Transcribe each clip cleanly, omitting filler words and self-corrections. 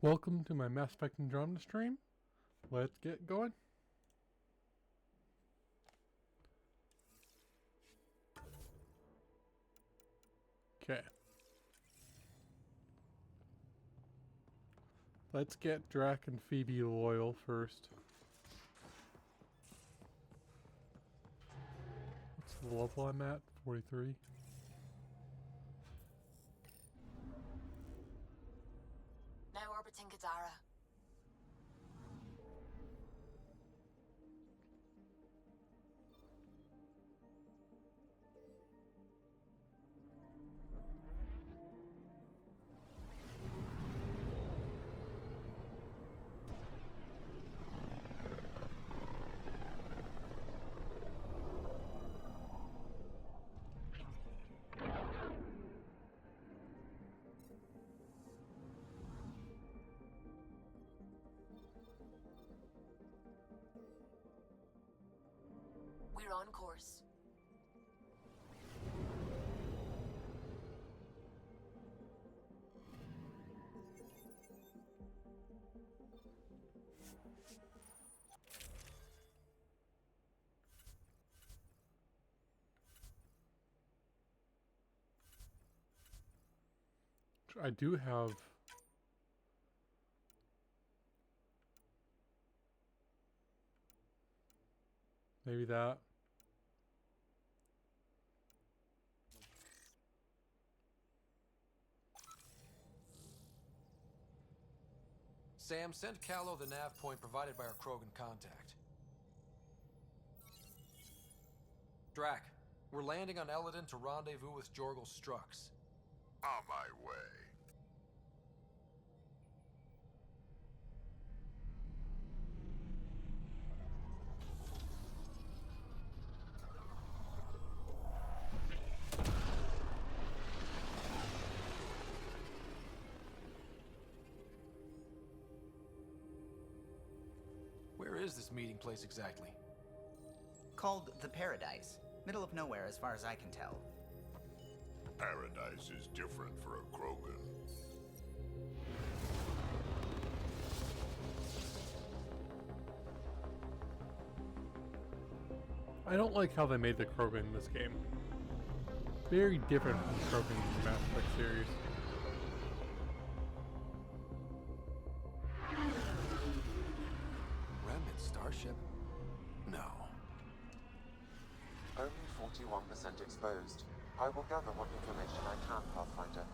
Welcome to my Mass Effect Andromeda stream. Let's get going. Okay. Let's get Drac and Phebee loyal first. What's the level I'm at? 43. Now orbiting Kadara. We're on course. I do have... maybe that. Sam, send Callow the nav point provided by our Krogan contact. Drac, we're landing on Elaaden to rendezvous with Jorgal Strux. On my way. Where is this meeting place exactly? Called the Paradise. Middle of nowhere as far as I can tell. Paradise is different for a Krogan. I don't like how they made the Krogan in this game. Very different from the Krogan in the Mass Effect series. Remnant starship? No. Only 41% exposed. I will gather what information I can, Pathfinder.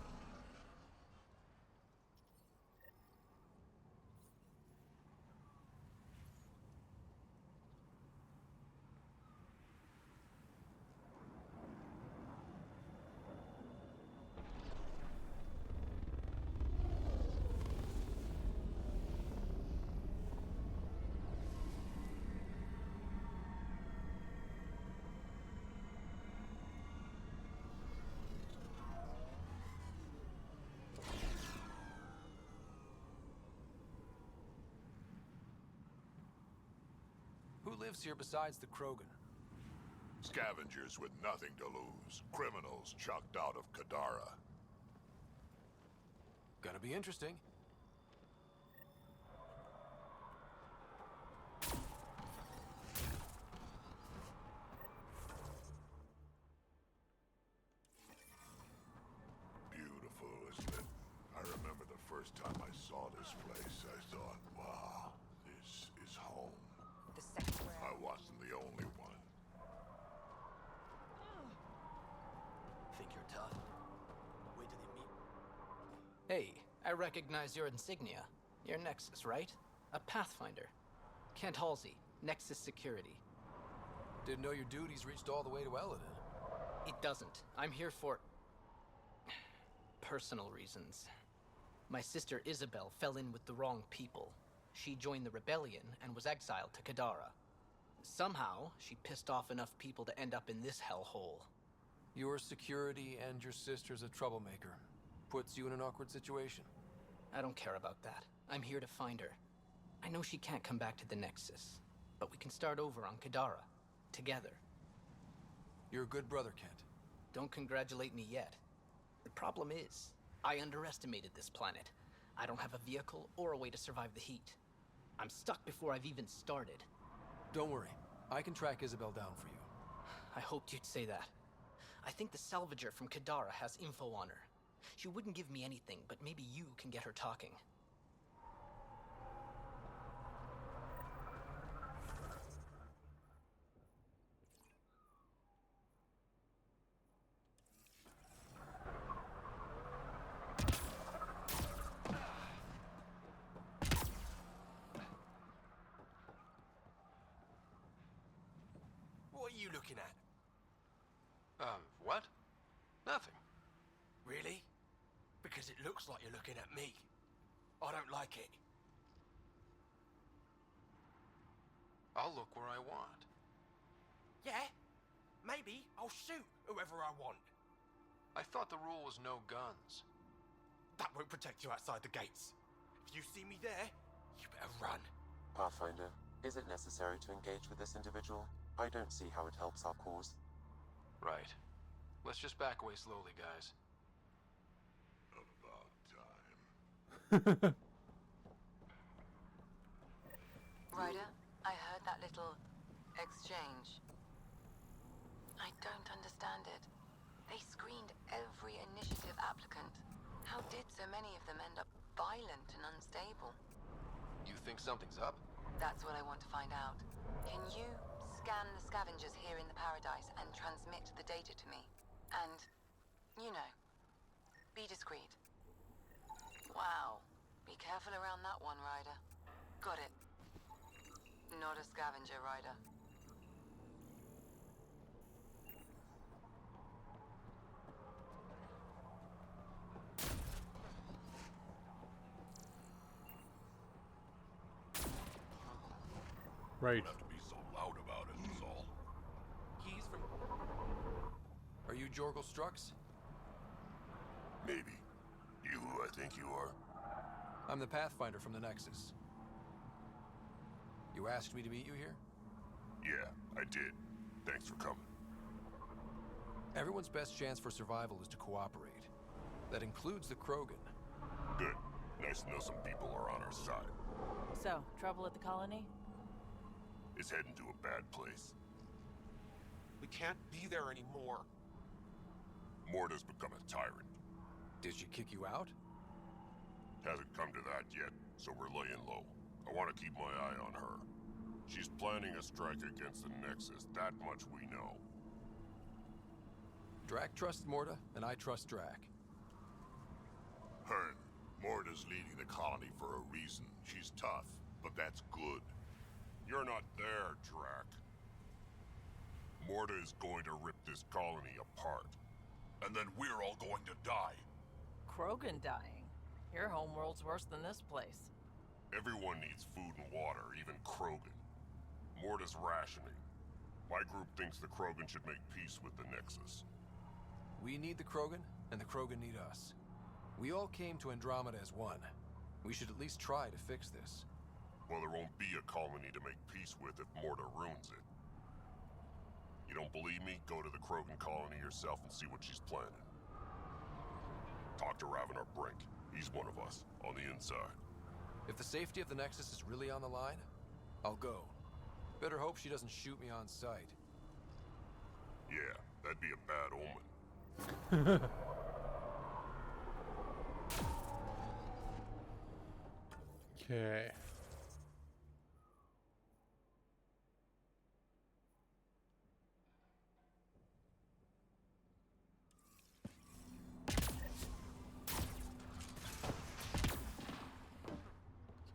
Who lives here besides the Krogan? Scavengers with nothing to lose. Criminals chucked out of Kadara. Gonna be interesting. Beautiful, isn't it? I remember the first time I saw this place, I thought, wow, this is home. The second we're I wasn't the only one. Think you're tough? Wait till they meet. Hey, I recognize your insignia. You're Nexus, right? A Pathfinder. Kent Halsey, Nexus Security. Didn't know your duties reached all the way to Elaaden. It doesn't. I'm here for... personal reasons. My sister Isabel fell in with the wrong people. She joined the rebellion and was exiled to Kadara. Somehow, she pissed off enough people to end up in this hellhole. Your security and your sister's a troublemaker. Puts you in an awkward situation. I don't care about that. I'm here to find her. I know she can't come back to the Nexus, but we can start over on Kadara. Together. You're a good brother, Kent. Don't congratulate me yet. The problem is, I underestimated this planet. I don't have a vehicle or a way to survive the heat. I'm stuck before I've even started. Don't worry. I can track Isabel down for you. I hoped you'd say that. I think the salvager from Kadara has info on her. She wouldn't give me anything, but maybe you can get her talking. What are you looking at? What? Nothing. Really? Because it looks like you're looking at me. I don't like it. I'll look where I want. Yeah? Maybe I'll shoot whoever I want. I thought the rule was no guns. That won't protect you outside the gates. If you see me there, you better run. Pathfinder, is it necessary to engage with this individual? I don't see how it helps our cause. Right. Let's just back away slowly, guys. About time. Ryder, I heard that little exchange. I don't understand it. They screened every initiative applicant. How did so many of them end up violent and unstable? You think something's up? That's what I want to find out. Can you scan the scavengers here in the Paradise and transmit the data to me? And, you know, be discreet. Wow. Be careful around that one, Ryder. Got it. Not a scavenger, Ryder. Right. Don't have to be so loud about it, is all. He's from... Are you Jorgel Strux? Maybe. You who I think you are? I'm the Pathfinder from the Nexus. You asked me to meet you here? Yeah, I did. Thanks for coming. Everyone's best chance for survival is to cooperate. That includes the Krogan. Good. Nice to know some people are on our side. So, trouble at the colony? It's heading to a bad place. We can't be there anymore. Morta's become a tyrant. Did she kick you out? Hasn't come to that yet, so we're laying low. I want to keep my eye on her. She's planning a strike against the Nexus, that much we know. Drac trusts Morta, and I trust Drac. Hearn, Morta's leading the colony for a reason. She's tough, but that's good. You're not there, Drac. Morta is going to rip this colony apart. And then we're all going to die. Krogan dying. Your homeworld's worse than this place. Everyone needs food and water, even Krogan. Morta's rationing. My group thinks the Krogan should make peace with the Nexus. We need the Krogan, and the Krogan need us. We all came to Andromeda as one. We should at least try to fix this. Well, there won't be a colony to make peace with if Morta ruins it. You don't believe me? Go to the Krogan colony yourself and see what she's planning. Talk to Ravenar Brink. He's one of us, on the inside. If the safety of the Nexus is really on the line, I'll go. Better hope she doesn't shoot me on sight. Yeah, that'd be a bad omen. Okay.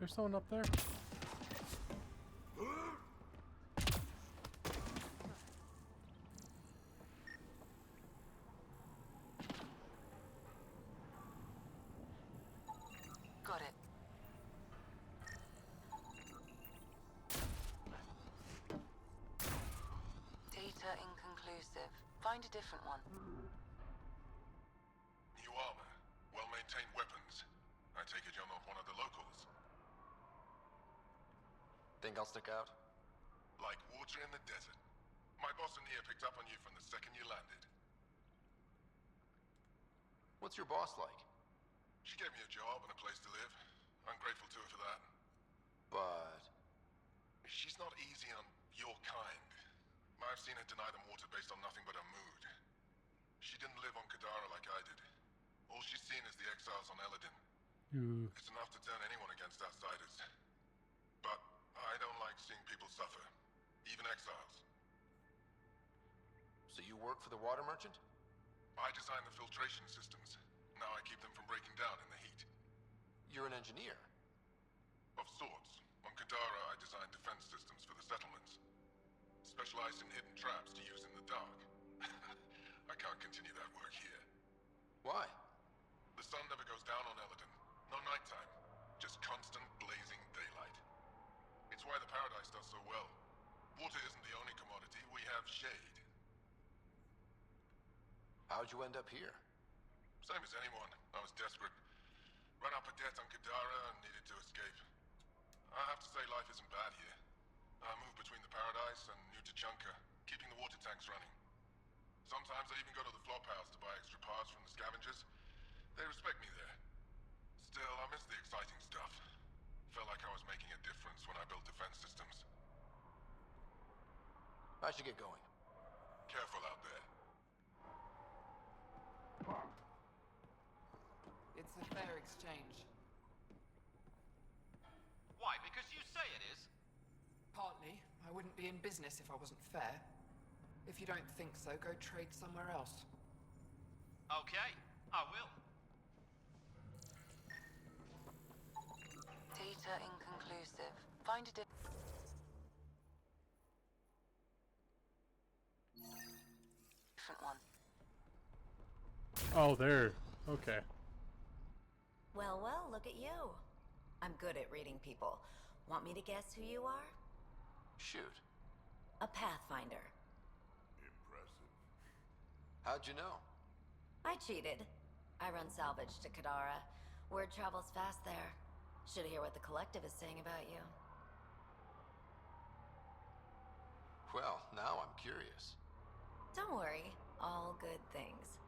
Is there someone up there? Got it. Data inconclusive. Find a different one. New armor, well-maintained weapons. I take it you're not one of the locals. Think I'll stick out? Like water in the desert. My boss in here picked up on you from the second you landed. What's your boss like? She gave me a job and a place to live. I'm grateful to her for that. But She's not easy on your kind. I've seen her deny them water based on nothing but her mood. She didn't live on Kadara like I did. All she's seen is the exiles on Elaaden. Ooh. It's enough to turn anyone against outsiders. But I don't like seeing people suffer, even exiles. so you work for the water merchant? I design the filtration systems. Now I keep them from breaking down in the heat. You're an engineer. Of sorts. On Kadara, I design defense systems for the settlements. Specialized in hidden traps to use in the dark. I can't continue that work here. Why? The sun never goes down on Elaaden. No nighttime. Just constant blazing daylight. It's why the Paradise does so well. Water isn't the only commodity. We have shade. How'd you end up here? Same as anyone. I was desperate. Ran up a debt on Kadara and needed to escape. I have to say life isn't bad here. I move between the Paradise and New Tachanka, keeping the water tanks running. Sometimes I even go to the flop house to buy extra parts from the scavengers. They respect me there. Still, I miss the exciting stuff. Felt like I was making a difference when I built defense systems. I should get going. Careful out there. It's a fair exchange. Why? Because you say it is? Partly. I wouldn't be in business if I wasn't fair. If you don't think so, go trade somewhere else. Okay, I will. Data inconclusive. Find a different one. Oh, there. Okay. Well, well, look at you. I'm good at reading people. Want me to guess who you are? Shoot. A Pathfinder. Impressive. How'd you know? I cheated. I run salvage to Kadara. Word travels fast there. Should hear what the Collective is saying about you. Well, now I'm curious. Don't worry. All good things.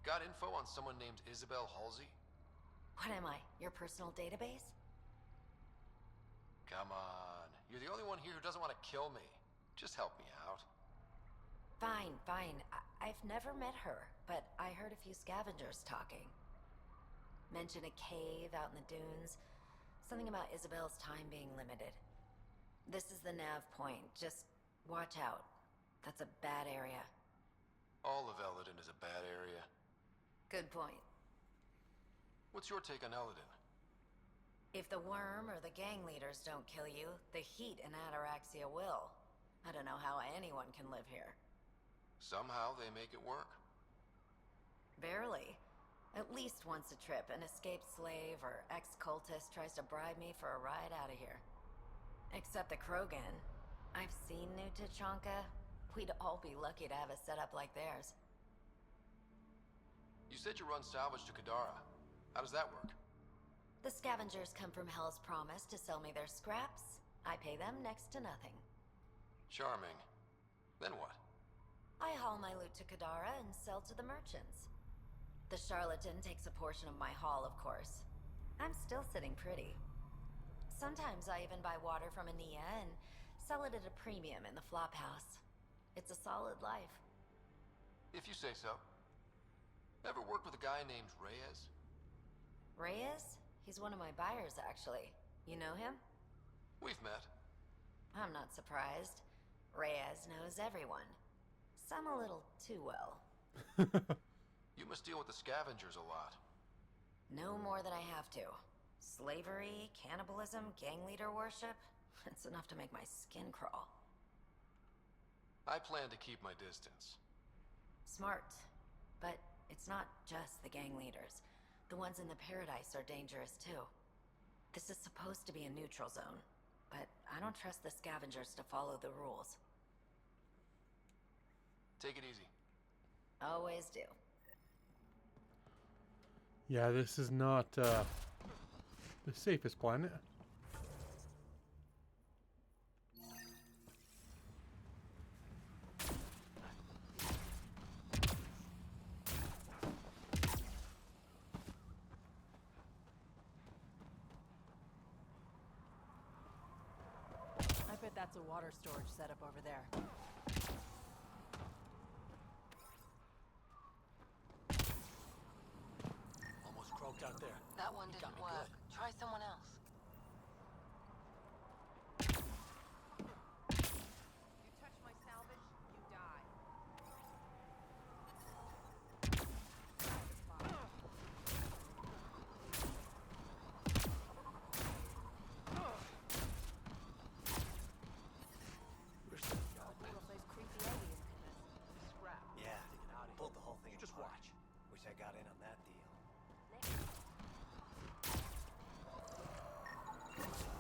Got info on someone named Isabel Halsey? What am I? Your personal database? Come on. You're the only one here who doesn't want to kill me. Just help me out. Fine, fine. I've never met her, but I heard a few scavengers talking. Mention a cave out in the dunes. Something about Isabel's time being limited. This is the nav point. Just watch out. That's a bad area. All of Elaaden is a bad area. Good point. What's your take on Elaaden? If the worm or the gang leaders don't kill you, the heat in Ataraxia will. I don't know how anyone can live here. Somehow they make it work. Barely. At least once a trip, an escaped slave or ex-cultist tries to bribe me for a ride out of here. Except the Krogan. I've seen New Tachanka. We'd all be lucky to have a setup like theirs. You said you run salvage to Kadara. How does that work? The scavengers come from Hell's Promise to sell me their scraps. I pay them next to nothing. Charming. Then what? I haul my loot to Kadara and sell to the merchants. The charlatan takes a portion of my haul, of course. I'm still sitting pretty. Sometimes I even buy water from Ania and sell it at a premium in the flop house. It's a solid life. If you say so. Ever worked with a guy named Reyes? Reyes? He's one of my buyers, actually. You know him? We've met. I'm not surprised. Reyes knows everyone. Some a little too well. You must deal with the scavengers a lot. No more than I have to. Slavery, cannibalism, gang leader worship. It's enough to make my skin crawl. I plan to keep my distance. Smart. But it's not just the gang leaders. The ones in the Paradise are dangerous too. This is supposed to be a neutral zone, but I don't trust the scavengers to follow the rules. Take it easy. Always do. Yeah, this is not the safest planet. That's a water storage setup over there. Almost croaked out there. That one You got didn't me work. good. Try someone else. You touch my salvage, you die. Where's the Those creepy aliens in this. scrap? Yeah, pulled the whole thing. You just watch. Wish I got in on that deal.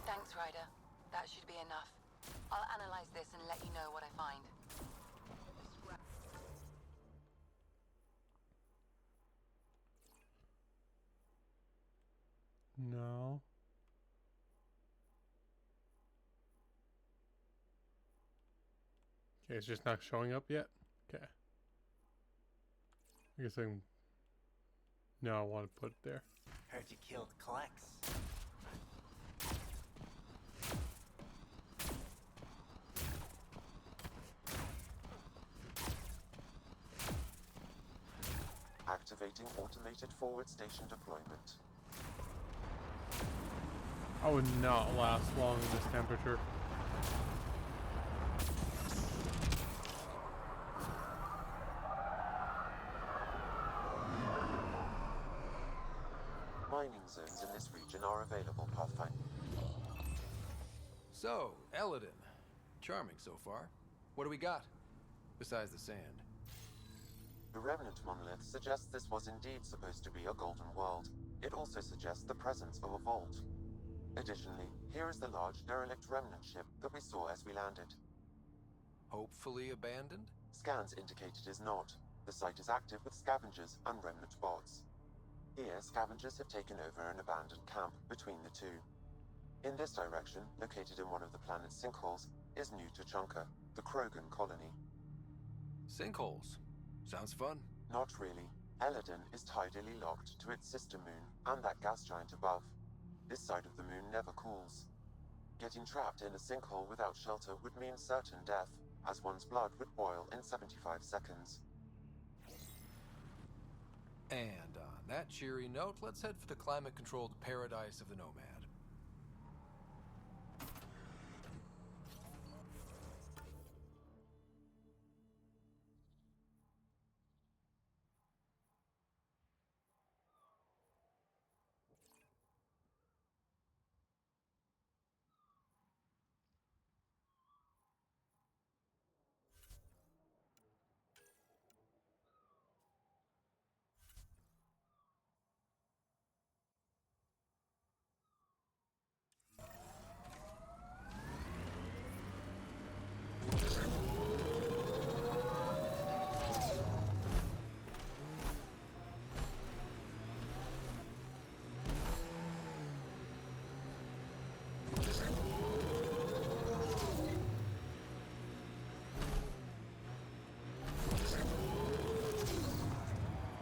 Thanks, Ryder. That should be enough. I'll analyze this and let you know what I find. No. Okay, it's just not showing up yet? Okay. I guess I'm... No, I want to put it there. Heard you killed Klex. Activating automated forward station deployment. I would not last long in this temperature. Mining zones in this region are available, Pathfinder. So, Elaaden. Charming so far. What do we got? Besides the sand. The remnant monolith suggests this was indeed supposed to be a golden world. It also suggests the presence of a vault. Additionally, here is the large derelict remnant ship that we saw as we landed. Hopefully abandoned? Scans indicate it is not. The site is active with scavengers and remnant bots. Here, scavengers have taken over an abandoned camp between the two. In this direction, located in one of the planet's sinkholes, is New Tuchanka, the Krogan colony. Sinkholes. Sounds fun. Not really. Elaaden is tidally locked to its sister moon and that gas giant above. This side of the moon never cools. Getting trapped in a sinkhole without shelter would mean certain death, as one's blood would boil in 75 seconds. And on that cheery note, let's head for the climate-controlled paradise of the Nomad.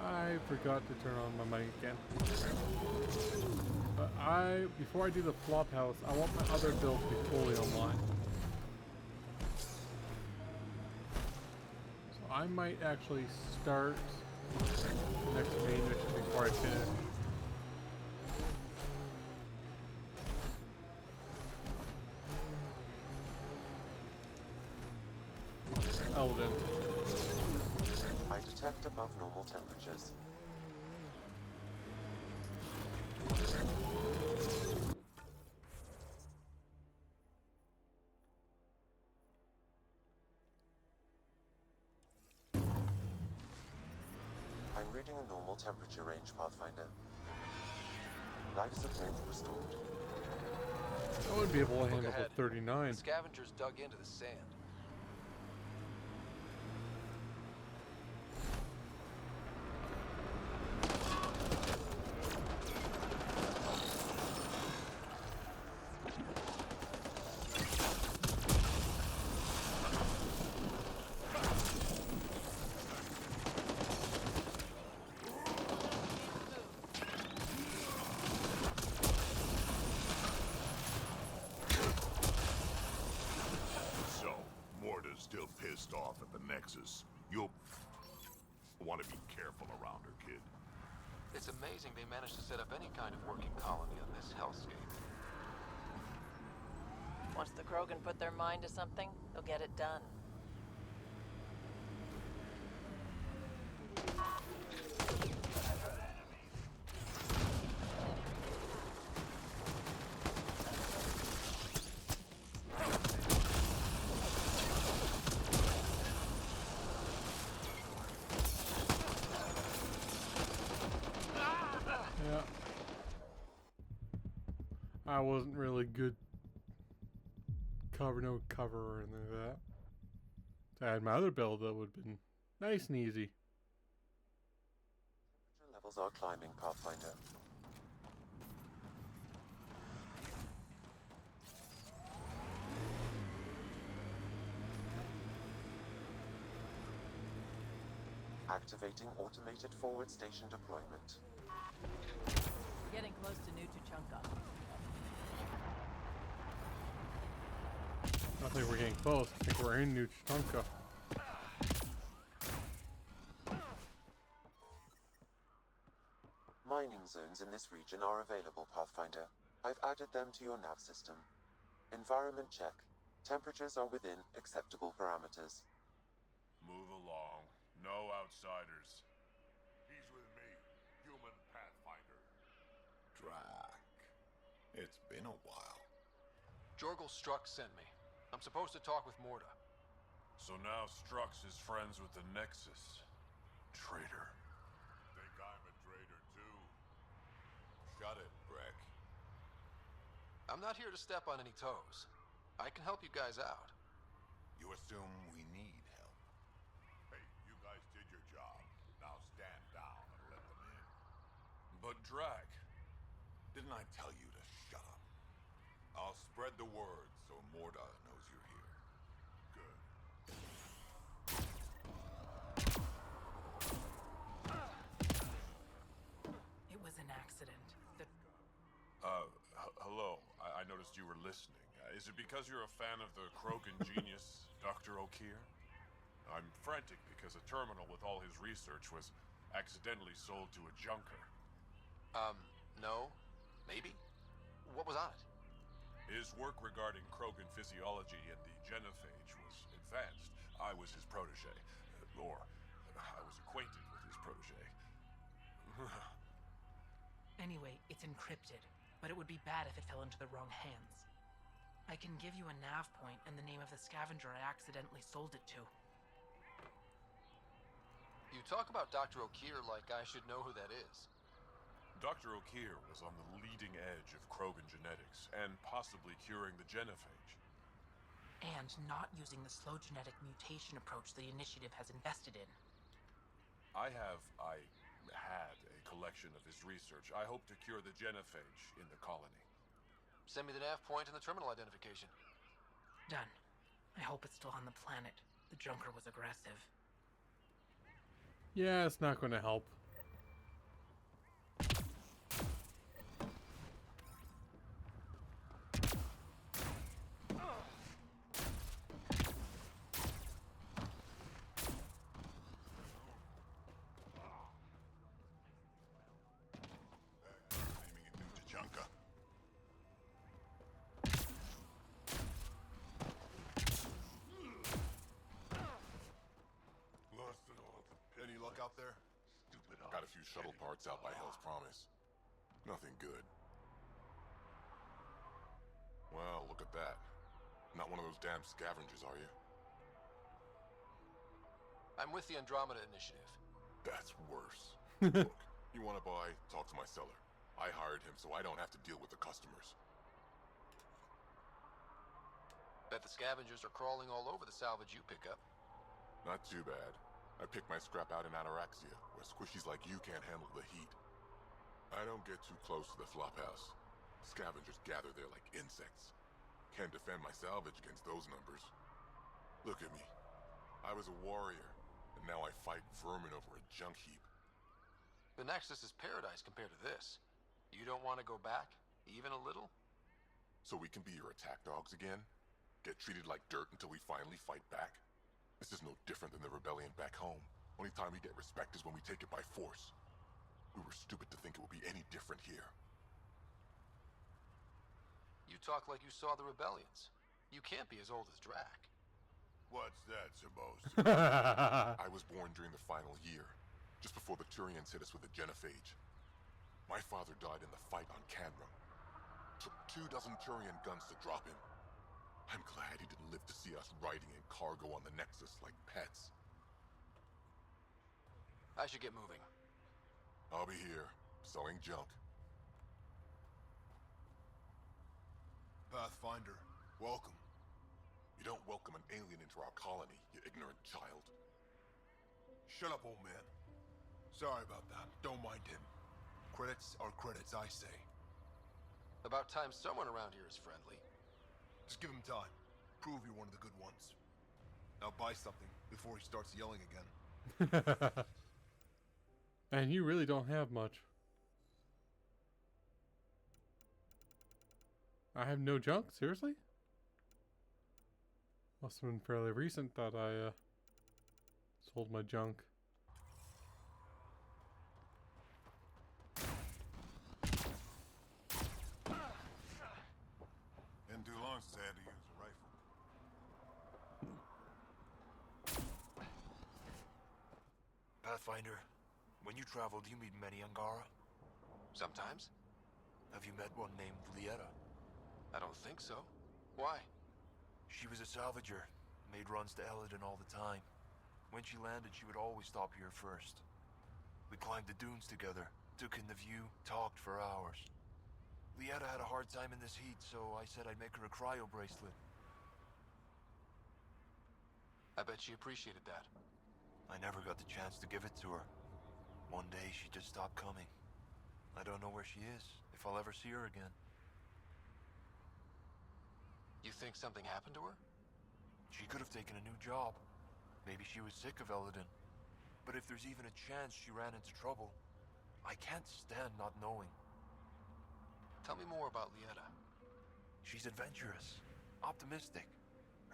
I forgot to turn on my mic again. But before I do the flop house, I want my other build to be fully online. So I might actually start the next main mission before I finish. Elaaden. I detect above normal temperatures. I'm reading a normal temperature range, Pathfinder. Life support restored. I would be able to Look handle ahead. the 39. The scavengers dug into the sand. off at the Nexus, you'll want to be careful around her, kid. It's amazing they managed to set up any kind of working colony on this hellscape. Once the Krogan put their mind to something, they'll get it done. Yeah. I wasn't really good no cover or anything like that. If I had my other build, that would have been nice and easy. Temperature levels are climbing, Pathfinder. Activating automated forward station deployment. Getting close to New Tuchanka. I think we're getting close. I think we're in New Tuchanka. Mining zones in this region are available, Pathfinder. I've added them to your nav system. Environment check. Temperatures are within acceptable parameters. Move along. No outsiders. He's with me, human Pathfinder. Drac. It's been a while. Jorgel Strux sent me. I'm supposed to talk with Morda. So now Strux is friends with the Nexus. Traitor. Think I'm a traitor too. Shut it, Breck. I'm not here to step on any toes. I can help you guys out. You assume we need help. Hey, you guys did your job. Now stand down and let them in. But Drac, didn't I tell you to shut up? I'll spread the word so Morda knows you're here. Good. It was an accident. Hello. I noticed you were listening. Is it because you're a fan of the Krogan genius, Dr. O'Keer? I'm frantic because a terminal with all his research was accidentally sold to a junker. No. Maybe? What was on it? His work regarding Krogan physiology and the genophage was advanced. I was his protege. Or, I was acquainted with his protege. Anyway, it's encrypted, but it would be bad if it fell into the wrong hands. I can give you a nav point and the name of the scavenger I accidentally sold it to. You talk about Dr. O'Keer like I should know who that is. Dr. O'Keer was on the leading edge of Krogan genetics, and possibly curing the genophage. And not using the slow genetic mutation approach the Initiative has invested in. I had a collection of his research. I hope to cure the genophage in the colony. Send me the nav point and the terminal identification. Done. I hope it's still on the planet. The Junker was aggressive. Yeah, it's not going to help. Any luck out there? Got a few shuttle parts out by Hell's Promise. Nothing good. Well, look at that. Not one of those damn scavengers, are you? I'm with the Andromeda Initiative. That's worse. Look, you want to buy? Talk to my seller. I hired him so I don't have to deal with the customers. Bet the scavengers are crawling all over the salvage you pick up. Not too bad. I pick my scrap out in Ataraxia, where squishies like you can't handle the heat. I don't get too close to the flophouse. Scavengers gather there like insects. Can't defend my salvage against those numbers. Look at me. I was a warrior, and now I fight vermin over a junk heap. The Nexus is paradise compared to this. You don't want to go back, even a little? So we can be your attack dogs again? Get treated like dirt until we finally fight back? This is no different than the rebellion back home. Only time we get respect is when we take it by force. We were stupid to think it would be any different here. You talk like you saw the rebellions. You can't be as old as Drac. What's that supposed to be? I was born during the final year, just before the Turians hit us with the Genophage. My father died in the fight on Canrum. Took 24 Turian guns to drop him. I'm glad he didn't live to see us riding in cargo on the Nexus like pets. I should get moving. I'll be here, selling junk. Pathfinder, welcome. You don't welcome an alien into our colony, you ignorant child. Shut up, old man. Sorry about that. Don't mind him. Credits are credits, I say. About time someone around here is friendly. Just give him time. Prove you're one of the good ones. Now buy something before he starts yelling again. And you really don't have much. I have no junk? Seriously? Must have been fairly recent that I sold my junk. Been too long since I had to use a rifle. Pathfinder, when you travel, do you meet many Angara? Sometimes. Have you met one named Lieta? I don't think so. Why? She was a salvager, made runs to Elaaden all the time. When she landed, she would always stop here first. We climbed the dunes together, took in the view, talked for hours. Lieta had a hard time in this heat, so I said I'd make her a cryo bracelet. I bet she appreciated that. I never got the chance to give it to her. One day, she just stopped coming. I don't know where she is, if I'll ever see her again. You think something happened to her? She could have taken a new job. Maybe she was sick of Elaaden. But if there's even a chance she ran into trouble, I can't stand not knowing. Tell me more about Lieta. She's adventurous, optimistic.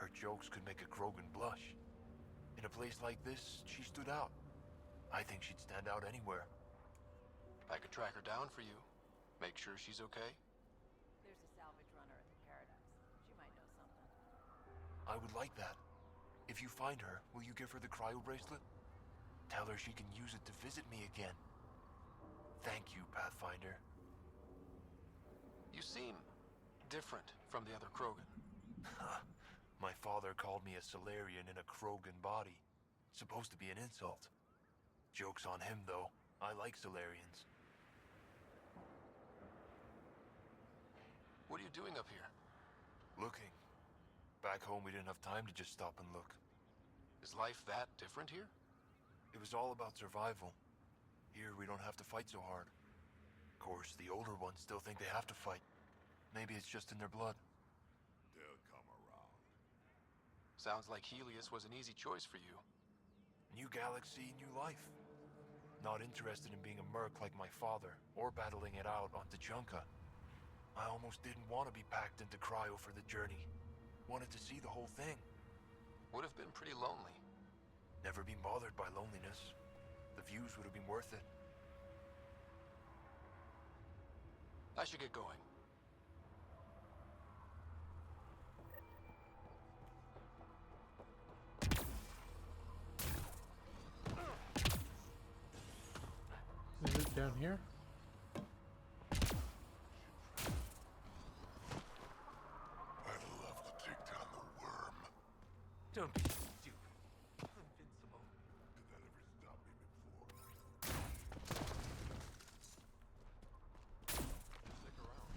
Her jokes could make a Krogan blush. In a place like this, she stood out. I think she'd stand out anywhere. I could track her down for you. Make sure she's okay. There's a salvage runner at the Paradise. She might know something. I would like that. If you find her, will you give her the cryo bracelet? Tell her she can use it to visit me again. Thank you, Pathfinder. You seem different from the other Krogan. My father called me a Solarian in a Krogan body. Supposed to be an insult. Joke's on him, though. I like Solarians. What are you doing up here? Looking. Back home, we didn't have time to just stop and look. Is life that different here? It was all about survival. Here, we don't have to fight so hard. Of course, the older ones still think they have to fight. Maybe it's just in their blood. They'll come around. Sounds like Helios was an easy choice for you. New galaxy, new life. Not interested in being a merc like my father, or battling it out on Tuchanka. I almost didn't want to be packed into cryo for the journey. Wanted to see the whole thing. Would have been pretty lonely. Never been bothered by loneliness. The views would have been worth it. I should get going. Is it down here? I'd love to take down the worm. Don't be stupid. Invincible. Did that ever stop me before? Stick around.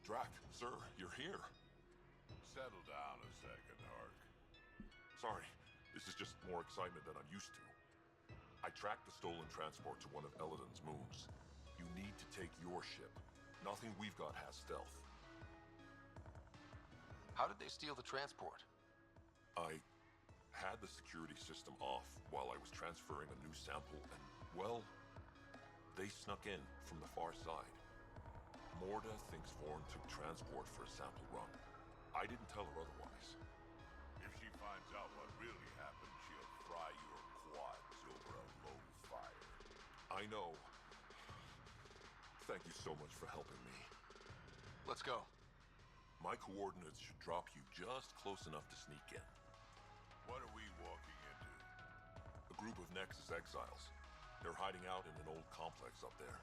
Drac, sir, you're here. Settle down a second, Hark. Sorry, this is just more excitement than I'm used to. I tracked the stolen transport to one of Elaaden's moons. You need to take your ship. Nothing we've got has stealth. How did they steal the transport? I had the security system off while I was transferring a new sample, and, well, they snuck in from the far side. Morda thinks Vorn took transport for a sample run. I didn't tell her otherwise. If she finds out what really happened, she'll fry your quads over a low fire. I know. Thank you so much for helping me. Let's go. My coordinates should drop you just close enough to sneak in. What are we walking into? A group of Nexus exiles. They're hiding out in an old complex up there.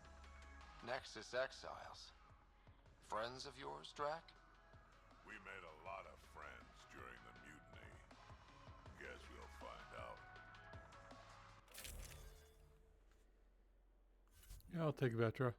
Nexus exiles? Friends of yours, Drac? We made a lot of friends during the mutiny. Guess we'll find out. Yeah, I'll take Vetra.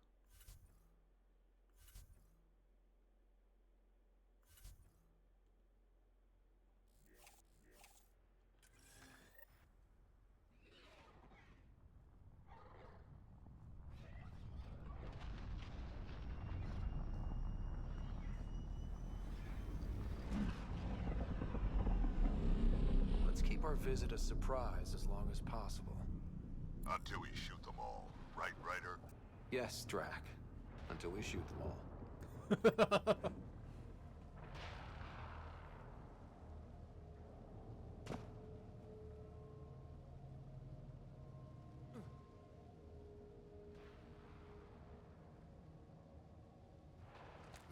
Let's keep our visit a surprise as long as possible. Until we shoot them all. Right, Ryder? Yes, Drac. Until we shoot them all.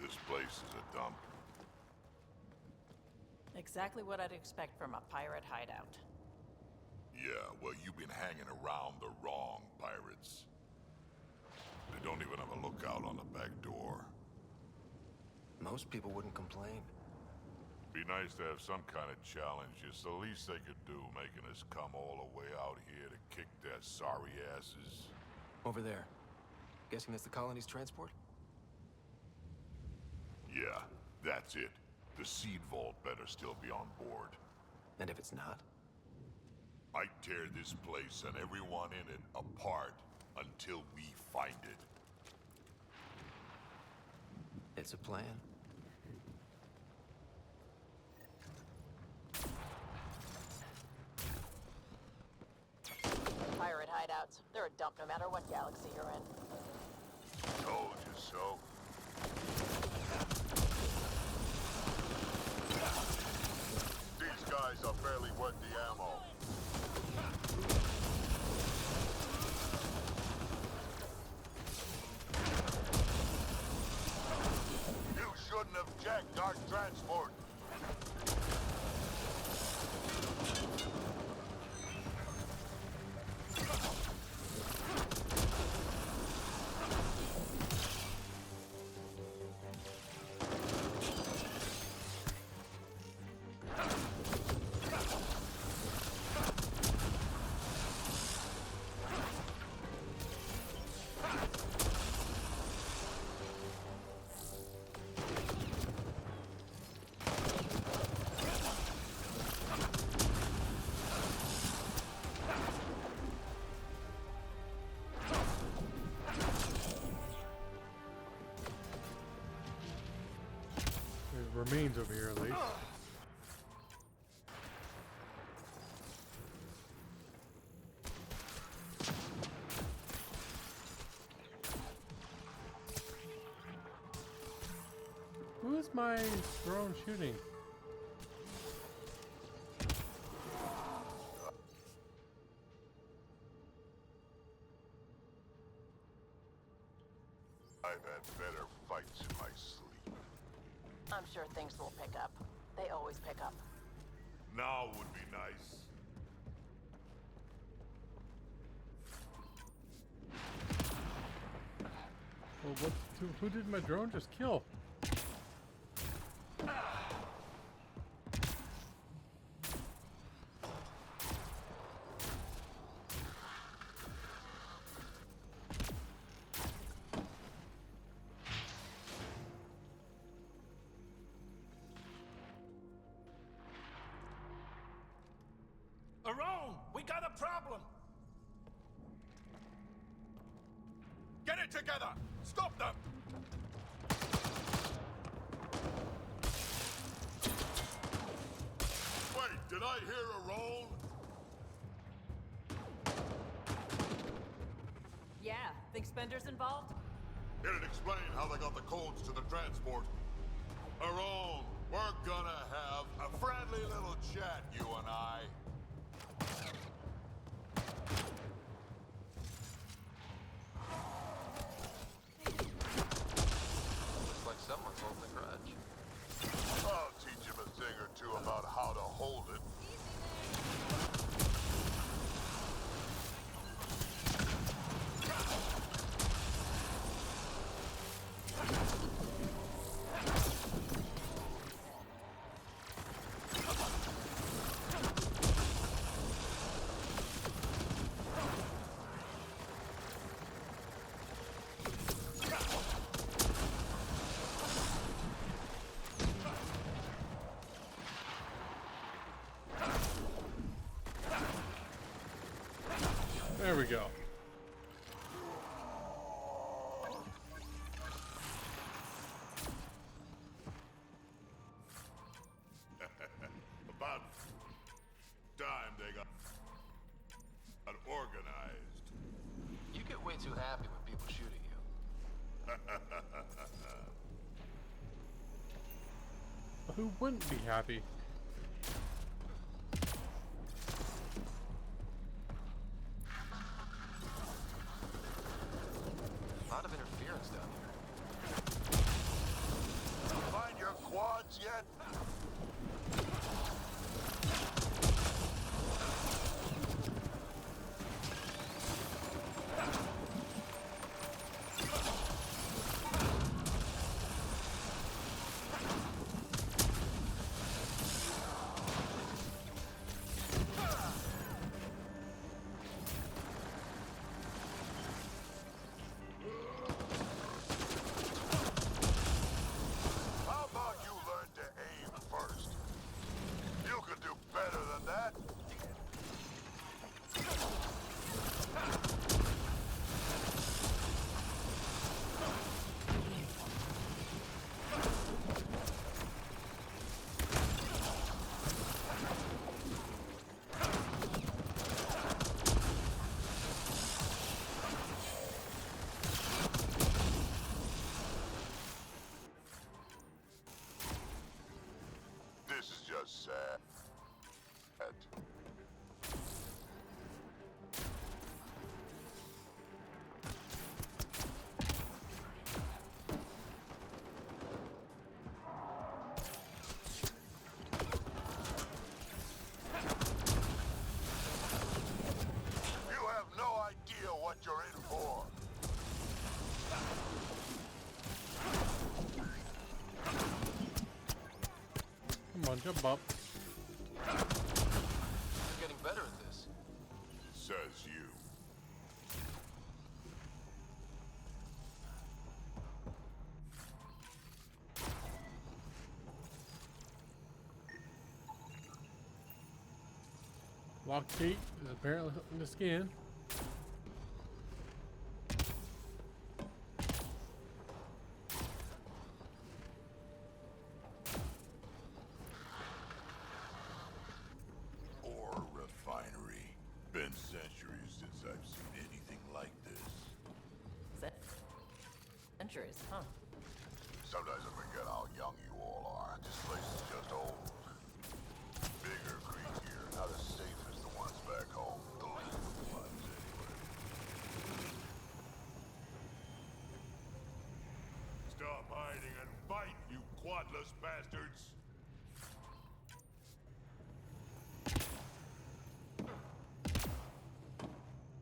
This place is a dump. Exactly what I'd expect from a pirate hideout. Yeah, well, you've been hanging around the wrong pirates. They don't even have a lookout on the back door. Most people wouldn't complain. Be nice to have some kind of challenge. It's the least they could do, making us come all the way out here to kick their sorry asses. Over there. Guessing that's the colony's transport? Yeah, that's it. The seed vault better still be on board. And if it's not? I tear this place and everyone in it apart until we find it. It's a plan. Pirate hideouts. They're a dump no matter what galaxy you're in. Told you so. These guys are barely worth the ammo. You shouldn't have jacked our transport. There's remains over here at least. Who is my drone shooting? I've had better fights in my sleep. I'm sure things will pick up. They always pick up. Now would be nice. Well, who did my drone just kill? Around! We got a problem! Get it together! Stop them! Did I hear a roll? Yeah, think Spender's involved? It'd explain how they got the codes to the transport. Aron, we're gonna have a friendly little chat, you and I. Looks like someone's holding a grudge. I'll teach him a thing or two about how to hold it. There we go. About time they got organized. You get way too happy when people shoot at you. Who wouldn't be happy? A lot of interference down here. Find your quads yet? How about you learn to aim first? You could do better than that. This is just sad. You have no idea what you're in for. Come on, jump up. You're getting better at this. Says you. Locked gate is apparently something to scan. Ore refinery. Been centuries since I've seen anything like this. Centuries, huh? Sometimes I forget how young you all are. This place is just old. Bigger, creakier, not as safe as the ones back home. The legal ones, anyway. Stop hiding and fight, you quadless bastards!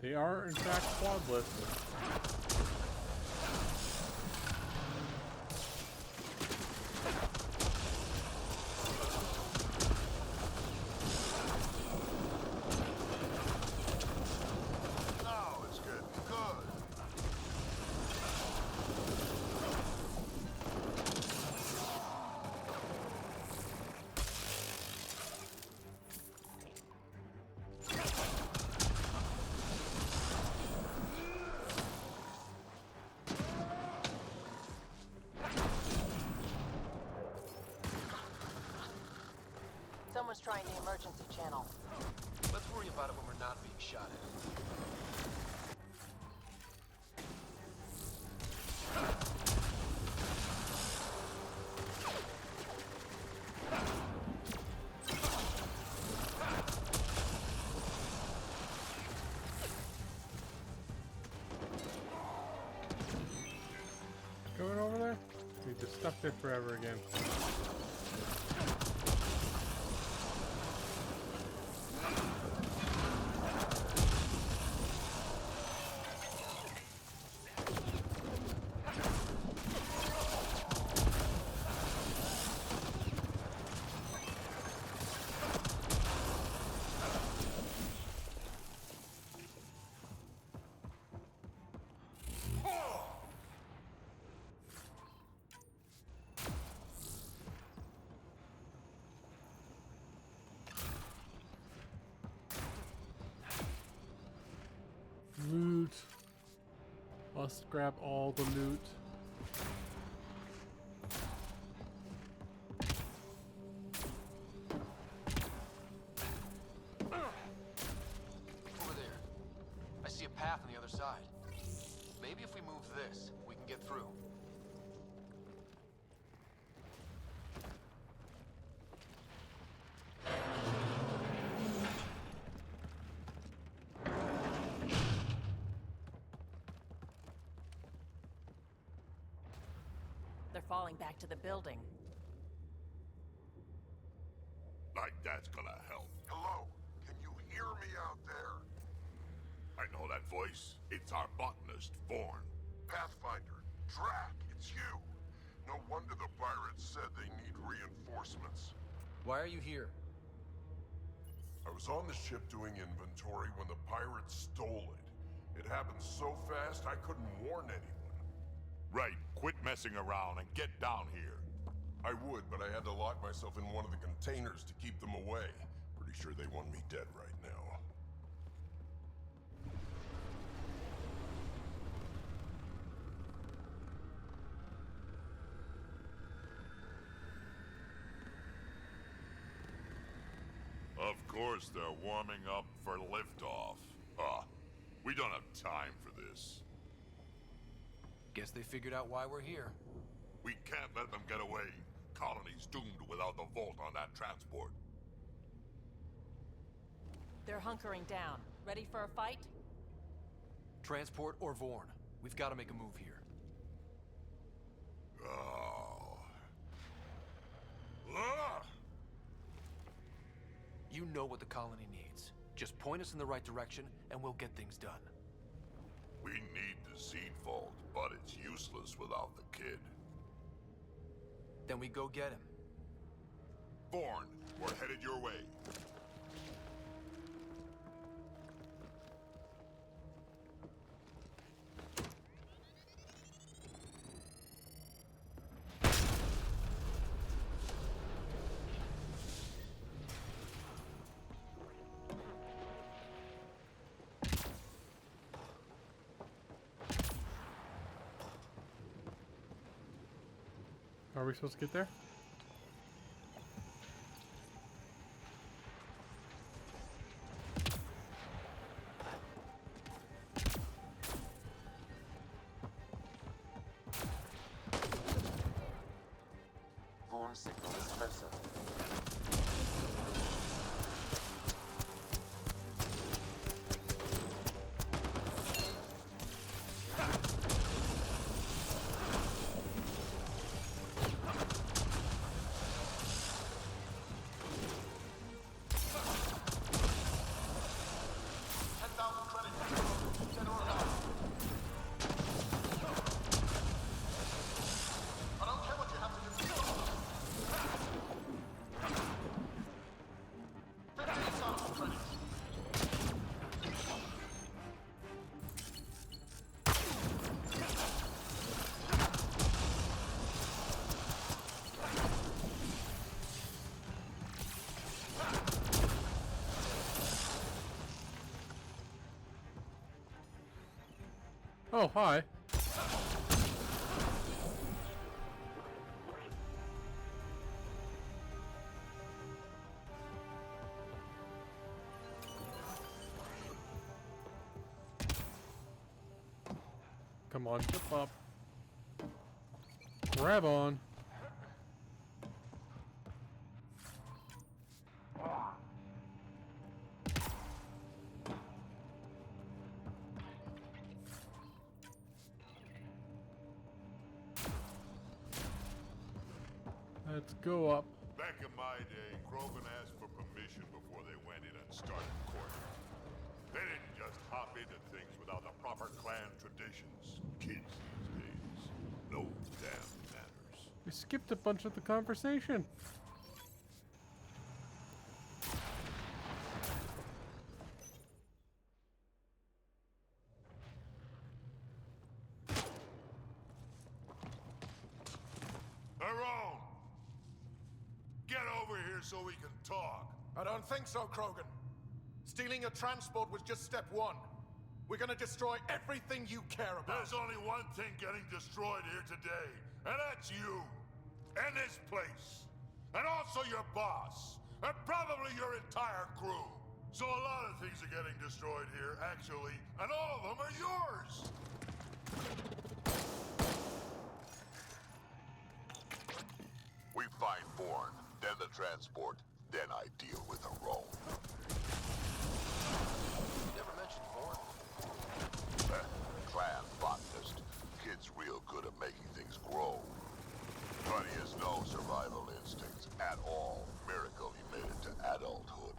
They are, in fact, quadless. Now it's getting good. Someone's trying the emergency channel. Let's worry about it when we're not being shot at. Going over there? We just stuck there forever again. Loot. Must grab all the loot. Over there. I see a path on the other side. Maybe if we move this, we can get through. They're falling back to the building. Like that's gonna help. Hello? Can you hear me out there? I know that voice. It's our botanist, Vorn. Pathfinder, Drac, it's you. No wonder the pirates said they need reinforcements. Why are you here? I was on the ship doing inventory when the pirates stole it. It happened so fast I couldn't warn anyone. Right, quit messing around and get down here. I would, but I had to lock myself in one of the containers to keep them away. Pretty sure they want me dead right now. Of course they're warming up for liftoff. We don't have time for this. Guess they figured out why we're here. We can't let them get away. Colony's doomed without the vault on that transport. They're hunkering down. Ready for a fight? Transport or Vorn. We've got to make a move here. Oh. Ah! You know what the colony needs. Just point us in the right direction and we'll get things done. We need the seed vault, but it's useless without the kid. Then we go get him. Vorn, we're headed your way. Are we supposed to get there? Vorn's signal is closer. Oh, hi. Come on, jump up. Grab on. Let's go up. Back in my day, Krogan asked for permission before they went in and started courting. They didn't just hop into things without the proper clan traditions. Kids these days, no damn manners. We skipped a bunch of the conversation. Tyrone! Get over here so we can talk. I don't think so, Krogan. Stealing a transport was just step one. We're gonna destroy everything you care about. There's only one thing getting destroyed here today, and that's you. And this place. And also your boss. And probably your entire crew. So a lot of things are getting destroyed here, actually, and all of them are yours. We find Bourne, then the transport, then I deal with a roll. Never mentioned Bourne. Clan botanist. Kid's real good at making things grow. But he has no survival instincts at all. Miracle he made it to adulthood.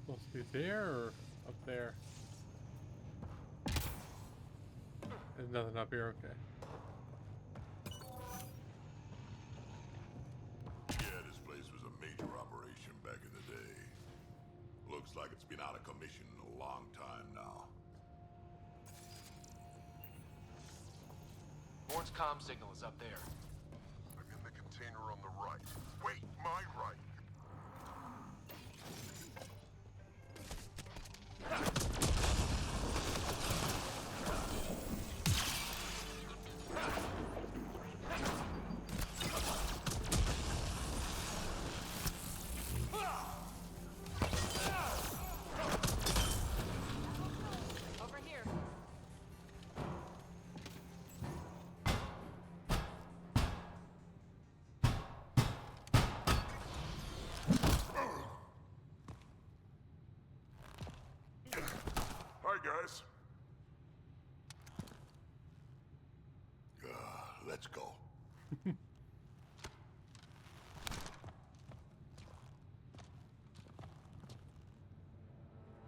Supposed to be there or up there? There's nothing up here, okay. Yeah, this place was a major operation back in the day. Looks like it's been out of commission a long time now. Bourne's comm signal is up there. I'm in the container on the right. Wait, my right. Over here. Hi, guys. Let's go.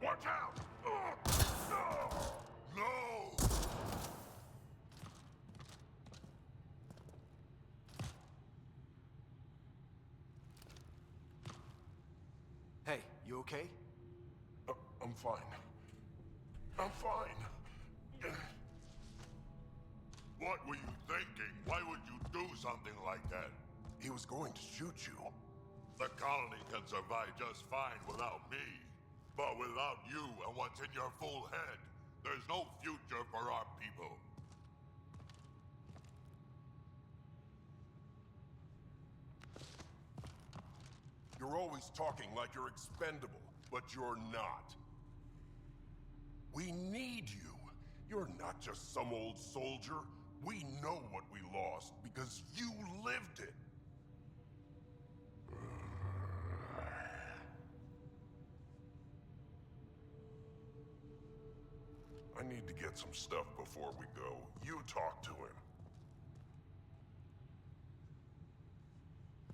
Watch out! No! Hey, you okay? I'm fine. I'm fine. What were you thinking? Why would you do something like that? He was going to shoot you. The colony can survive just fine without me. But without you and what's in your full head, there's no future for our people. You're always talking like you're expendable, but you're not. We need you. You're not just some old soldier. We know what we lost because you lived it. need to get some stuff before we go. You talk to him.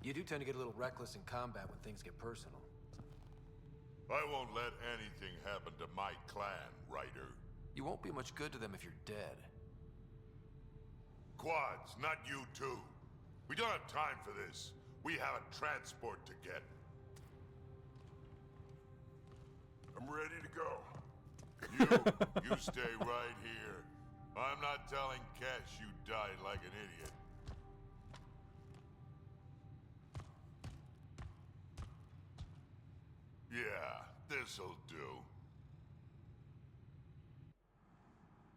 You do tend to get a little reckless in combat when things get personal. I won't let anything happen to my clan, Ryder. You won't be much good to them if you're dead. Quads, not you too. We don't have time for this. We have a transport to get. I'm ready to go. You stay right here. I'm not telling Cash you died like an idiot. Yeah, this'll do.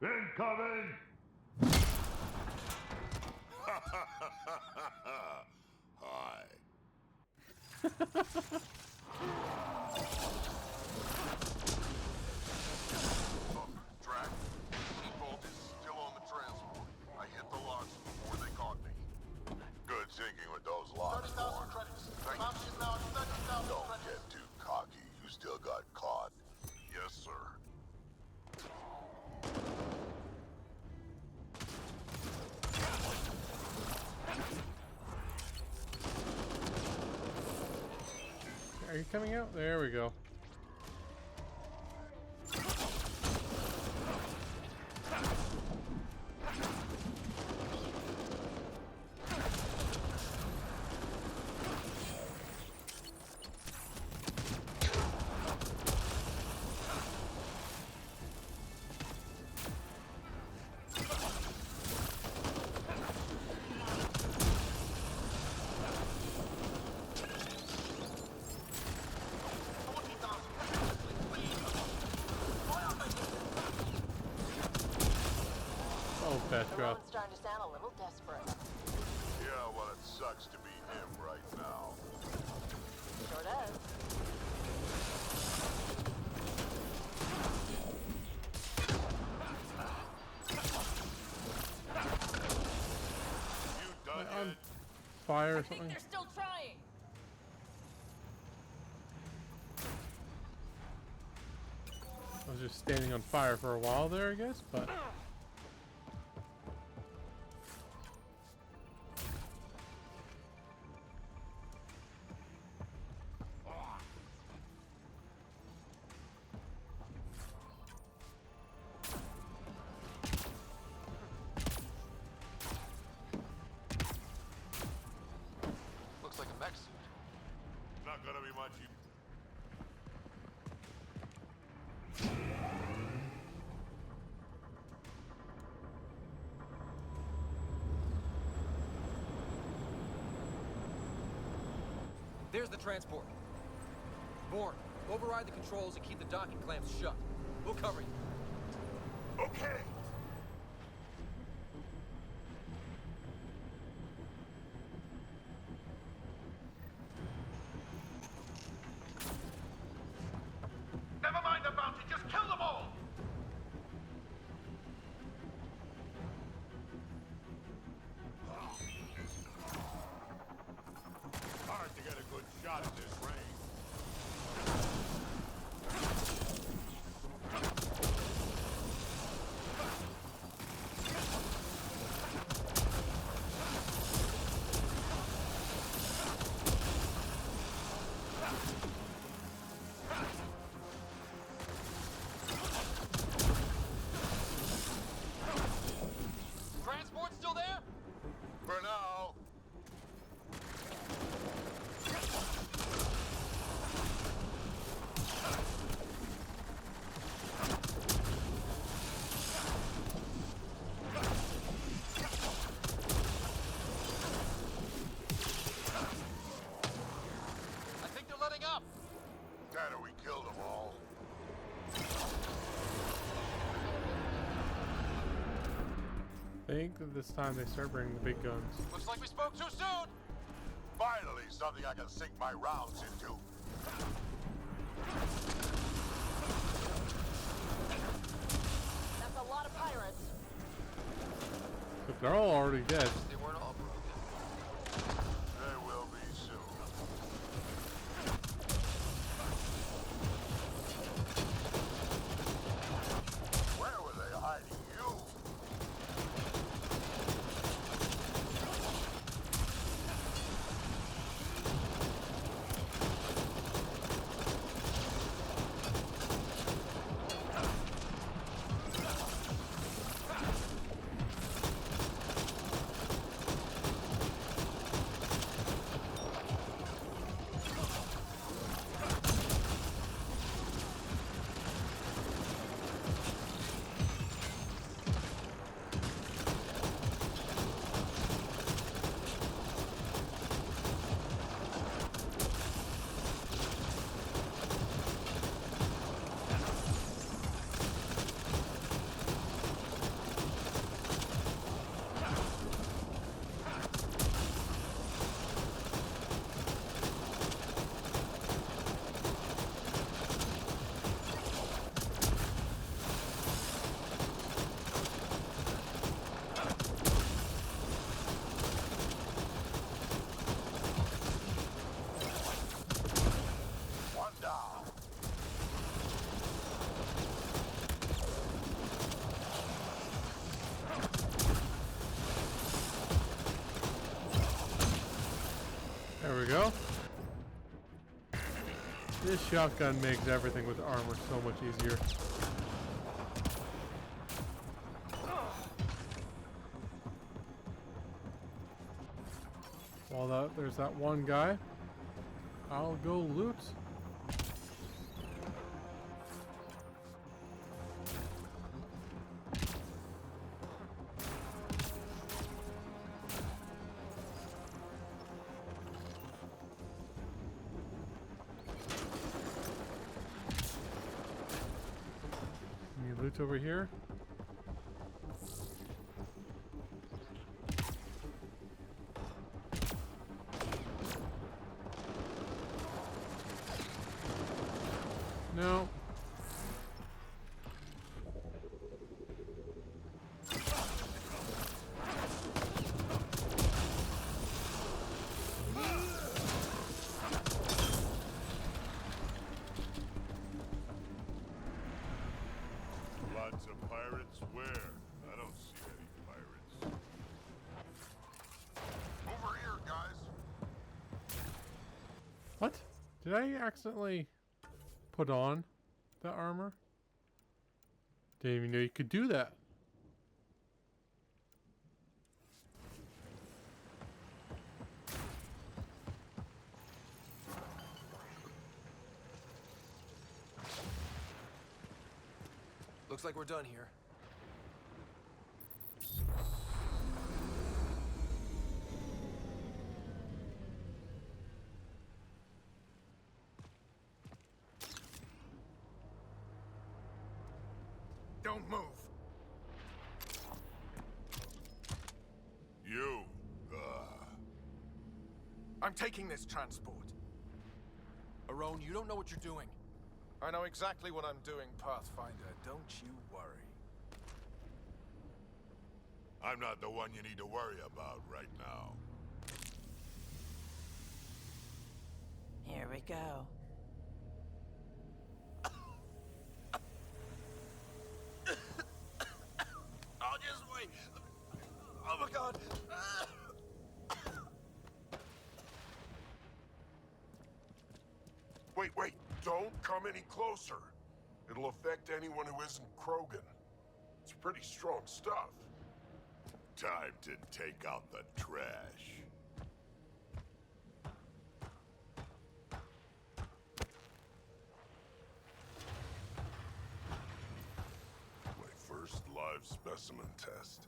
Incoming! Hi. Drac, Bolt is still on the transport. I hit the locks before they caught me. Good thinking with those locks, Born. Don't get too cocky. You still got caught. Yes, sir. Are you coming out? There we go. Everyone's starting to sound a little desperate. Yeah, well, it sucks to be him right now. Sure does. You done On yet? fire or I think something? they're still trying. I was just standing on fire for a while there, I guess, but... Looks like a mech suit. Not gonna be much. There's the transport. Born, override the controls and keep the docking clamps shut. We'll cover you. Okay. Never mind the bounty, just kill them all! Hard to get a good shot at this range. Transport still there? For now. I think they're letting up. Tanner, we killed them all. I think that this time they start bringing the big guns. Looks like we spoke too soon. Finally, something I can sink my rounds into. That's a lot of pirates. But they're all already dead. They weren't all broken. They will be soon. Where were they go. This shotgun makes everything with armor so much easier. While there's that one guy, I'll go loot. Any loot over here? No. Lots of pirates? Where? I don't see any pirates. Over here, guys. What? Did I accidentally put on the armor? Didn't even know you could do that. Looks like we're done here. Don't move. You, I'm taking this transport. Arone, you don't know what you're doing. I know exactly what I'm doing, Pathfinder. Don't you worry. I'm not the one you need to worry about right now. Here we go. Oh, just wait. Oh my god. Wait, don't come any closer. It'll affect anyone who isn't Krogan. It's pretty strong stuff. Time to take out the trash. My first live specimen test.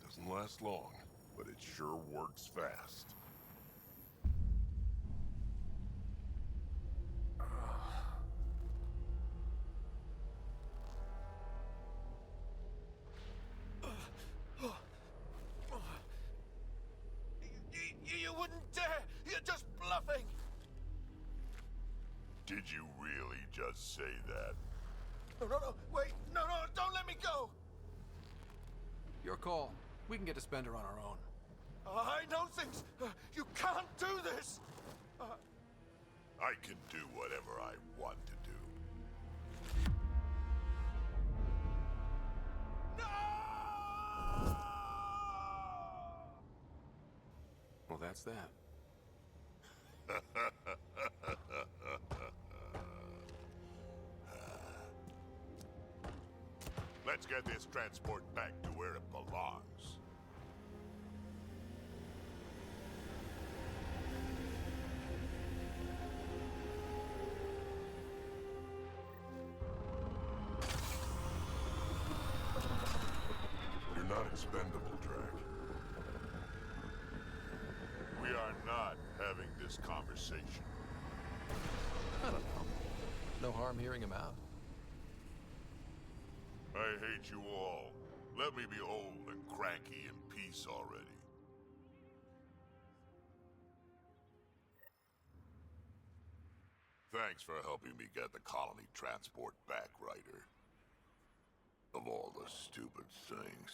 Doesn't last long, but it sure works fast. You wouldn't dare! You're just bluffing! Did you really just say that? No, wait! No, don't let me go! Your call. We can get to Spender on our own. I know things! You can't do this! I can do whatever I want to do. Well, that's that. Let's get this transport back to where it belongs. You're not expendable, Drac. We are not having this conversation. I don't know. No harm hearing him out. I hate you all. Let me be old and cranky in peace already. Thanks for helping me get the colony transport back, Ryder. Of all the stupid things.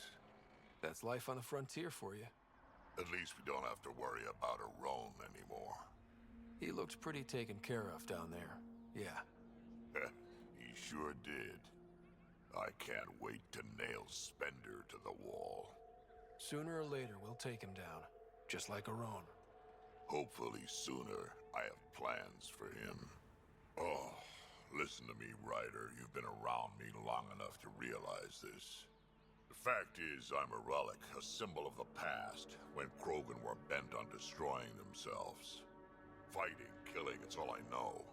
That's life on the frontier for you. At least we don't have to worry about Arone anymore. He looked pretty taken care of down there. Yeah. He sure did. I can't wait to nail Spender to the wall. Sooner or later, we'll take him down. Just like Arone. Hopefully sooner. I have plans for him. Oh, listen to me, Ryder. You've been around me long enough to realize this. The fact is, I'm a relic, a symbol of the past, when Krogan were bent on destroying themselves. Fighting, killing, it's all I know.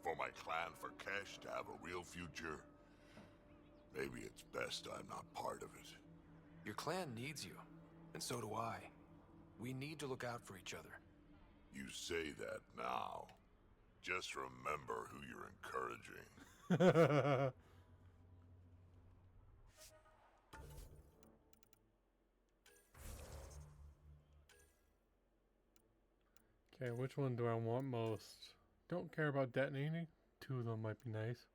For my clan, for Kesh to have a real future, maybe it's best I'm not part of it. Your clan needs you, and so do I. We need to look out for each other. You say that now. Just remember who you're encouraging. Okay, which one do I want most? Don't care about detonating. 2 of them might be nice.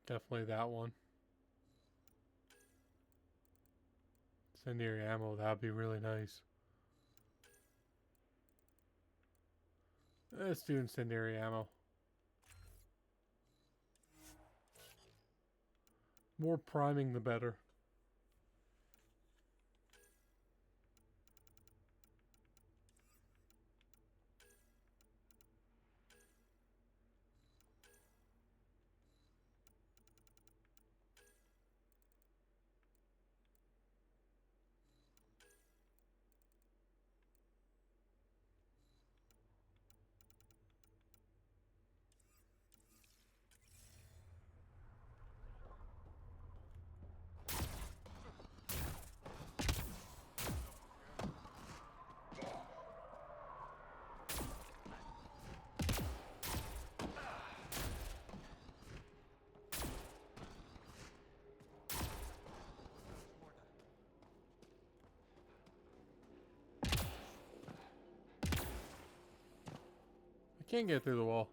Definitely that one. Incendiary ammo, that'd be really nice. Let's do incendiary ammo. More priming the better. Can't get through the wall.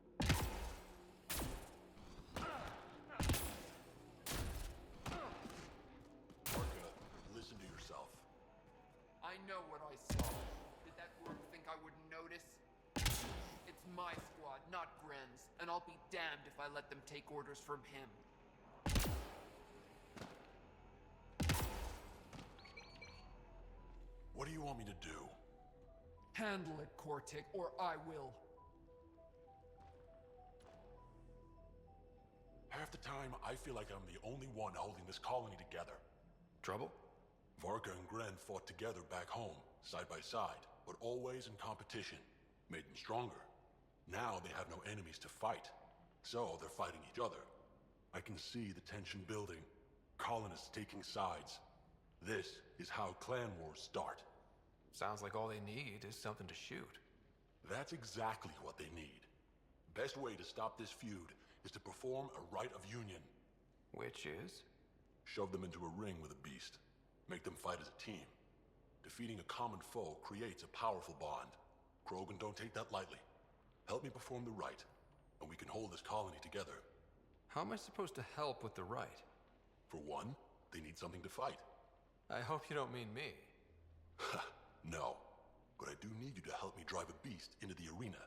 Listen to yourself. I know what I saw. Did that worm think I wouldn't notice? It's my squad, not Gren's, and I'll be damned if I let them take orders from him. What do you want me to do? Handle it, Cortic, or I will. Half the time, I feel like I'm the only one holding this colony together. Trouble? Varka and Gren fought together back home, side by side, but always in competition. Made them stronger. Now they have no enemies to fight, so they're fighting each other. I can see the tension building. Colonists taking sides. This is how clan wars start. Sounds like all they need is something to shoot. That's exactly what they need. Best way to stop this feud is to perform a rite of union. Which is? Shove them into a ring with a beast. Make them fight as a team. Defeating a common foe creates a powerful bond. Krogan don't take that lightly. Help me perform the rite, and we can hold this colony together. How am I supposed to help with the rite? For one, they need something to fight. I hope you don't mean me. No, but I do need you to help me drive a beast into the arena.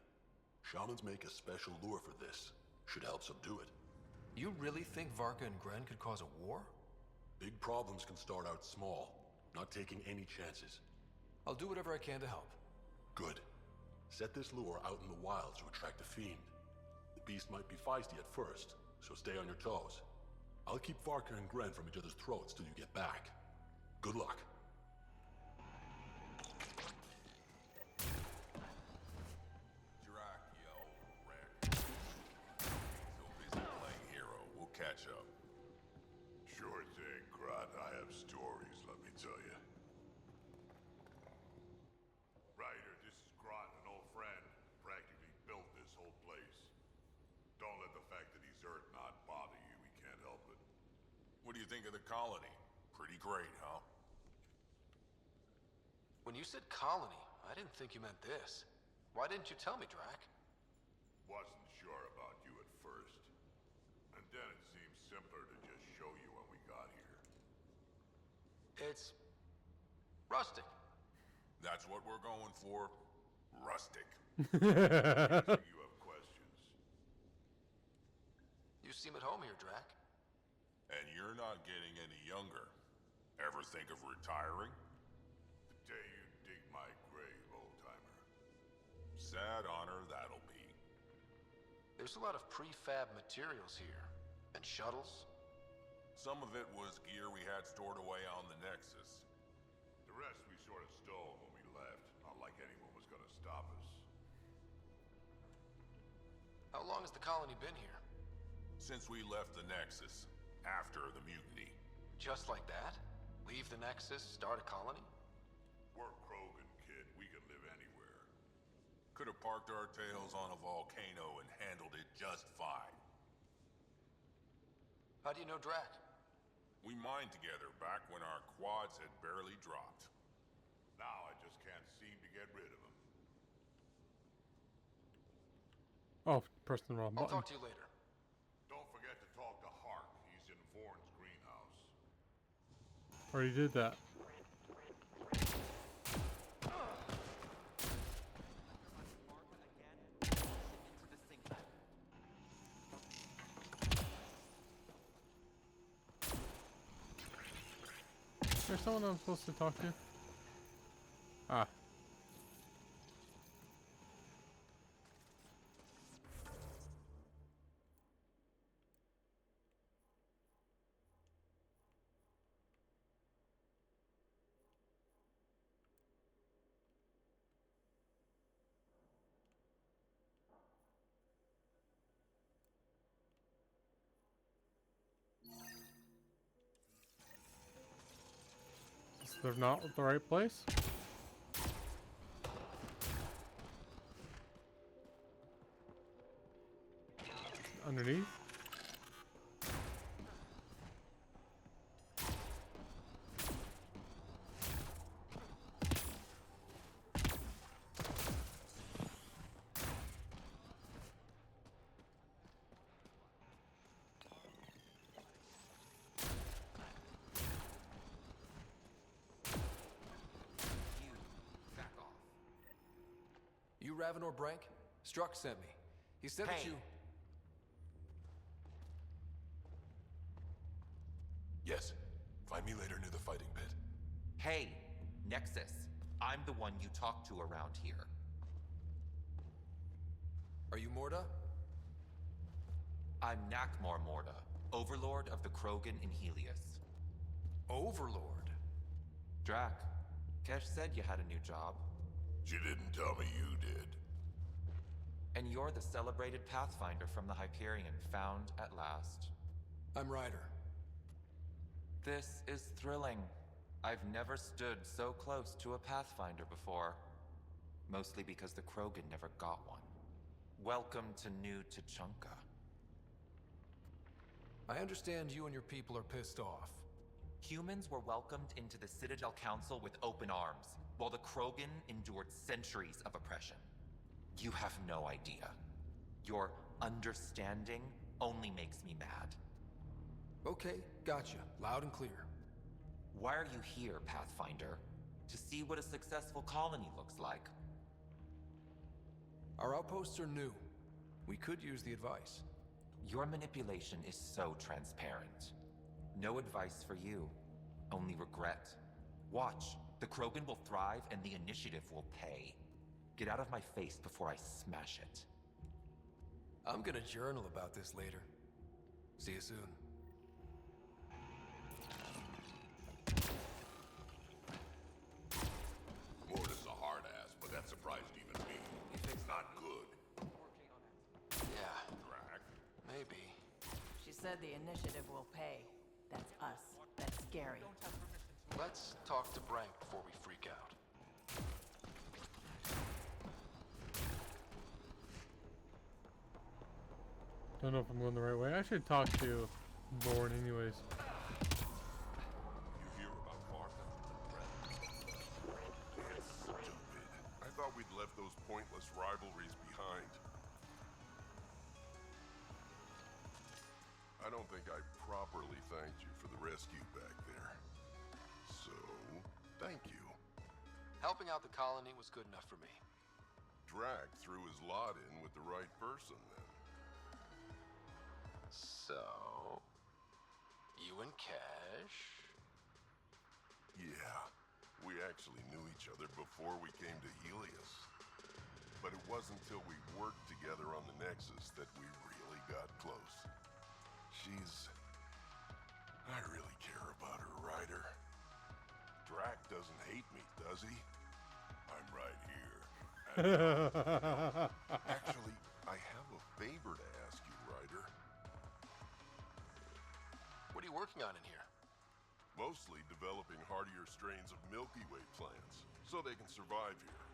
Shamans make a special lure for this. Should help subdue it. You really think Varka and Gren could cause a war? Big problems can start out small, not taking any chances. I'll do whatever I can to help. Good. Set this lure out in the wilds to attract a fiend. The beast might be feisty at first, so stay on your toes. I'll keep Varka and Gren from each other's throats till you get back. Good luck. Catch up. Sure thing, Grot. I have stories, let me tell you. Ryder, this is Grot, an old friend. Practically built this whole place. Don't let the fact that he's Earth not bother you. We can't help it. What do you think of the colony? Pretty great, huh? When you said colony, I didn't think you meant this. Why didn't you tell me, Drac? Wasn't sure about you at first. And then it seemed simpler to just show you when we got here. It's rustic. That's what we're going for. Rustic. Guessing you have questions. You seem at home here, Drac. And you're not getting any younger. Ever think of retiring? The day you dig my grave, old-timer. Sad honor that'll be. There's a lot of prefab materials here. And shuttles. Some of it was gear we had stored away on the Nexus. The rest we sort of stole when we left. Not like anyone was gonna stop us. How long has the colony been here? Since we left the Nexus. After the mutiny. Just like that? Leave the Nexus, start a colony? We're Krogan, kid. We can live anywhere. Could have parked our tails on a volcano and handled it just fine. How do you know Drac? We mined together back when our quads had barely dropped. Now I just can't seem to get rid of him. Oh, pressed the wrong I'll button. talk to you later. Don't forget to talk to Hark. He's in Vorn's greenhouse. Already did that. There's someone I'm supposed to talk to? Ah. They're not at the right place? Underneath? You Raven or Brank? Struck sent me. He said that you... Yes. Find me later near the fighting pit. Hey, Nexus. I'm the one you talk to around here. Are you Morda? I'm Nakmor Morda, Overlord of the Krogan in Helios. Overlord? Drac, Kesh said you had a new job. She didn't tell me you did. And you're the celebrated Pathfinder from the Hyperion, found at last. I'm Ryder. This is thrilling. I've never stood so close to a Pathfinder before. Mostly because the Krogan never got one. Welcome to New Tuchanka. I understand you and your people are pissed off. Humans were welcomed into the Citadel Council with open arms, while the Krogan endured centuries of oppression. You have no idea. Your understanding only makes me mad. Okay, gotcha. Loud and clear. Why are you here, Pathfinder? To see what a successful colony looks like. Our outposts are new. We could use the advice. Your manipulation is so transparent. No advice for you, only regret. Watch, the Krogan will thrive and the initiative will pay. Get out of my face before I smash it. I'm gonna journal about this later. See you soon. Morda's a hard ass, but that surprised even me. It's not good. Yeah. Drac. Maybe. She said the initiative will pay. That's us. That's scary. Let's talk to Brank before we freak out. Don't know if I'm going the right way. I should talk to Vorn anyways. You hear about Varka? It's stupid. I thought we'd left those pointless rivalries behind. I don't think I properly thanked you for the rescue back there. So, thank you. Helping out the colony was good enough for me. Drac threw his lot in with the right person then. So... you and Cash? Yeah, we actually knew each other before we came to Helios. But it wasn't until we worked together on the Nexus that we really got close. I really care about her, Ryder. Drac doesn't hate me, does he? I'm right here. Actually, I have a favor to ask you, Ryder. What are you working on in here? Mostly developing hardier strains of Milky Way plants, so they can survive here.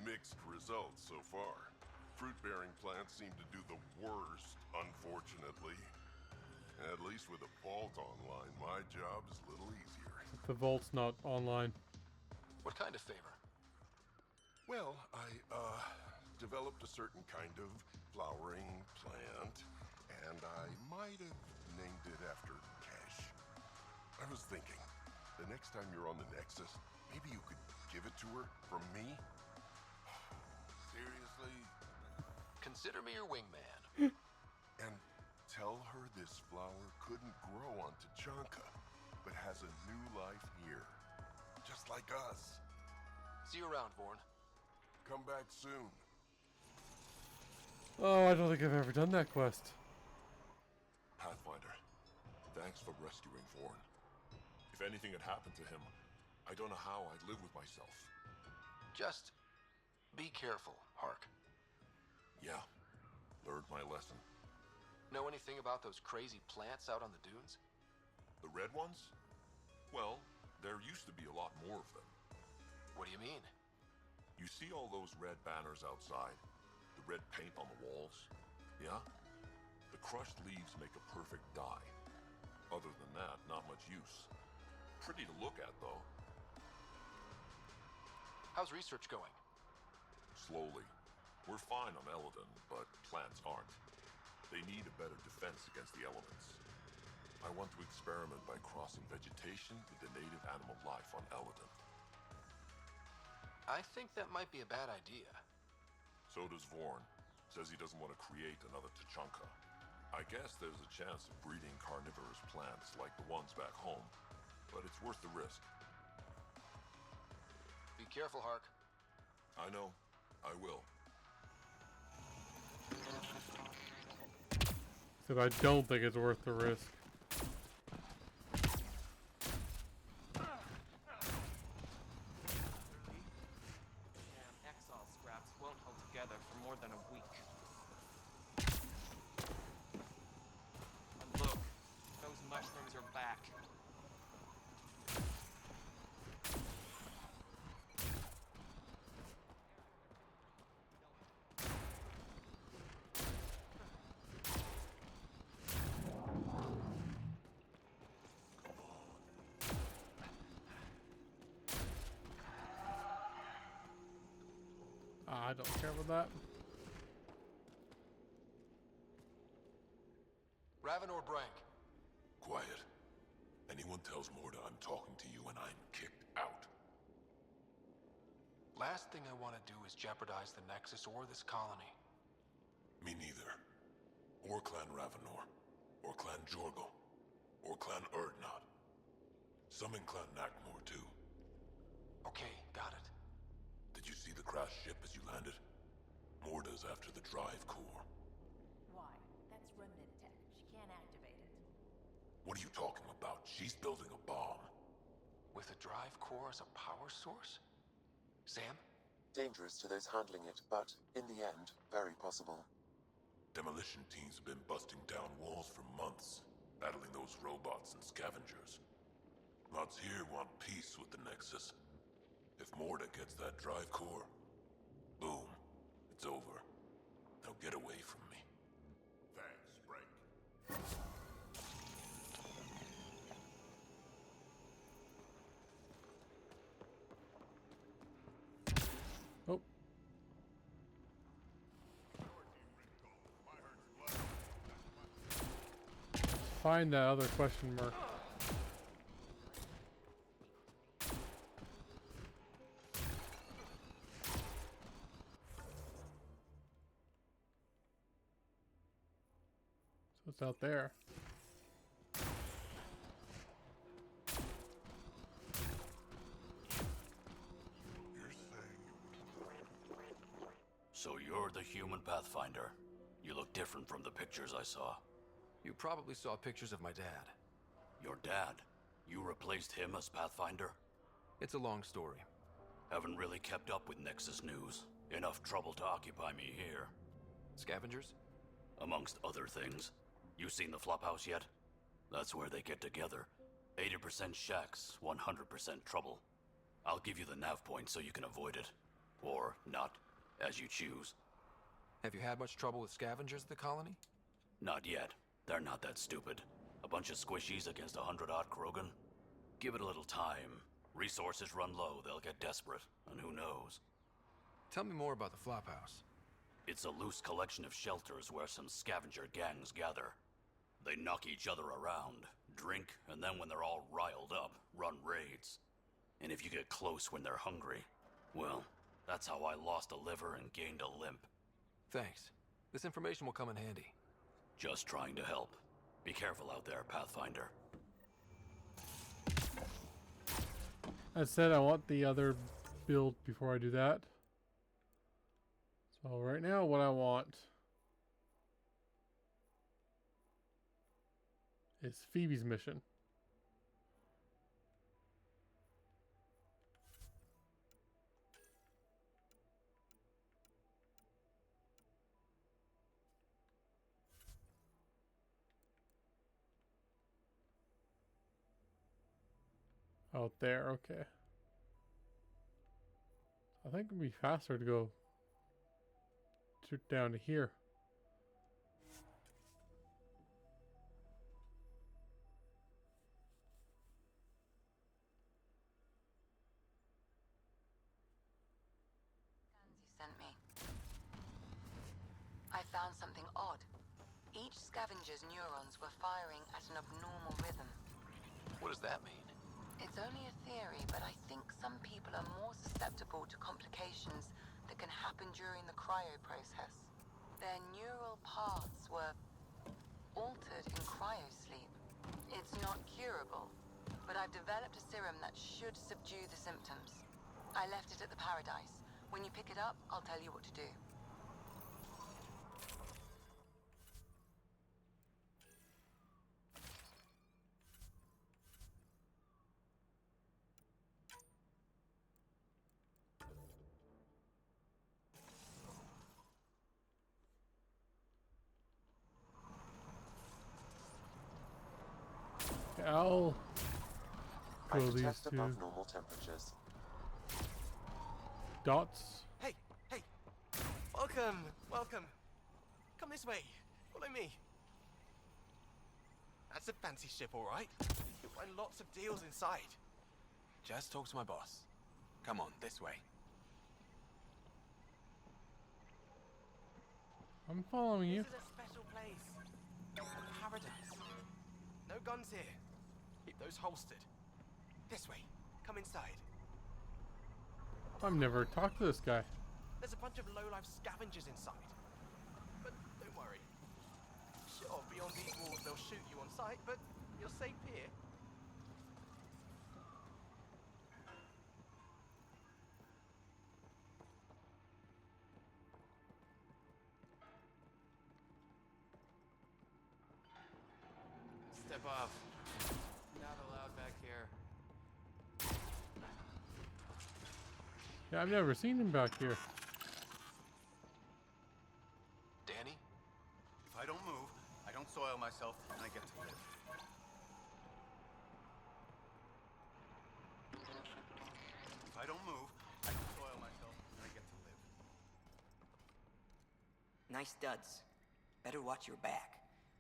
Mixed results so far. Fruit-bearing plants seem to do the worst, unfortunately. At least with a vault online, my job is a little easier. The vault's not online. What kind of favor? Well, I, developed a certain kind of flowering plant, and I might have named it after Cash. I was thinking, the next time you're on the Nexus, maybe you could give it to her from me? Seriously? Consider me your wingman. And tell her this flower couldn't grow on Tachanka, but has a new life here. Just like us. See you around, Vorn. Come back soon. Oh, I don't think I've ever done that quest. Pathfinder, thanks for rescuing Vorn. If anything had happened to him, I don't know how I'd live with myself. Just be careful, Hark. Yeah, learned my lesson. Know anything about those crazy plants out on the dunes? The red ones? Well, there used to be a lot more of them. What do you mean? You see all those red banners outside? The red paint on the walls? Yeah? The crushed leaves make a perfect dye. Other than that, not much use. Pretty to look at, though. How's research going? Slowly. We're fine on Elaaden, but plants aren't. They need a better defense against the elements. I want to experiment by crossing vegetation with the native animal life on Elaaden. I think that might be a bad idea. So does Vorn. Says he doesn't want to create another Tachanka. I guess there's a chance of breeding carnivorous plants like the ones back home, but it's worth the risk. Be careful, Hark. I know. I will. So I don't think it's worth the risk. Exile scraps won't hold together for more than a week. And look, those mushrooms are back. I don't care about that. Raven or Brank? Quiet. Anyone tells Morda I'm talking to you and I'm kicked out. Last thing I want to do is jeopardize the Nexus or this colony. Me neither. Or Clan Ravenor. Or Clan Jorgal. Or Clan Erdnot. Some in Clan Nakmor too. Okay, got it. Did you see the crashed ship as you landed? Morda's after the drive core. Why? That's remnant tech. She can't activate it. What are you talking about? She's building a bomb. With a drive core as a power source? Sam? Dangerous to those handling it, but in the end, very possible. Demolition teams have been busting down walls for months, battling those robots and scavengers. Lots here want peace with the Nexus. If Morda gets that drive core, boom, it's over. Now get away from me. Thanks, Frank. Oh. Find that other question mark. What's out there? So you're the human Pathfinder. You look different from the pictures I saw. You probably saw pictures of my dad. Your dad? You replaced him as Pathfinder? It's a long story. Haven't really kept up with Nexus news. Enough trouble to occupy me here. Scavengers? Amongst other things. You seen the Flophouse yet? That's where they get together. 80% shacks, 100% trouble. I'll give you the nav point so you can avoid it. Or not, as you choose. Have you had much trouble with scavengers at the colony? Not yet. They're not that stupid. A bunch of squishies against 100-odd Krogan? Give it a little time. Resources run low, they'll get desperate, and who knows? Tell me more about the Flophouse. It's a loose collection of shelters where some scavenger gangs gather. They knock each other around, drink, and then when they're all riled up, run raids. And if you get close when they're hungry, well, that's how I lost a liver and gained a limp. Thanks. This information will come in handy. Just trying to help. Be careful out there, Pathfinder. I said I want the other build before I do that. So right now what I want is Phebee's mission. Out there, okay. I think it'd be faster to go down to here. You sent me. I found something odd. Each scavenger's neurons were firing at an abnormal rhythm. What does that mean? It's only a theory, but I think some people are more susceptible to complications that can happen during the cryo process. Their neural paths were altered in cryosleep. It's not curable, but I've developed a serum that should subdue the symptoms. I left it at the Paradise. When you pick it up, I'll tell you what to do. I'll I throw these detect two above normal temperatures. dots. Hey, hey! Welcome, welcome. Come this way. Follow me. That's a fancy ship, all right. You'll find lots of deals inside. Just talk to my boss. Come on, this way. I'm following you. This is a special place. A paradise. No guns here. Keep those holstered. This way. Come inside. I've never talked to this guy. There's a bunch of low-life scavengers inside. But don't worry. Sure, beyond these walls they'll shoot you on sight, but you're safe here. Step off. Not allowed back here. Yeah, I've never seen him back here. Danny? If I don't move, I don't soil myself, and I get to live. If I don't move, I don't soil myself, and I get to live. Nice duds. Better watch your back.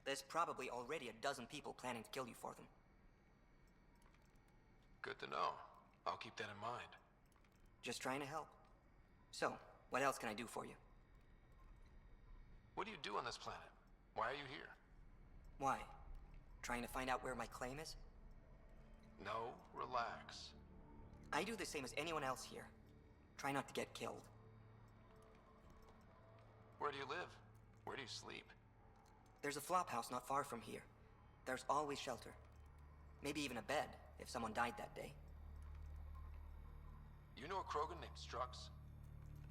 There's probably already a dozen people planning to kill you for them. Good to know. I'll keep that in mind. Just trying to help. So, what else can I do for you? What do you do on this planet? Why are you here? Why? Trying to find out where my claim is? No, relax. I do the same as anyone else here. Try not to get killed. Where do you live? Where do you sleep? There's a flop house not far from here. There's always shelter. Maybe even a bed, if someone died that day. You know a Krogan named Strux?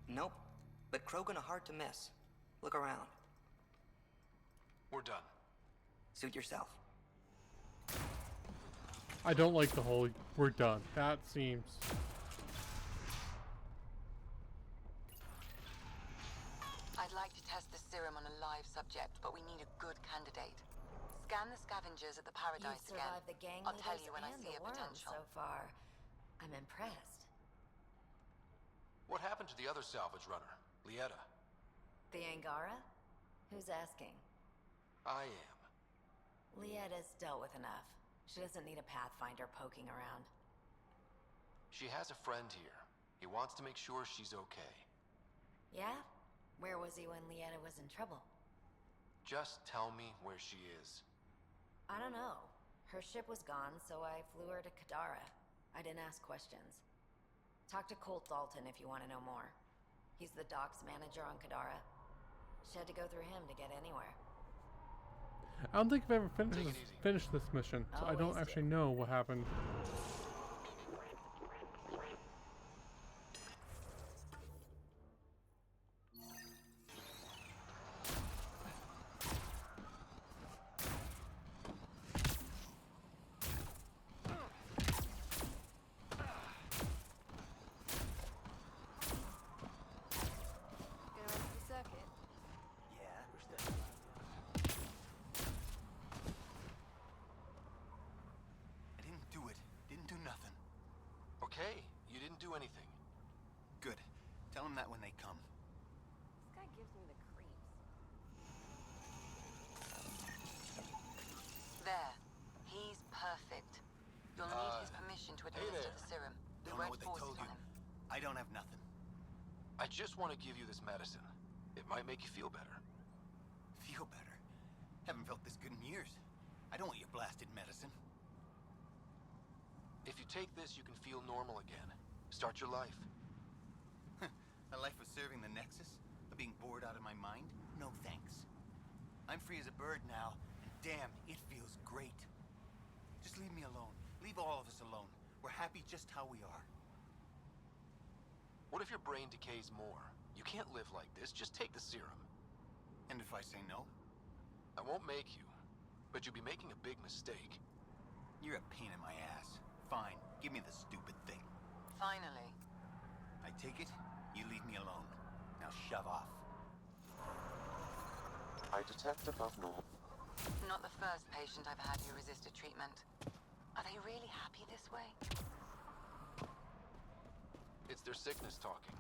Nope. But Krogan are hard to miss. Look around. We're done. Suit yourself. I don't like the whole "we're done." That seems... I'd like to test the serum on a live subject, but we need a good candidate. Scan the scavengers at the Paradise You've again. survived the gang I'll tell leaders you when I and see the a worms potential. so far. I'm impressed. What happened to the other salvage runner, Lieta? The Angara? Who's asking? I am. Lietta's dealt with enough. She doesn't need a pathfinder poking around. She has a friend here. He wants to make sure she's okay. Yeah? Where was he when Lieta was in trouble? Just tell me where she is. I don't know. Her ship was gone, so I flew her to Kadara. I didn't ask questions. Talk to Colt Dalton if you want to know more. He's the docks manager on Kadara. She had to go through him to get anywhere. I don't think I've ever finished this mission, so I don't Always actually know what happened. Okay, you didn't do anything. Good. Tell them that when they come. This guy gives me the creeps. There. He's perfect. You'll need his permission to administer the serum. We Don't know won't what they force told it you. on him. I don't have nothing. I just want to give you this medicine. It might make you feel better. Feel better? Haven't felt this good in years. I don't want your blasted medicine. If you take this, you can feel normal again. Start your life. A life of serving the Nexus? Of being bored out of my mind? No thanks. I'm free as a bird now, and damn, it feels great. Just leave me alone. Leave all of us alone. We're happy just how we are. What if your brain decays more? You can't live like this. Just take the serum. And if I say no? I won't make you, but you'll be making a big mistake. You're a pain in my ass. Fine, give me the stupid thing. Finally. I take it, you leave me alone. Now shove off. I detect above normal. Not the first patient I've had who resisted treatment. Are they really happy this way? It's their sickness talking.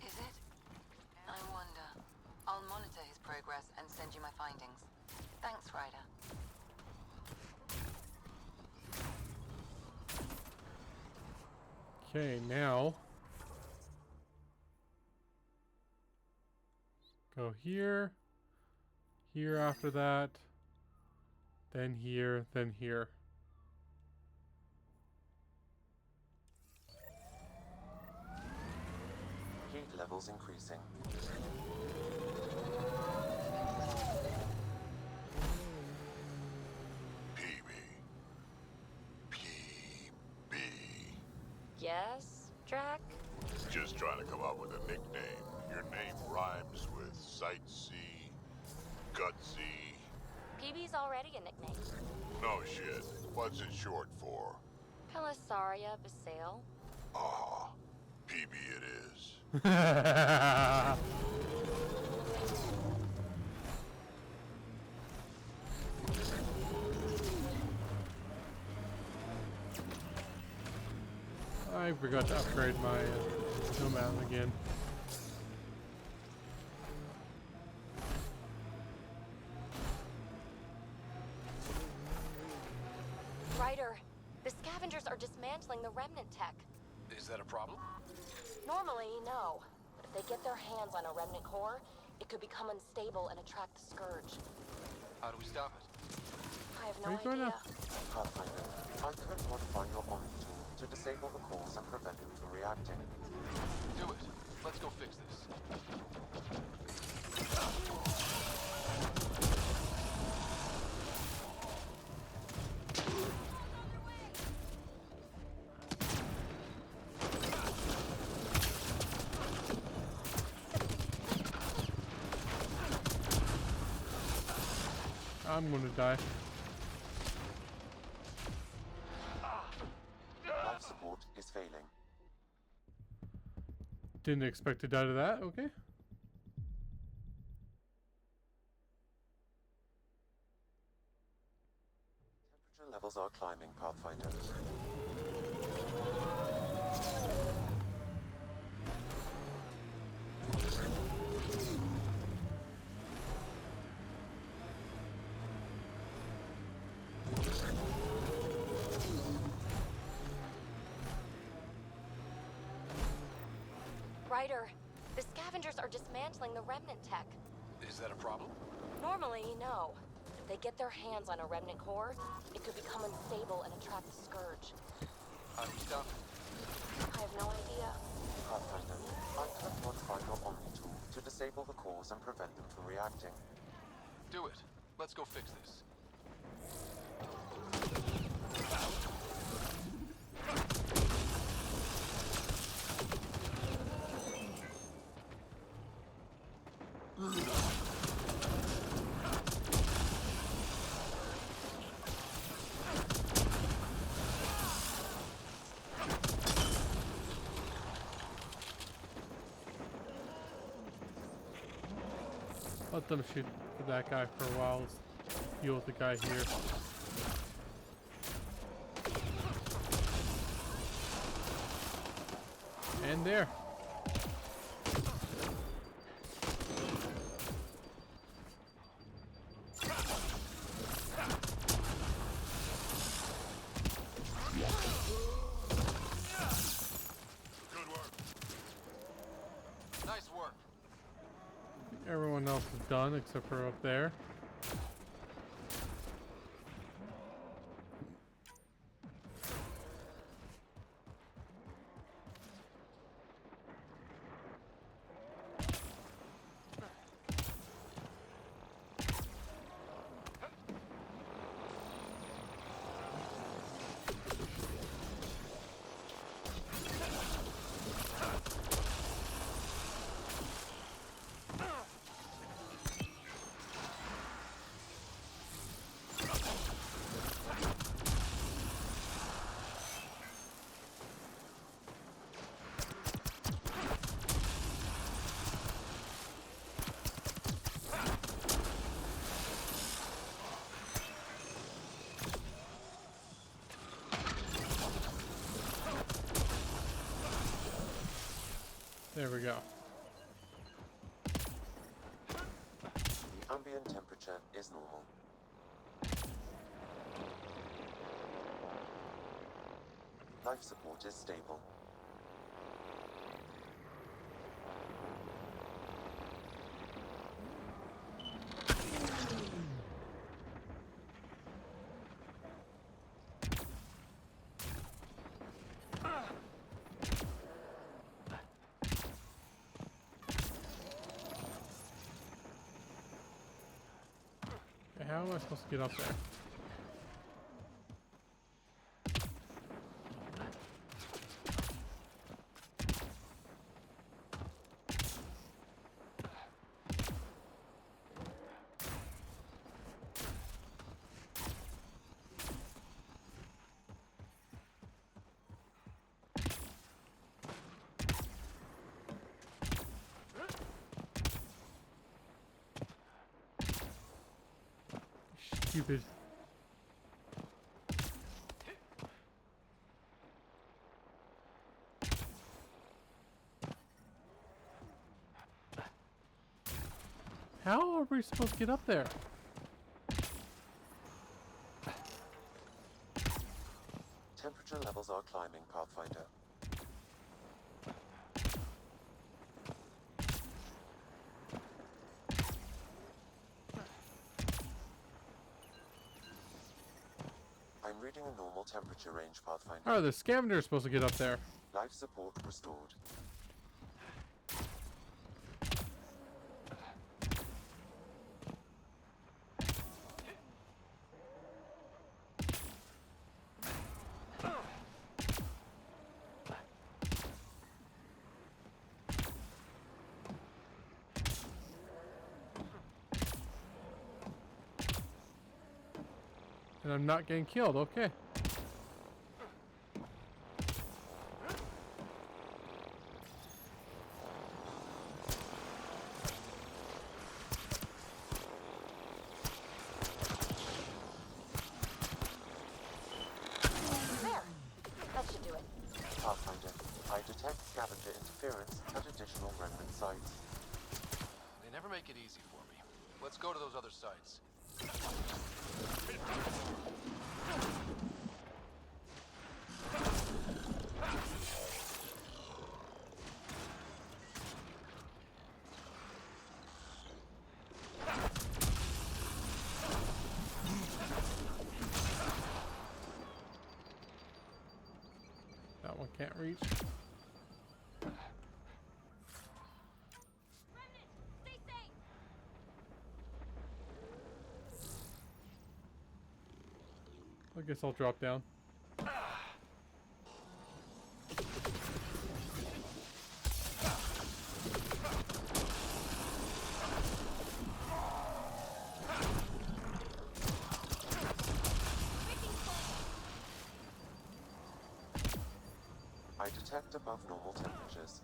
Is it? I wonder. I'll monitor his progress and send you my findings. Thanks, Ryder. Okay, now go here, here after that, then here, then here. Heat levels increasing. Yes, Drac? Just trying to come up with a nickname. Your name rhymes with sightsee, gutsy. Phebee's already a nickname. No shit. What's it short for? Pelisaria Vasale. Ah, Phebee it is. I forgot to upgrade my nomad again. Ryder, the scavengers are dismantling the remnant tech. Is that a problem? Normally, no. But if they get their hands on a remnant core, it could become unstable and attract the Scourge. How do we stop it? I have no idea. Pathfinder, I could modify your Omni tool to disable the cores and prevent it from reacting. Do it. Let's go fix this. I'm gonna die. Life support is failing. Didn't expect to die to that. Okay. Temperature levels are climbing, Pathfinder. Ryder, the scavengers are dismantling the remnant tech. Is that a problem? Normally, no. If they get their hands on a remnant core, it could become unstable and attract the Scourge. How do we stop it? I have no idea. Pathfinder, find the report's final Omni tool to disable the cores and prevent them from reacting. Do it. Let's go fix this. Let them shoot that guy for a while. Let's deal with the guy here. And there. Nice work. Everyone else is done except for up there. There we go. The ambient temperature is normal. Life support is stable. How am I supposed to get up there? Stupid. How are we supposed to get up there? Temperature levels are climbing, Pathfinder. I'm reading a normal temperature range, Pathfinder. Oh, the scavenger is supposed to get up there. Life support restored. And I'm not getting killed, okay. There. That should do it. Pathfinder, I detect scavenger interference at additional remnant sites. They never make it easy for me. Let's go to those other sites. That one can't reach. I guess I'll drop down. I detect above normal temperatures.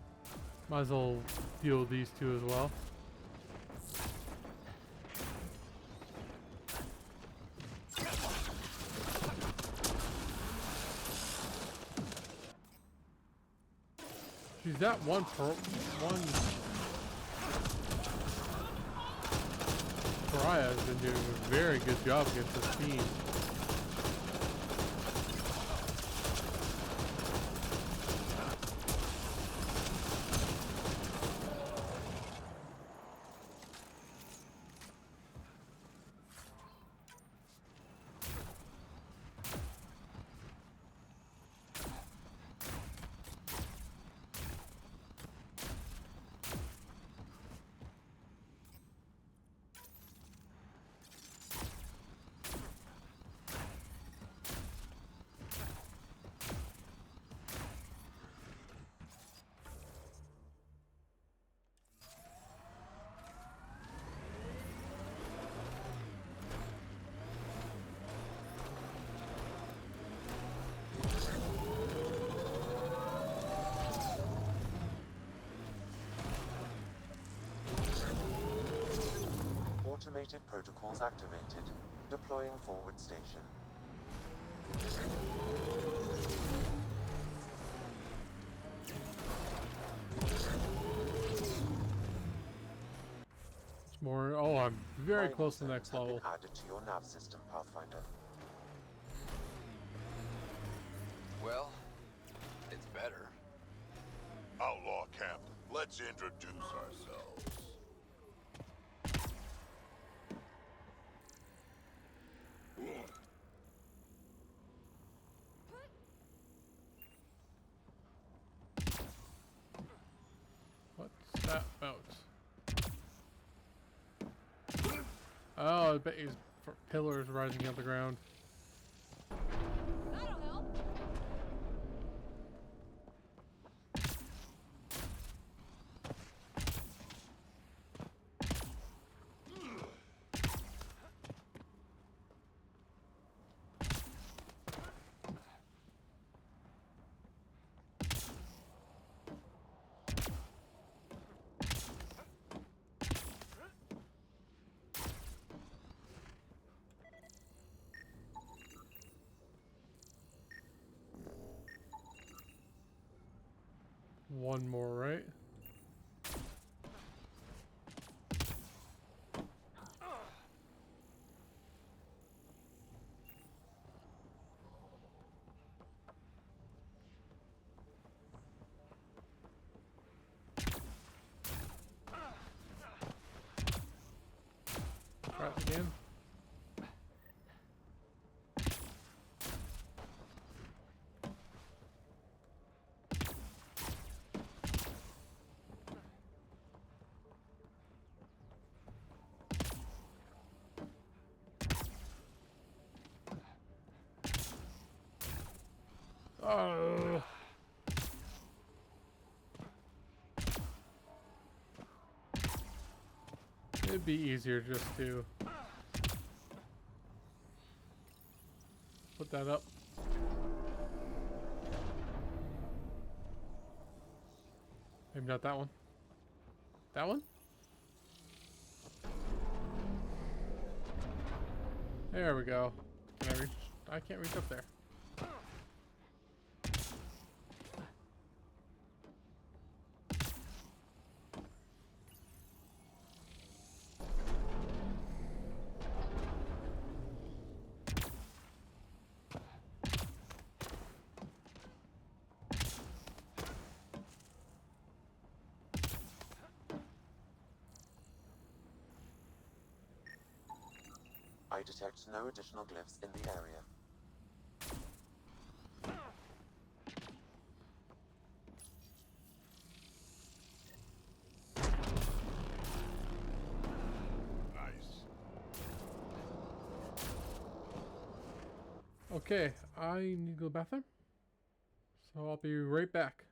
Might as well deal with these two as well. Geez, that one pariah has been doing a very good job against this team. Automated protocols activated. Deploying forward station. It's more. Oh, I'm very Mining close to the zones next have been level. added to your nav system, Pathfinder. Well, it's better. Outlaw camp, let's introduce ourselves. What's that about? Oh, I bet he's for pillars rising out the ground. That'll help. One more, right? Try it again. Oh. It'd be easier just to that up. Maybe not that one. That one? There we go. Can I reach? I can't reach up there. I detect no additional glyphs in the area. Nice. Okay, I need to go to the bathroom. So I'll be right back.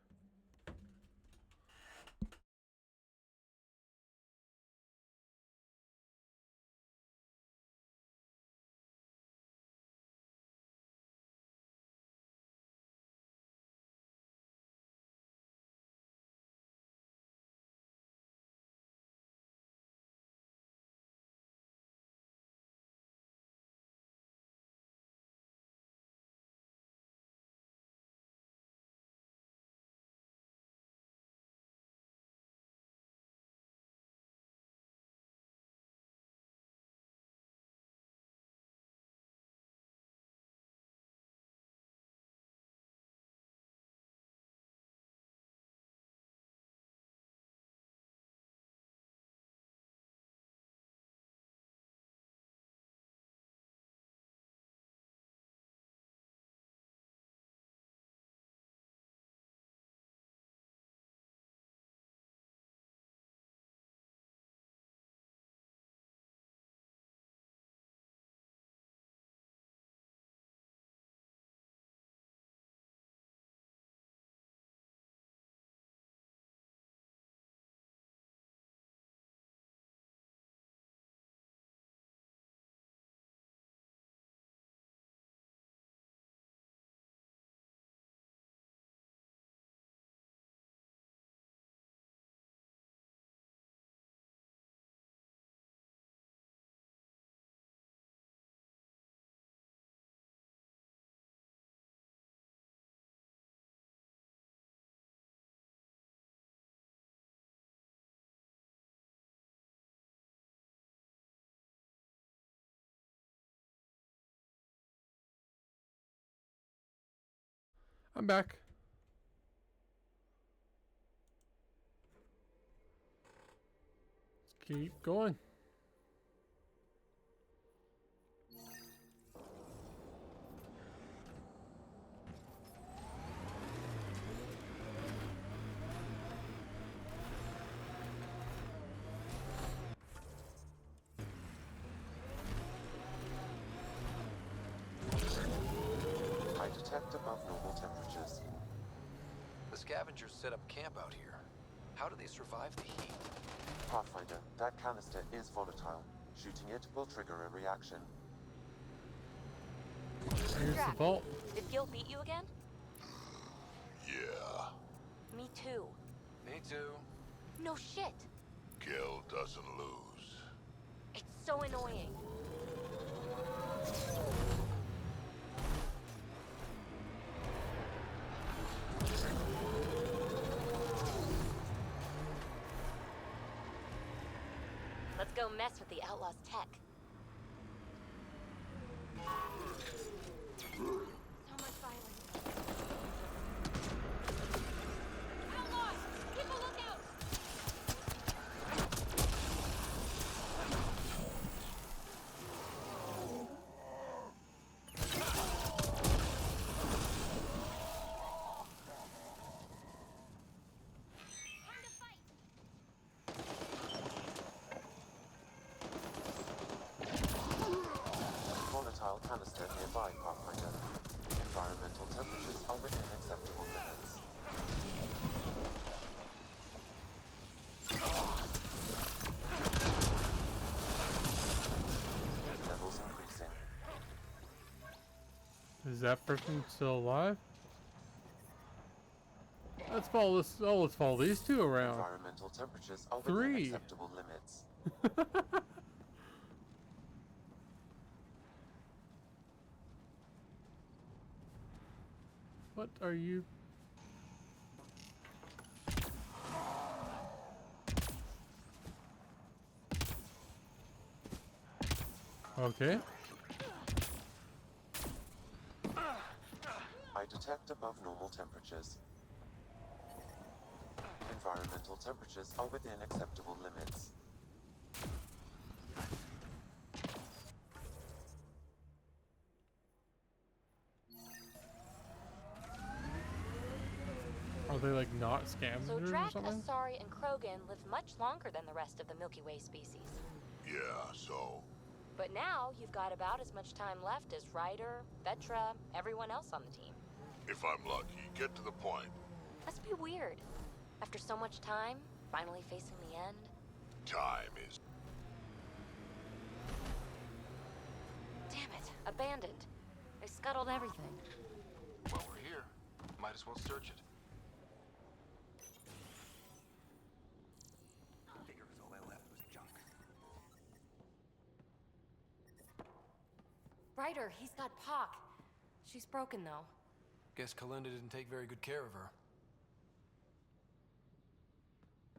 I'm back. Let's keep going. I detect above normal temperatures. The scavengers set up camp out here. How do they survive the heat? Pathfinder, that canister is volatile. Shooting it will trigger a reaction. Here's the vault. Did Gil beat you again? Yeah. Me too. Me too. No shit. Gil doesn't lose. It's so annoying. Let's go mess with the Outlaw's tech. So much violence. Outlaws! Keep a lookout! Volatile canister nearby, Pathfinder. Environmental temperatures are within acceptable limits. Heat levels increasing. Is that person still alive? Let's follow this. Oh, let's follow these two around. Environmental temperatures are within 3. acceptable limits. What are you? Okay. I detect above normal temperatures. Environmental temperatures are within acceptable limits. Are they like not scavengers So or Drac, something? Asari, and Krogan live much longer than the rest of the Milky Way species. Yeah, so? But now you've got about as much time left as Ryder, Vetra, everyone else on the team. If I'm lucky, get to the point. Must be weird. After so much time, finally facing the end. Time is... Damn it, abandoned. They scuttled everything. Well, we're here. Might as well search it. Figures all I left was junk. Ryder, he's got Pock. She's broken though. Guess Kalinda didn't take very good care of her.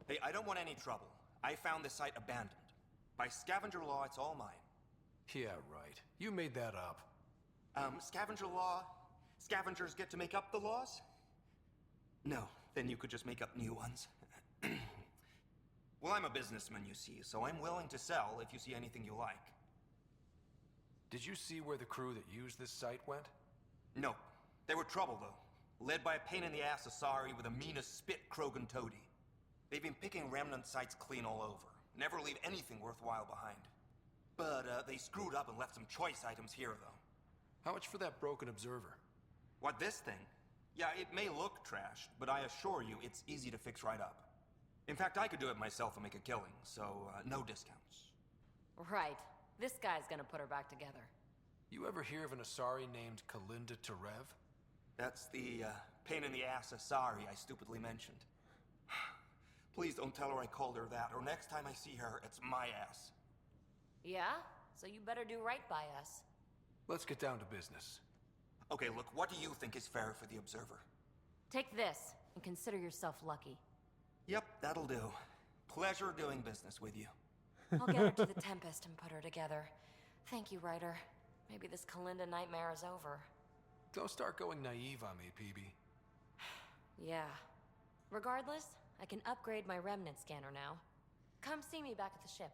Hey, I don't want any trouble. I found the site abandoned. By scavenger law, it's all mine. Yeah, right. You made that up. Scavenger law? Scavengers get to make up the laws? No, then you could just make up new ones. Well, I'm a businessman, you see, so I'm willing to sell if you see anything you like. Did you see where the crew that used this site went? No. They were trouble, though. Led by a pain-in-the-ass Asari with a meanest spit Krogan toady. They've been picking remnant sites clean all over. Never leave anything worthwhile behind. But, they screwed up and left some choice items here, though. How much for that broken observer? What, this thing? Yeah, it may look trashed, but I assure you it's easy to fix right up. In fact, I could do it myself and make a killing, so, no discounts. Right. This guy's gonna put her back together. You ever hear of an Asari named Kalinda Terev? That's the, pain-in-the-ass Asari I stupidly mentioned. Please don't tell her I called her that, or next time I see her, it's my ass. Yeah? So you better do right by us. Let's get down to business. Okay, look, what do you think is fair for the Observer? Take this, and consider yourself lucky. Yep, that'll do. Pleasure doing business with you. I'll get her to the Tempest and put her together. Thank you, Ryder. Maybe this Kalinda nightmare is over. Don't start going naive on me, Phebee. Yeah. Regardless, I can upgrade my remnant scanner now. Come see me back at the ship.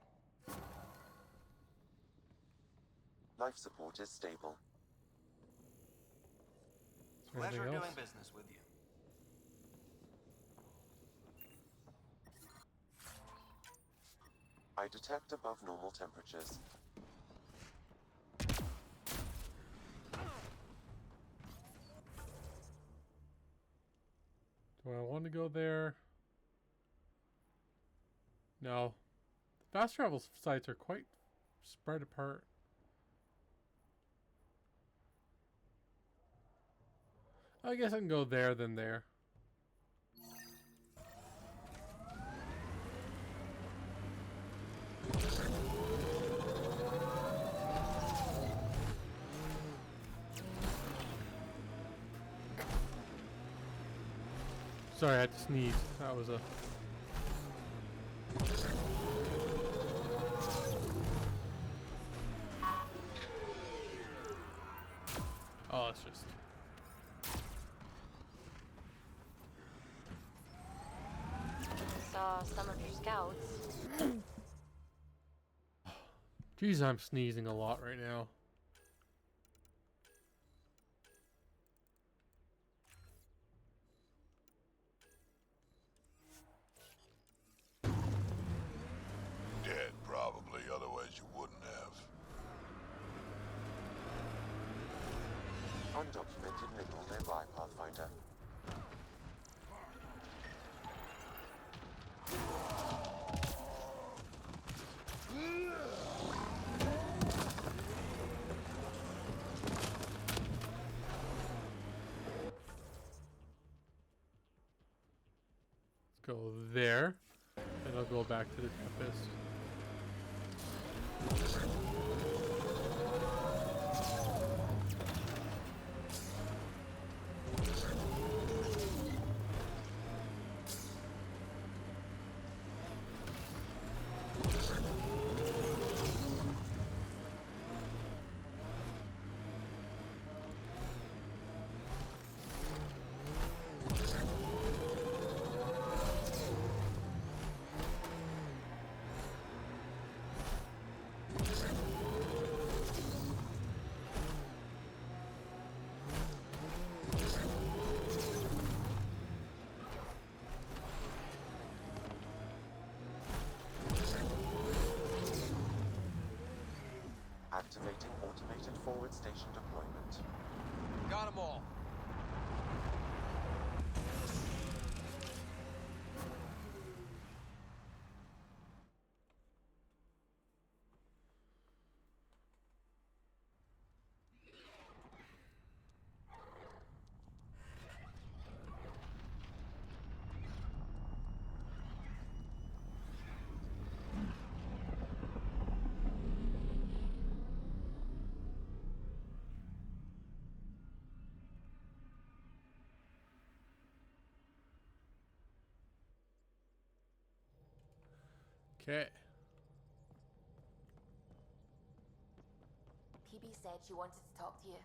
Life support is stable. Pleasure doing business with you. I detect above normal temperatures. Do I want to go there? No. Fast travel sites are quite spread apart. I guess I can go there, then there. Sorry, I had to sneeze. That was a... Oh, it's just... Saw some of your scouts. Jeez, I'm sneezing a lot right now. Dead, probably. Otherwise you wouldn't have. Undocumented mineral nearby, Pathfinder. go there, and I'll go back to the Tempest. Activating automated forward station deployment. Got them all. Okay. Phebee said she wanted to talk to you.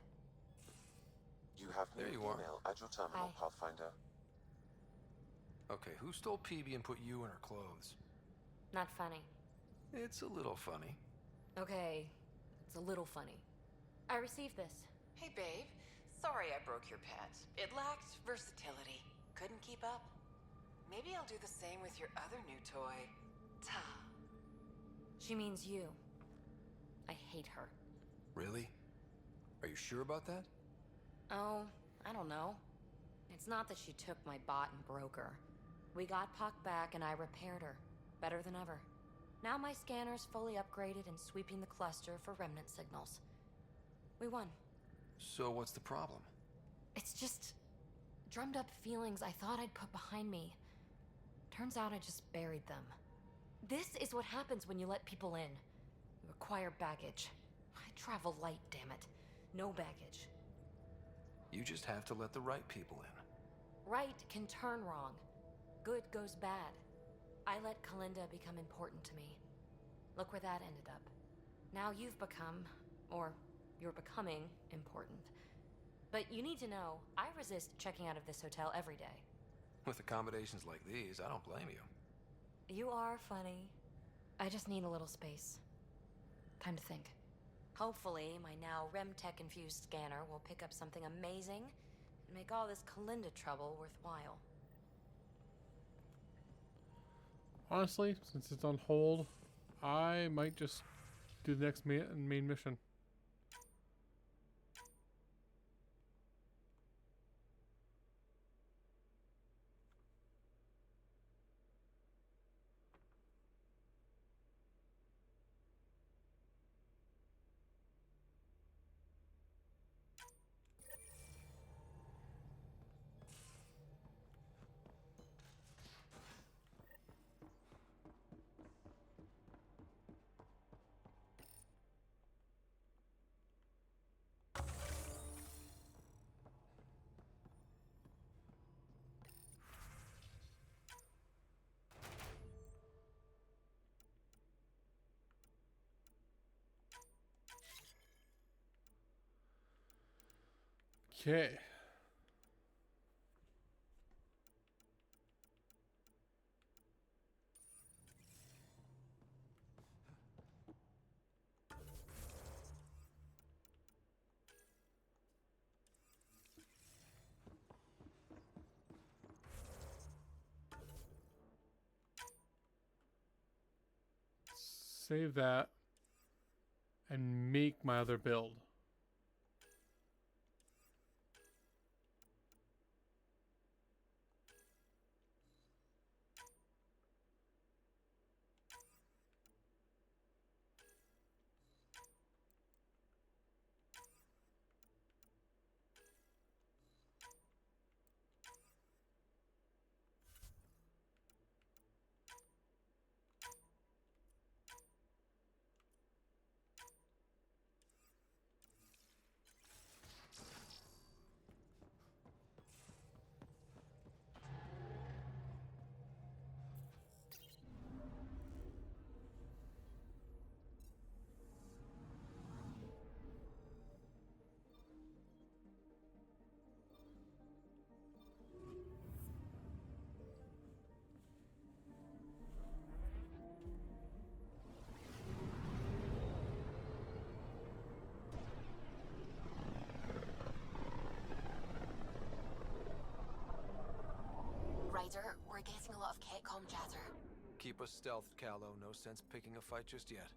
You have There new you are. email at your terminal, Hi. Pathfinder. Okay, who stole Phebee and put you in her clothes? Not funny. It's a little funny. Okay, it's a little funny. I received this. Hey, babe. Sorry I broke your pet. It lacked versatility. Couldn't keep up. Maybe I'll do the same with your other new toy, Ta. She means you. I hate her. Really? Are you sure about that? Oh, I don't know. It's not that she took my bot and broke her. We got Puck back and I repaired her. Better than ever. Now my scanner's fully upgraded and sweeping the cluster for remnant signals. We won. So what's the problem? It's just drummed up feelings I thought I'd put behind me. Turns out I just buried them. This is what happens when you let people in. You acquire baggage. I travel light, damn it. No baggage. You just have to let the right people in. Right can turn wrong. Good goes bad. I let Kalinda become important to me. Look where that ended up. Now you've become, or you're becoming, important. But you need to know, I resist checking out of this hotel every day. With accommodations like these, I don't blame you. You are funny. I just need a little space. Time to think. Hopefully, my now RemTech-infused scanner will pick up something amazing and make all this Kalinda trouble worthwhile. Honestly, since it's on hold, I might just do the next main mission. Okay. Save that and make my other build. Ryder, we're getting a lot of Catcom chatter. Keep us stealthed, Callow. No sense picking a fight just yet.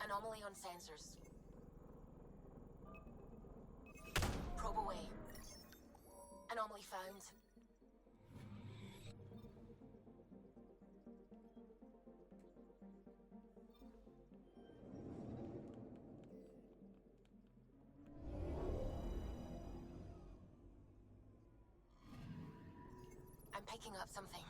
Anomaly on sensors. Probe away. Anomaly found. I'm picking up something.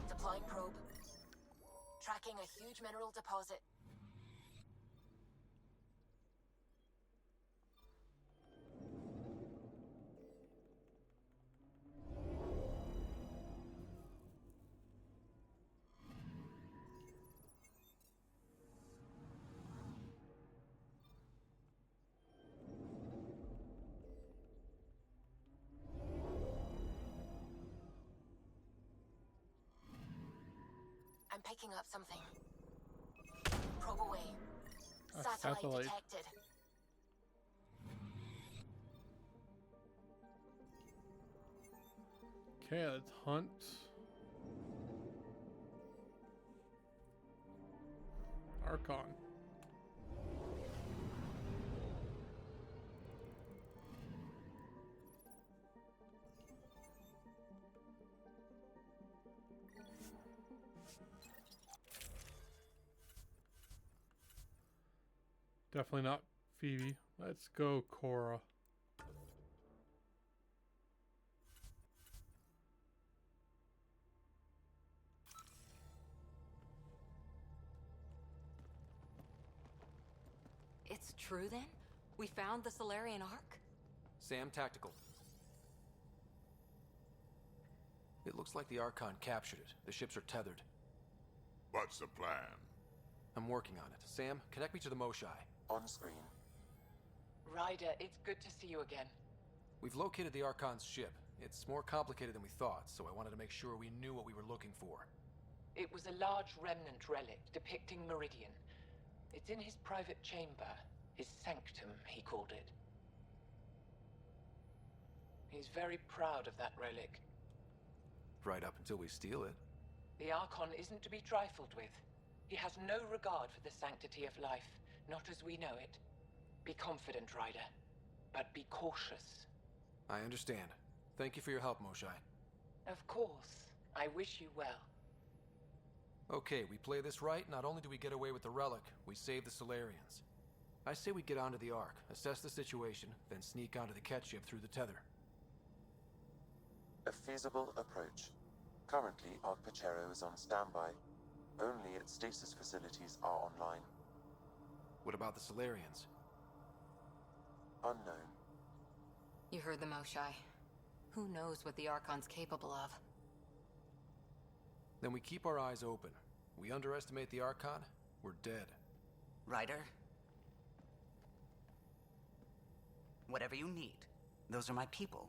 Deploying probe. Tracking a huge mineral deposit. I'm picking up something. Probe away. Satellite detected. Okay, let's hunt. Archon. Definitely not Phebee. Let's go, Cora. It's true then? We found the Solarian Ark? Sam, tactical. It looks like the Archon captured it. The ships are tethered. What's the plan? I'm working on it. Sam, connect me to the Moshai. On screen. Ryder, it's good to see you again. We've located the Archon's ship. It's more complicated than we thought, so I wanted to make sure we knew what we were looking for. It was a large remnant relic depicting Meridian. It's in his private chamber. His sanctum, he called it. He's very proud of that relic. Right up until we steal it. The Archon isn't to be trifled with. He has no regard for the sanctity of life, not as we know it. Be confident, Ryder, but be cautious. I understand. Thank you for your help, Moshai. Of course. I wish you well. Okay, we play this right, not only do we get away with the relic, we save the Solarians. I say we get onto the Ark, assess the situation, then sneak onto the Ket ship through the tether. A feasible approach. Currently, Ark Pachero is on standby. Only its stasis facilities are online. What about the Solarians? Unknown. You heard the Moshai. Who knows what the Archon's capable of? Then we keep our eyes open. We underestimate the Archon, we're dead. Ryder? Whatever you need. Those are my people.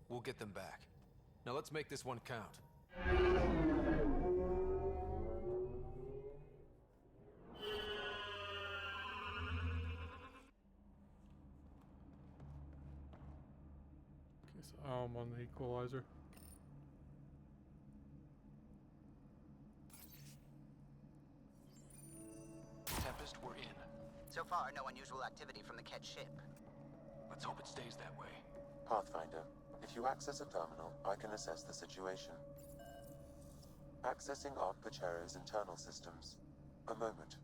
We'll get them back. Now let's make this one count. Okay, so I'm on the equalizer. Tempest, we're in. So far, no unusual activity from the Ket ship. Let's hope it stays that way. Pathfinder, if you access a terminal, I can assess the situation. Accessing Ark Pachero's internal systems. A moment.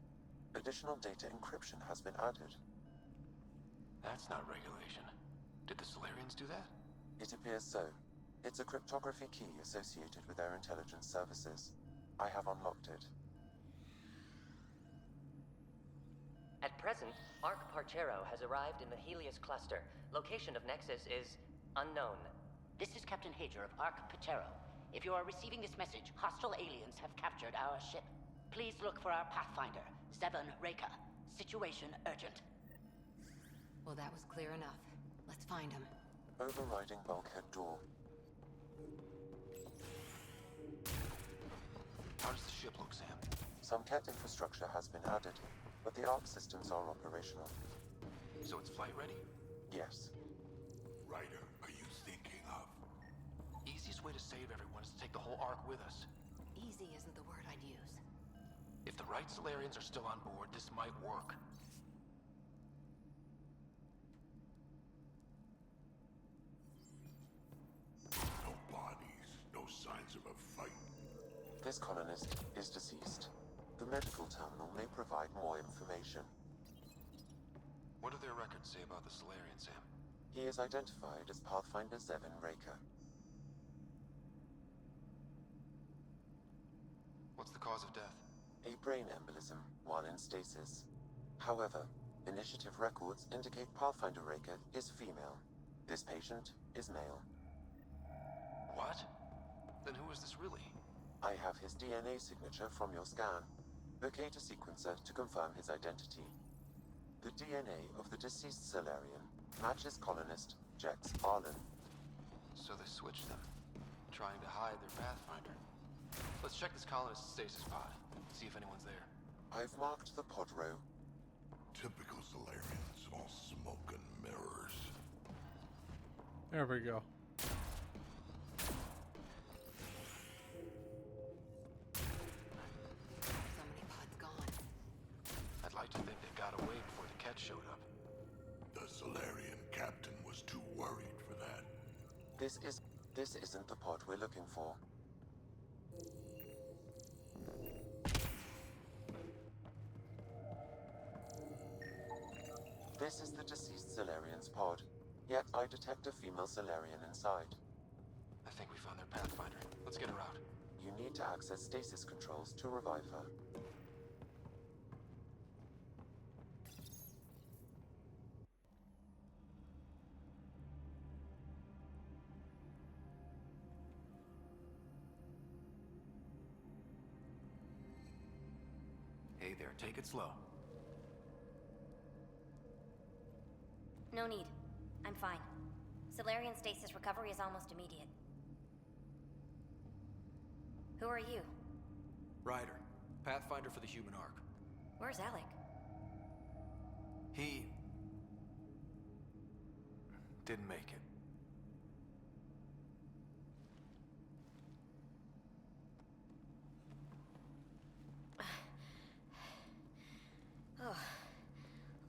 Additional data encryption has been added. That's not regulation. Did the Solarians do that? It appears so. It's a cryptography key associated with their intelligence services. I have unlocked it. At present, Ark Parchero has arrived in the Helios cluster. Location of Nexus is unknown. This is Captain Hager of Ark Pachero. If you are receiving this message, hostile aliens have captured our ship. Please look for our Pathfinder, Zevon Reka. Situation urgent. Well, that was clear enough. Let's find him. Overriding bulkhead door. How does the ship look, Sam? Some Ket infrastructure has been added, but the ARC systems are operational. So it's flight ready? Yes. Ryder, are you thinking of? Easiest way to save everyone is to take the whole Ark with us. Easy isn't the word I'd use. If the right Solarians are still on board, this might work. No bodies, no signs of a fight. This colonist is deceased. The medical terminal may provide more information. What do their records say about the Solarian, Sam? He is identified as Pathfinder Zevin Raker. What's the cause of death? A brain embolism while in stasis. However, initiative records indicate Pathfinder Raker is female. This patient is male. What? Then who is this really? I have his DNA signature from your scan. Locate a sequencer to confirm his identity. The DNA of the deceased Solarian matches colonist Jex Arlen. So they switched them, trying to hide their Pathfinder. Let's check this colonist's stasis pod, see if anyone's there. I've marked the pod row. Typical Solarians, all smoke and mirrors. There we go. So many pods gone. I'd like to think they got away before the Ket showed up. The Solarian captain was too worried for that. This isn't the pod we're looking for. This is the deceased Solarian's pod, yet I detect a female Solarian inside. I think we found their Pathfinder. Let's get her out. You need to access stasis controls to revive her. Hey there, take it slow. No need. I'm fine. Solarian stasis recovery is almost immediate. Who are you? Ryder, Pathfinder for the human Ark. Where's Alec? He... didn't make it.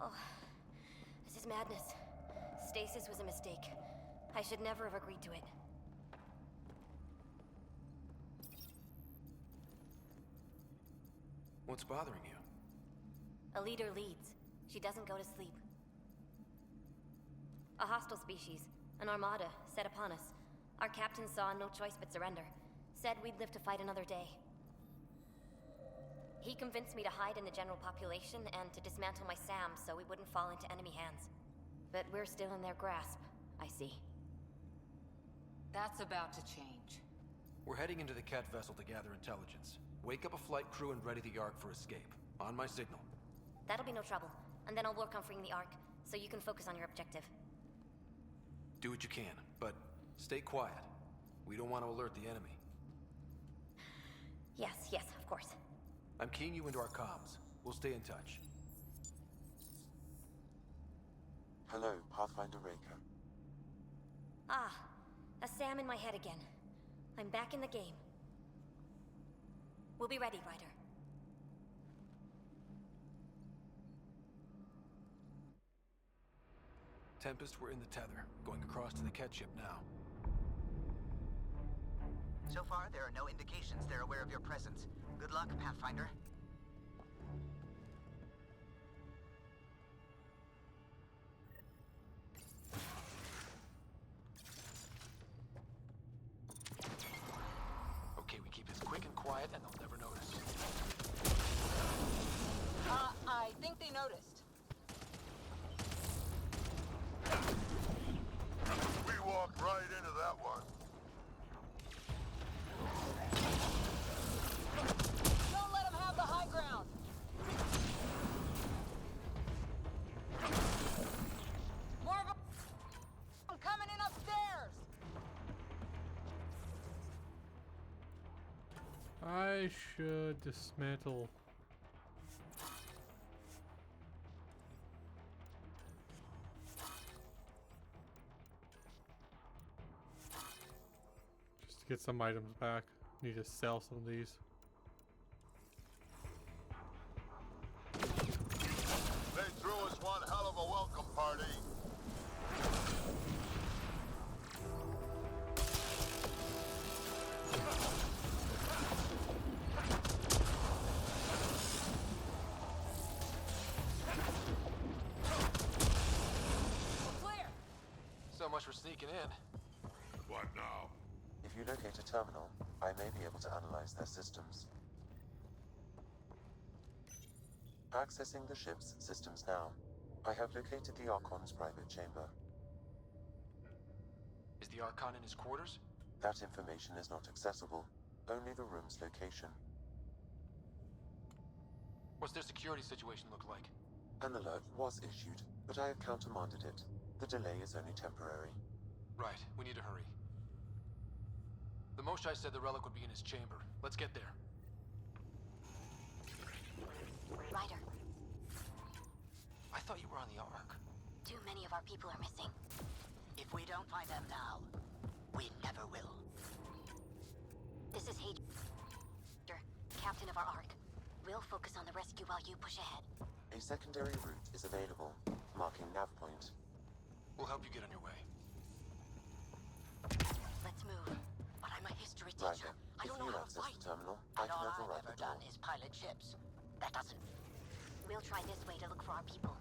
Oh. This is madness. Stasis was a mistake. I should never have agreed to it. What's bothering you? A leader leads. She doesn't go to sleep. A hostile species, an armada, set upon us. Our captain saw no choice but surrender. Said we'd live to fight another day. He convinced me to hide in the general population and to dismantle my SAM so we wouldn't fall into enemy hands. But we're still in their grasp, I see. That's about to change. We're heading into the Ket vessel to gather intelligence. Wake up a flight crew and ready the Ark for escape. On my signal. That'll be no trouble. And then I'll work on freeing the Ark, so you can focus on your objective. Do what you can, but stay quiet. We don't want to alert the enemy. Yes, of course. I'm keying you into our comms. We'll stay in touch. Hello, Pathfinder Raker. Ah, a SAM in my head again. I'm back in the game. We'll be ready, Ryder. Tempest, we're in the tether. Going across to the Ket ship now. So far, there are no indications they're aware of your presence. Good luck, Pathfinder. Okay, we keep this quick and quiet and they'll never notice. I think they noticed. We walked right into that one. Don't let them have the high ground. More of them coming in upstairs. I should dismantle. Just to get some items back. Need to sell some of these. They threw us one hell of a welcome party. So much for sneaking in. What now? If you locate a terminal, I may be able to analyze their systems. Accessing the ship's systems now. I have located the Archon's private chamber. Is the Archon in his quarters? That information is not accessible. Only the room's location. What's their security situation look like? An alert was issued, but I have countermanded it. The delay is only temporary. Right, we need to hurry. The Moshai said the relic would be in his chamber. Let's get there. Ryder, I thought you were on the Ark. too many of our people are missing. If we don't find them now, we never will. This is Hager, captain of our Ark. We'll focus on the rescue while you push ahead. A secondary route is available, marking nav point. We'll help you get on your way. Let's move. But I'm a history Ryder, teacher. I if don't you know how to access fight. the terminal, And I can all I've override ever the door. done is pilot ships. That doesn't... We'll try this way to look for our people.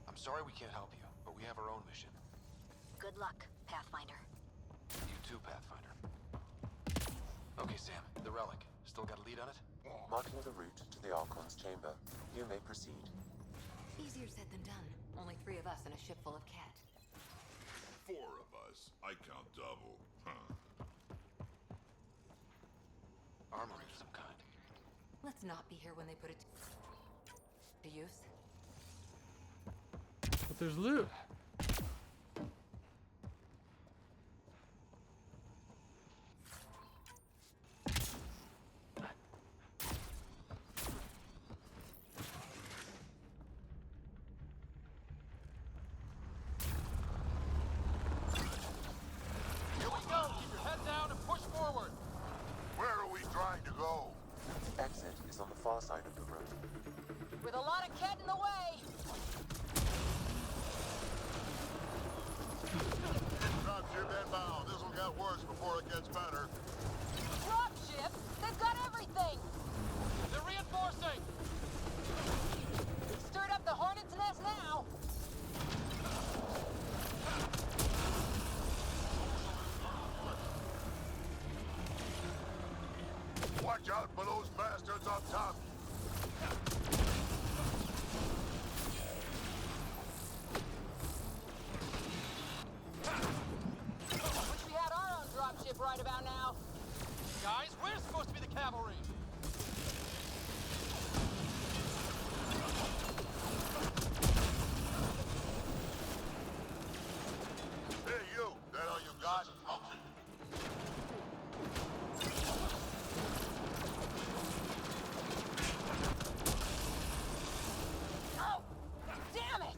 I'm sorry we can't help you, but we have our own mission. Good luck, Pathfinder. You too, Pathfinder. Okay, Sam, the relic. Still got a lead on it? Marking the route to the Archon's chamber. You may proceed. Easier said than done. Only 3 of us and a ship full of cat. 4 of us. I count double. Huh. Armory of some kind. Let's not be here when they put it to use. But there's loot. Here we go! Keep your head down and push forward! Where are we trying to go? Exit is on the far side of the room. With a lot of cat in the way. Dropship inbound. This'll get worse before it gets better. Dropship? They've got everything. They're reinforcing! Stirred up the hornet's nest now. Watch out for those bastards up top. Wish we had our own dropship right about now. Guys, we're supposed to be the cavalry! Hey, you. That all you got? Oh, damn it!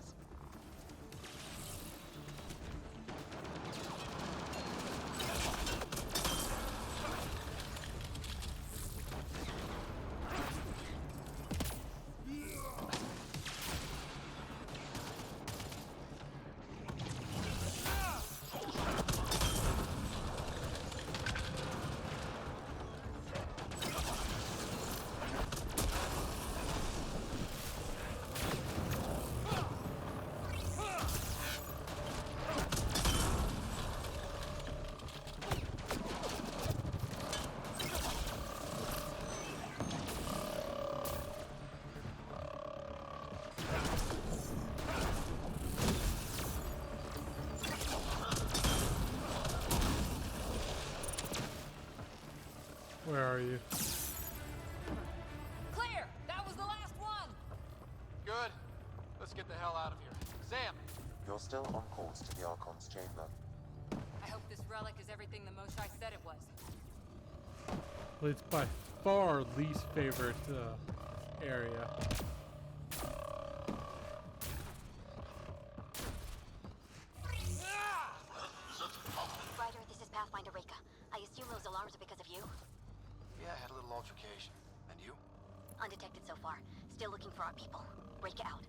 Where are you? Clear! That was the last one! Good. Let's get the hell out of here. Sam! You're still on course to the Archon's chamber. I hope this relic is everything the Moshai said it was. Leads by. far least favorite area. Ryder, this is Pathfinder Reka. I assume those alarms are because of you? Yeah, I had a little altercation. And you? Undetected so far. Still looking for our people. Reka out.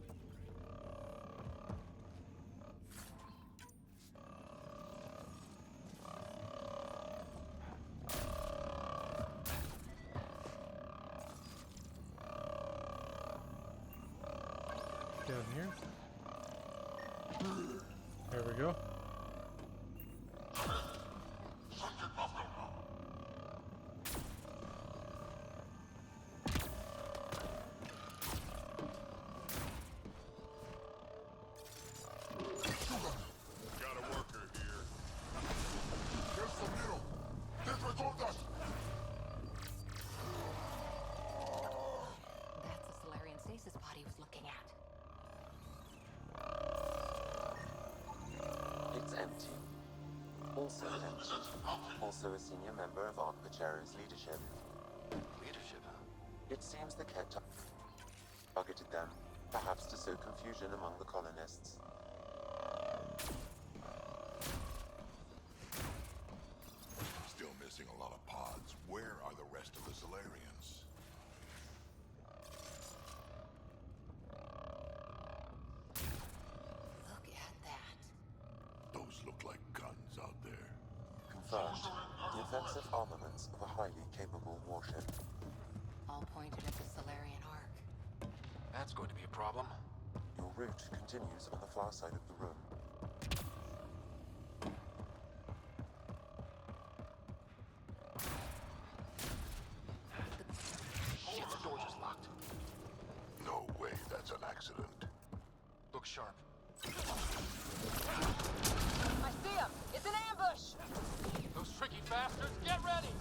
Down here. There we go. Got a worker here. There's the middle. There's the tortas. That's the Solarian stasis pod he was looking at. It's empty. Also empty. Also a senior member of Aunt Pachero's leadership. Leadership, huh? It seems the Ket targeted them, perhaps to sow confusion among the colonists. Still missing a lot of pods. Where are the rest of the Solarians? Look at that. Those look like guns out there. Confirmed. The offensive armaments of a highly capable warship. All pointed at the Solarian Ark. That's going to be a problem. Your route continues on the far side of the room. Shit, the door just locked. No way that's an accident. Look sharp. I see him! It's an ambush! Those tricky bastards, get ready!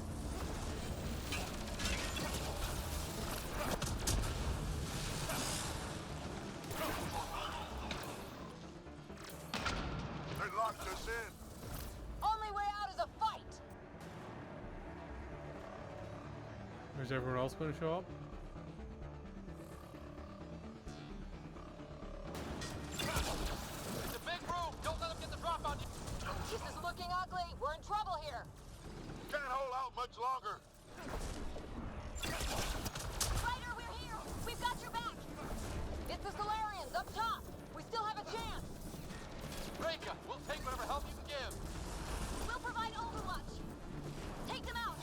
They locked us in. Only way out is a fight! Is everyone else going to show up? It's a big room! Don't let them get the drop on you! This is looking ugly! We're in trouble here! Can't hold out much longer. Ryder, we're here! We've got your back! It's the Solarians, up top! We still have a chance! Reka, we'll take whatever help you can give! We'll provide overwatch! Take them out!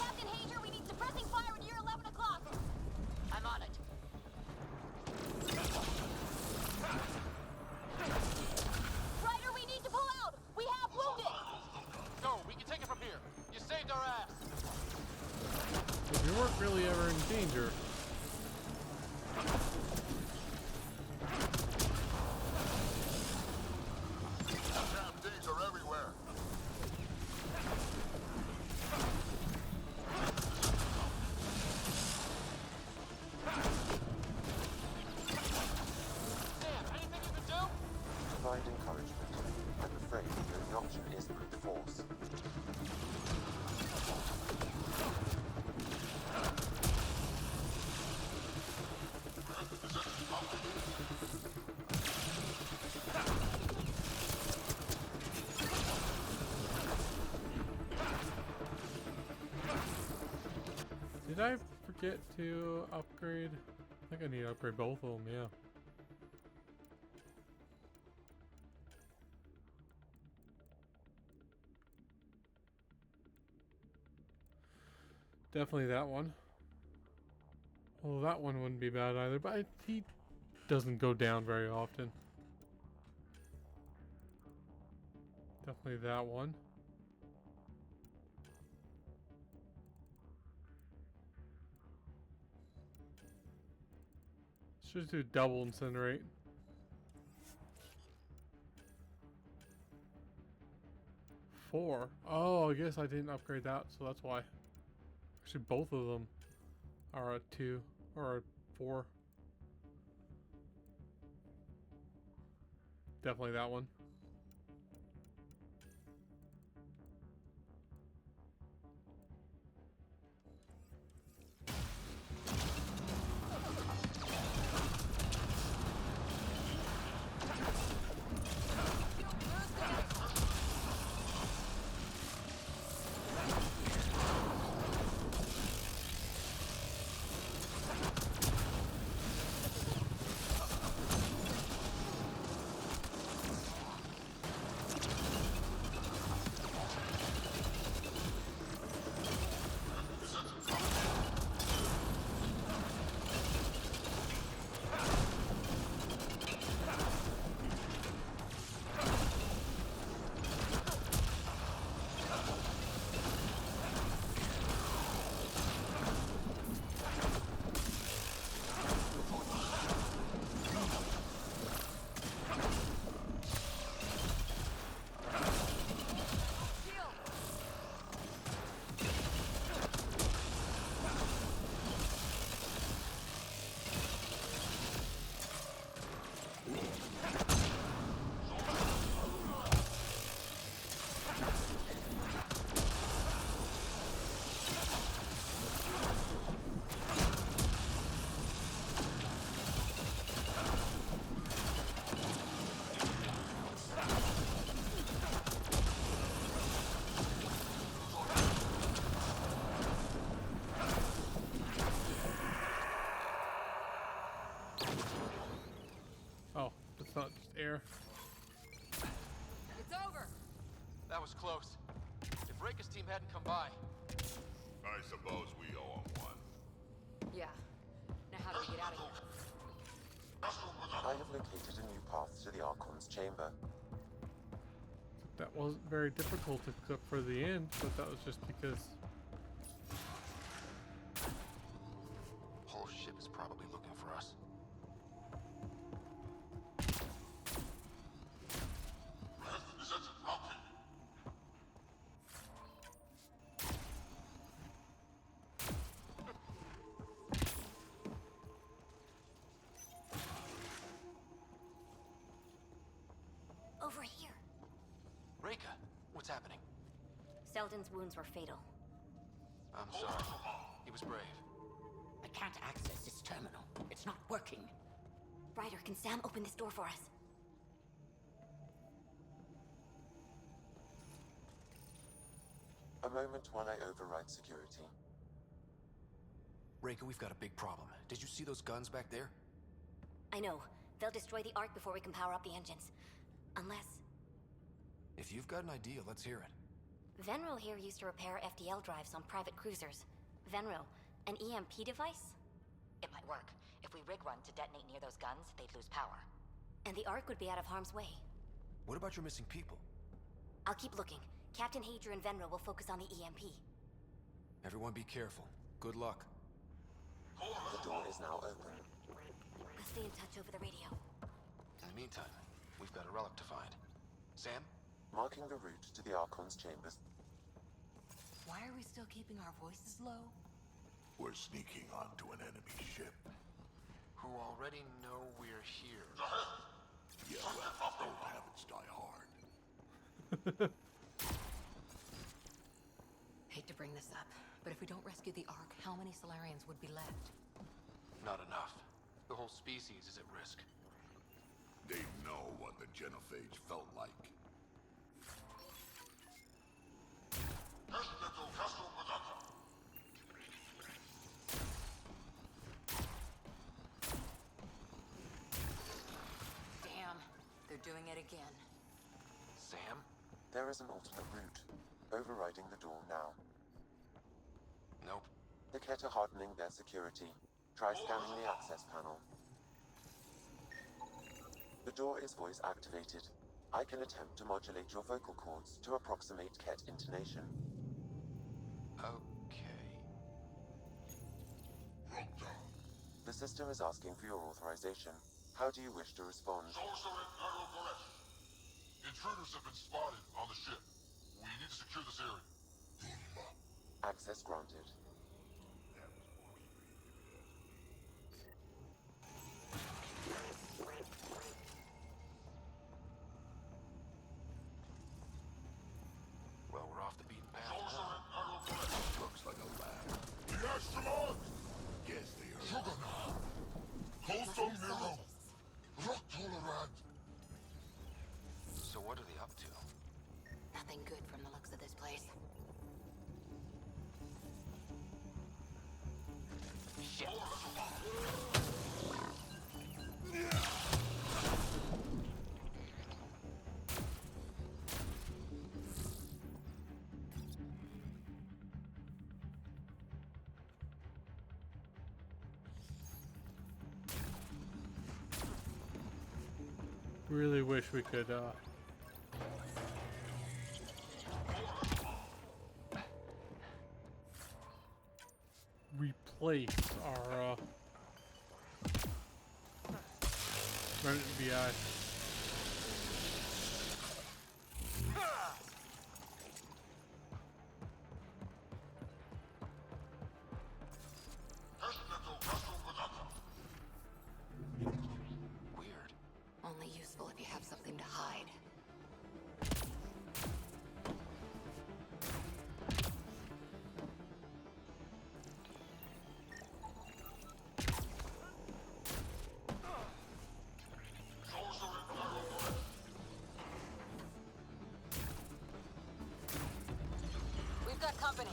Captain Hager, we need suppressing fire near 11 o'clock! I'm on it. Ryder, we need to pull out! We have wounded! Go, we can take it from here. You saved our ass! We weren't really ever in danger. Damn things are everywhere. Sam, anything you can do? Provide encouragement. I'm afraid the only option is brute force. Did I forget to upgrade? I think I need to upgrade both of them, yeah. Definitely that one. Well, that one wouldn't be bad either, but he doesn't go down very often. Definitely that one. Let's just do double incinerate. Four. Oh, I guess I didn't upgrade that, so that's why. Actually, both of them are a 2 or a 4. definitely that one. Oh, it's not just air. It's over. That was close. If Reika's team hadn't come by... I suppose we owe him one. Yeah. Now how do we get out of here? I have located a new path to the Archon's chamber. That wasn't very difficult except for the end, but that was just because... Whole ship is probably looking for us. Over here. Reika, what's happening? Selden's wounds were fatal. I'm sorry. He was brave. I can't access this terminal. It's not working. Ryder, can Sam open this door for us? A moment while I override security. Reika, we've got a big problem. Did you see those guns back there? I know. They'll destroy the Ark before we can power up the engines. Unless... If you've got an idea, let's hear it. Venril here used to repair FDL drives on private cruisers. Venril, an EMP device? It might work. If we rig one to detonate near those guns, they'd lose power. And the Ark would be out of harm's way. What about your missing people? I'll keep looking. Captain Hadra and Venril will focus on the EMP. Everyone be careful. Good luck. The door is now open. I'll stay in touch over the radio. In the meantime, we've got a relic to find. Sam? Marking the route to the Archon's chambers. Why are we still keeping our voices low? We're sneaking onto an enemy ship. Who already know we're here. Yeah, well, old habits die hard. Hate to bring this up, but if we don't rescue the Ark, how many Solarians would be left? Not enough. The whole species is at risk. They know what the genophage felt like. Damn, they're doing it again. Sam? There is an alternate route. Overriding the door now. Nope. The Ket are hardening their security. Try scanning the access panel. The door is voice activated. I can attempt to modulate your vocal cords to approximate Ket intonation. Okay. The system is asking for your authorization. How do you wish to respond? Intruders have been spotted on the ship. We need to secure this area. Access granted. Really wish we could replace our Remnant VI. Weird. Only useful if you have something to hide. We've got company.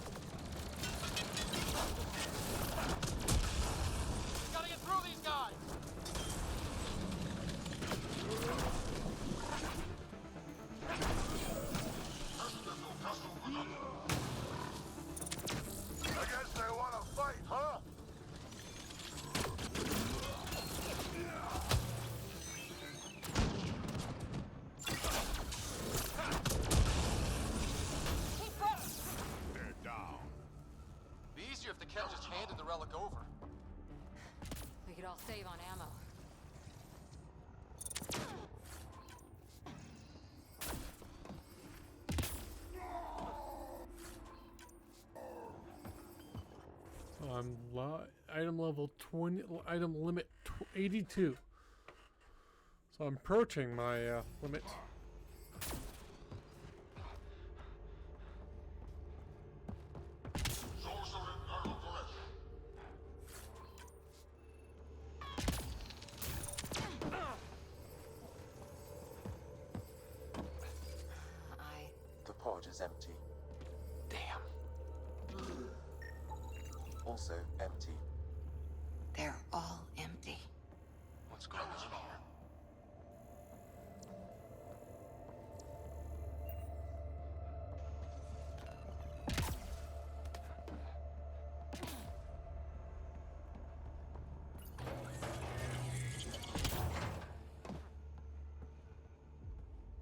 Gotta get through these guys! I guess they want to fight, huh? Keep running! They're down. Be easier if the Ket just handed the relic over. We could all save on ammo. I'm item level 20, item limit 82. So I'm approaching my limit. The pod is empty. Damn. Also empty. They're all empty. What's going on here?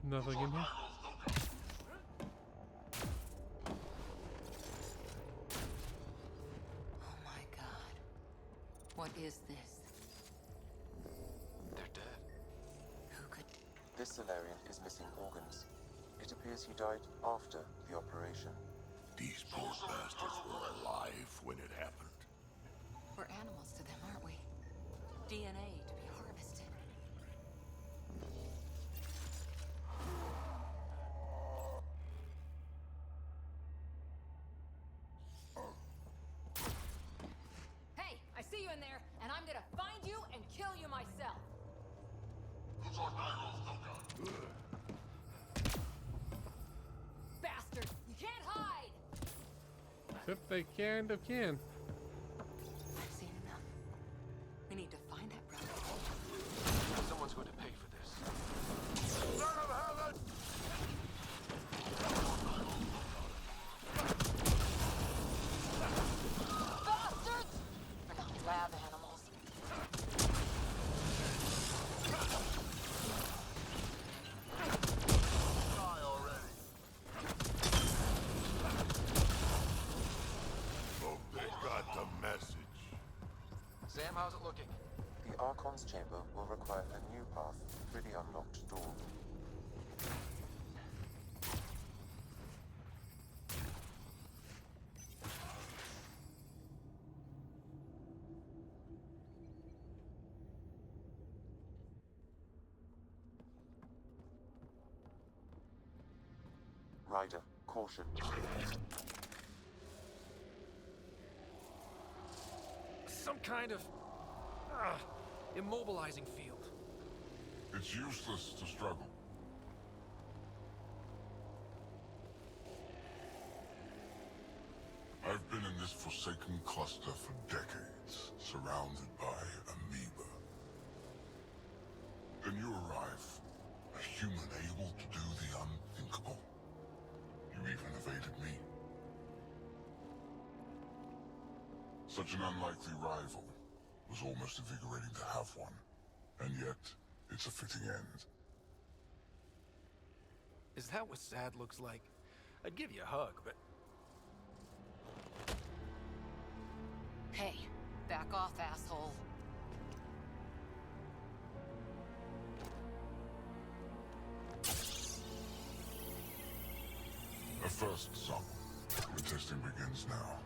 Nothing in here. Oh my god. What is this? They're dead. Who could... This Solarian is missing organs. It appears he died after the operation. These poor bastards were alive when it happened. We're animals to them, aren't we? DNA to be harvested. Hey, I see you in there, and I'm gonna find you and kill you myself. Bastard, you can't hide! Except they kind of can. I've seen enough. We need to find that relic. Someone's going to pay for this. Bastards! We're not lab animals. Die already. Hope they got the message. Sam, how's it looking? The Archon's chamber will require a new path through the unlocked door. Ryder, caution. Some kind of immobilizing field. It's useless to struggle. I've been in this forsaken cluster for decades, surrounded by amoeba. Then you arrive, a human able to do the unthinkable. You even evaded me. Such an unlikely rival. Was almost invigorating to have one. And yet, it's a fitting end. Is that what sad looks like? I'd give you a hug, but... Hey, back off, asshole. A first, son. The testing begins now.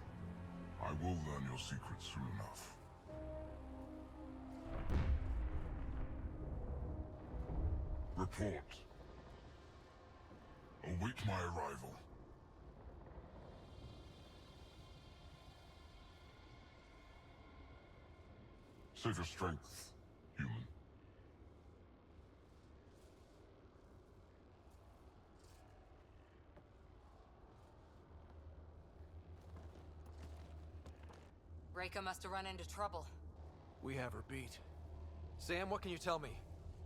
I will learn your secrets soon enough. Report. Await my arrival. Save your strength, human. Reika must have run into trouble. We have her beat. Sam, what can you tell me?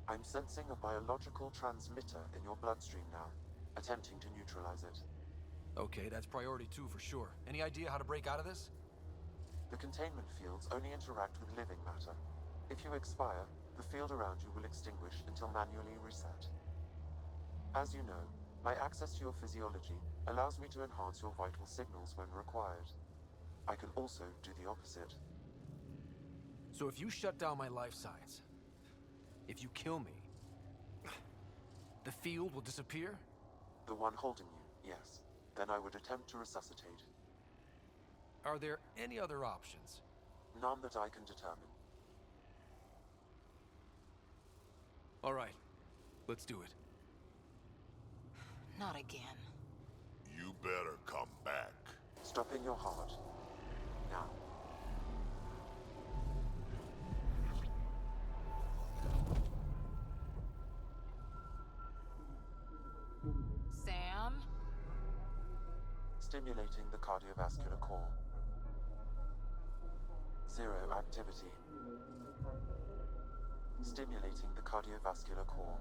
I'm sensing a biological transmitter in your bloodstream now, attempting to neutralize it. Okay, that's priority 2 for sure. Any idea how to break out of this? The containment fields only interact with living matter. If you expire, the field around you will extinguish until manually reset. As you know, my access to your physiology allows me to enhance your vital signals when required. I can also do the opposite. So if you shut down my life signs, if you kill me, the field will disappear? The one holding you, yes. Then I would attempt to resuscitate. Are there any other options? None that I can determine. All right, let's do it. Not again. You better come back. Stopping your heart. Now. Sam? Stimulating the cardiovascular core. 0 activity. Stimulating the cardiovascular core.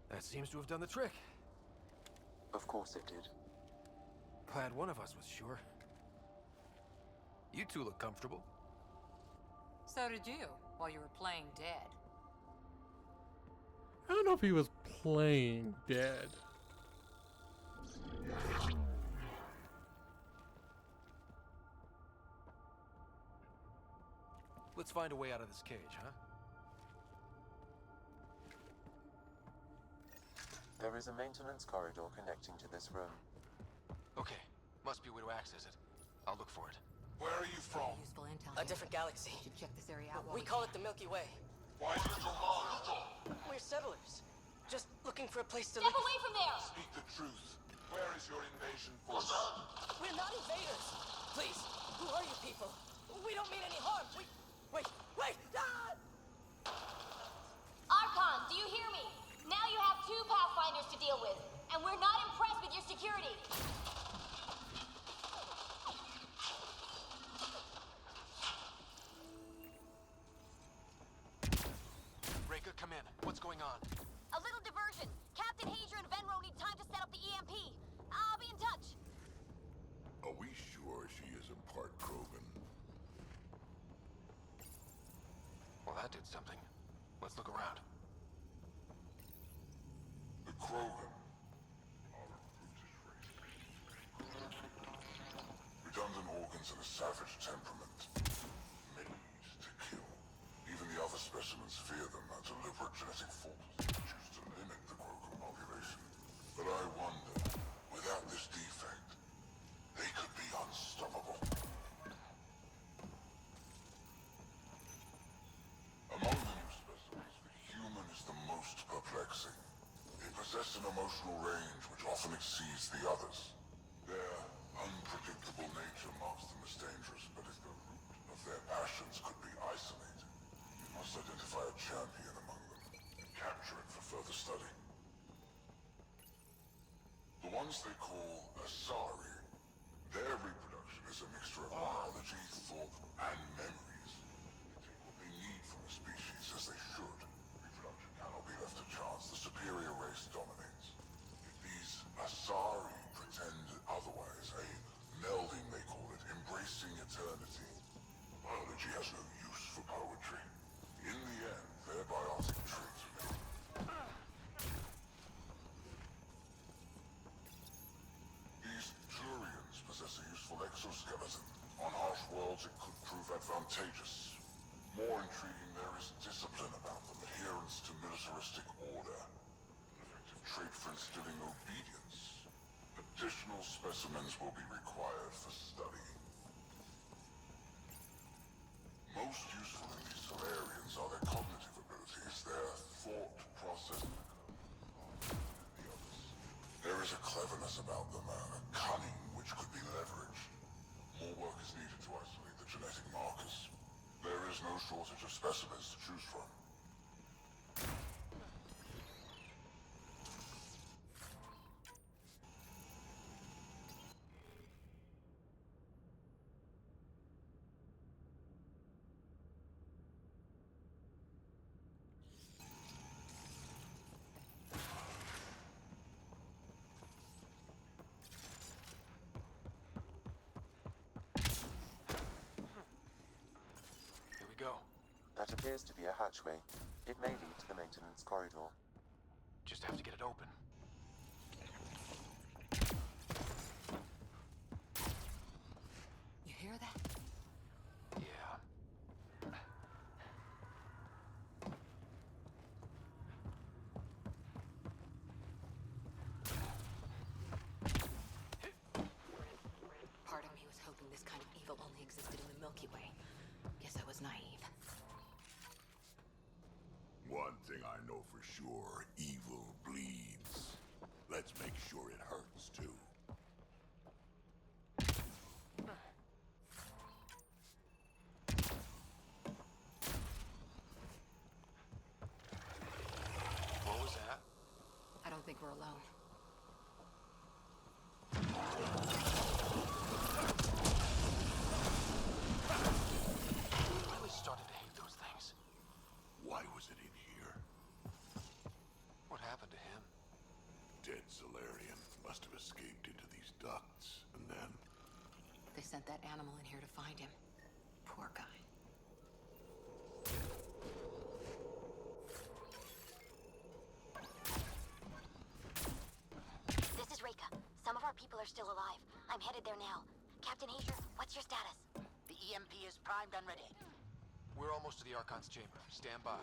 That seems to have done the trick. Of course it did. Glad one of us was sure. You two look comfortable. So did you, while you were playing dead. I don't know if he was playing dead. Let's find a way out of this cage, huh? There is a maintenance corridor connecting to this room. Okay, must be a way to access it. I'll look for it. Where are you from? Useful intel. A different galaxy. Should check this area out. We call it the Milky Way. Why did you lie? We're settlers. Just looking for a place to Step live. away from there! Speak the truth. Where is your invasion force? We're not invaders. Please, who are you people? We don't mean any harm. Wait! Ah! Archon, do you hear me? Now you have 2 Pathfinders to deal with, and we're not impressed with your security. Reika, come in. What's going on? A little diversion. Captain Hager and Venro need time to set up the EMP. I'll be in touch. Are we sure she isn't part Krogan? Well, that did something. Let's look around. The Krogan are a brutish race. Redundant organs and a savage temperament. Made to kill. Even the other specimens fear them, a deliberate genetic force choose to limit the Krogan population. But I wonder, without this defect, they could be unstoppable. Among the new specimens, the human is the most perplexing. They possess an emotional range which often exceeds the others. Their unpredictable nature marks them as dangerous, but if the root of their passions could be isolated, you must identify a champion among them and capture it for further study. The ones they call Asari, their reproduction is a mixture of biology, thought, and memories. They take what they need from a species as they should. Reproduction cannot be left to chance. intriguing there is discipline about them, adherence to militaristic order, an effective trait for instilling obedience. Additional specimens will be required for study. Most useful in these Solarians are their cognitive abilities, their thought processing. There is a cleverness about them, a cunning which could be leveraged. More work is needed to isolate the genetic markers. There is no shortage of specimens to choose from. That appears to be a hatchway. It may lead to the maintenance corridor. Just have to get it open. You hear that? Yeah. Part of me was hoping this kind of evil only existed in the Milky Way. Guess I was naive. One thing I know for sure, evil bleeds. Let's make sure it hurts, too. What was that? I don't think we're alone. I really started to hate those things. Why was it in here? What happened to him? Dead Solarian must have escaped into these ducts, and then... They sent that animal in here to find him. Poor guy. This is Reka. Some of our people are still alive. I'm headed there now. Captain Asia, what's your status? The EMP is primed and ready. We're almost to the Archon's chamber. Stand by.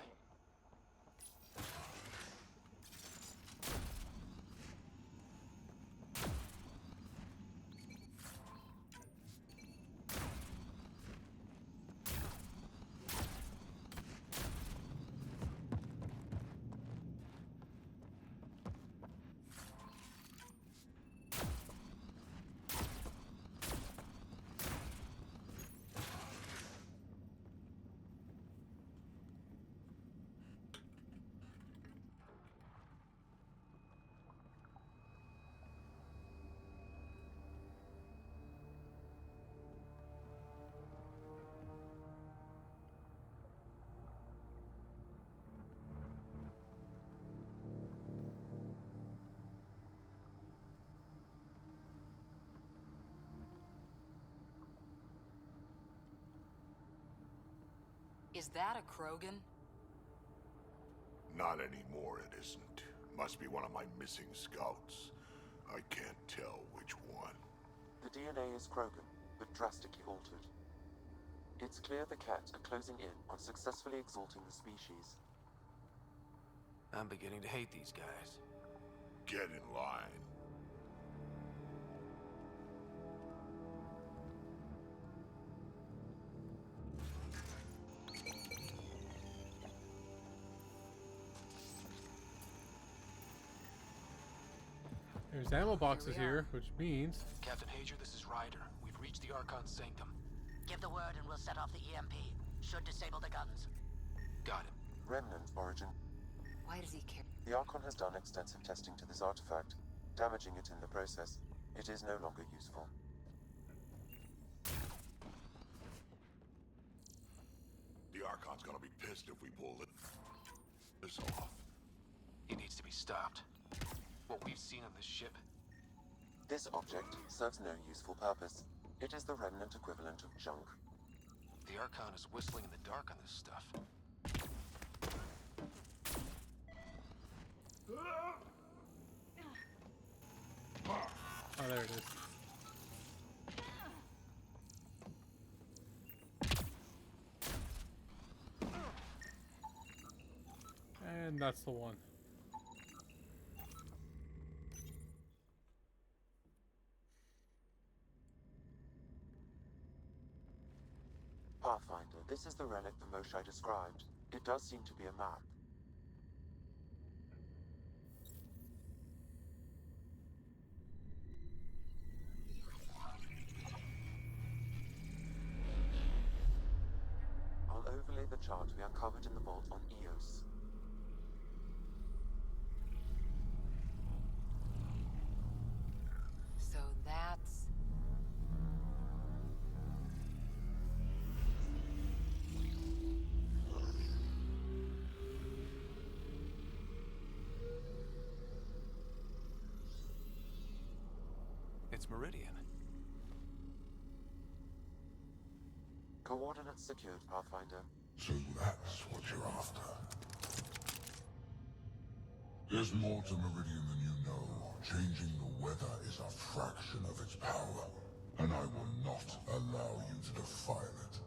Is that a Krogan? Not anymore, it isn't. Must be one of my missing scouts. I can't tell which one. The DNA is Krogan, but drastically altered. It's clear the Cat are closing in on successfully exalting the species. I'm beginning to hate these guys. Get in line. There's ammo boxes here, which means... Captain Hager, this is Ryder. We've reached the Archon's sanctum. Give the word and we'll set off the EMP. Should disable the guns. Got it. Remnant origin. Why does he care? The Archon has done extensive testing to this artifact, damaging it in the process. It is no longer useful. The Archon's gonna be pissed if we pull this off. He needs to be stopped. What we've seen on this ship... This object serves no useful purpose. It is the remnant equivalent of junk. The Archon is whistling in the dark on this stuff. Oh, there it is. And that's the one. Pathfinder, this is the relic the Moshae described. It does seem to be a map. I'll overlay the chart we uncovered in the vault on Eos. So that's... It's Meridian. Coordinates secured, Pathfinder. So that's what you're after. There's more to Meridian than you know. Changing the weather is a fraction of its power, and I will not allow you to defile it.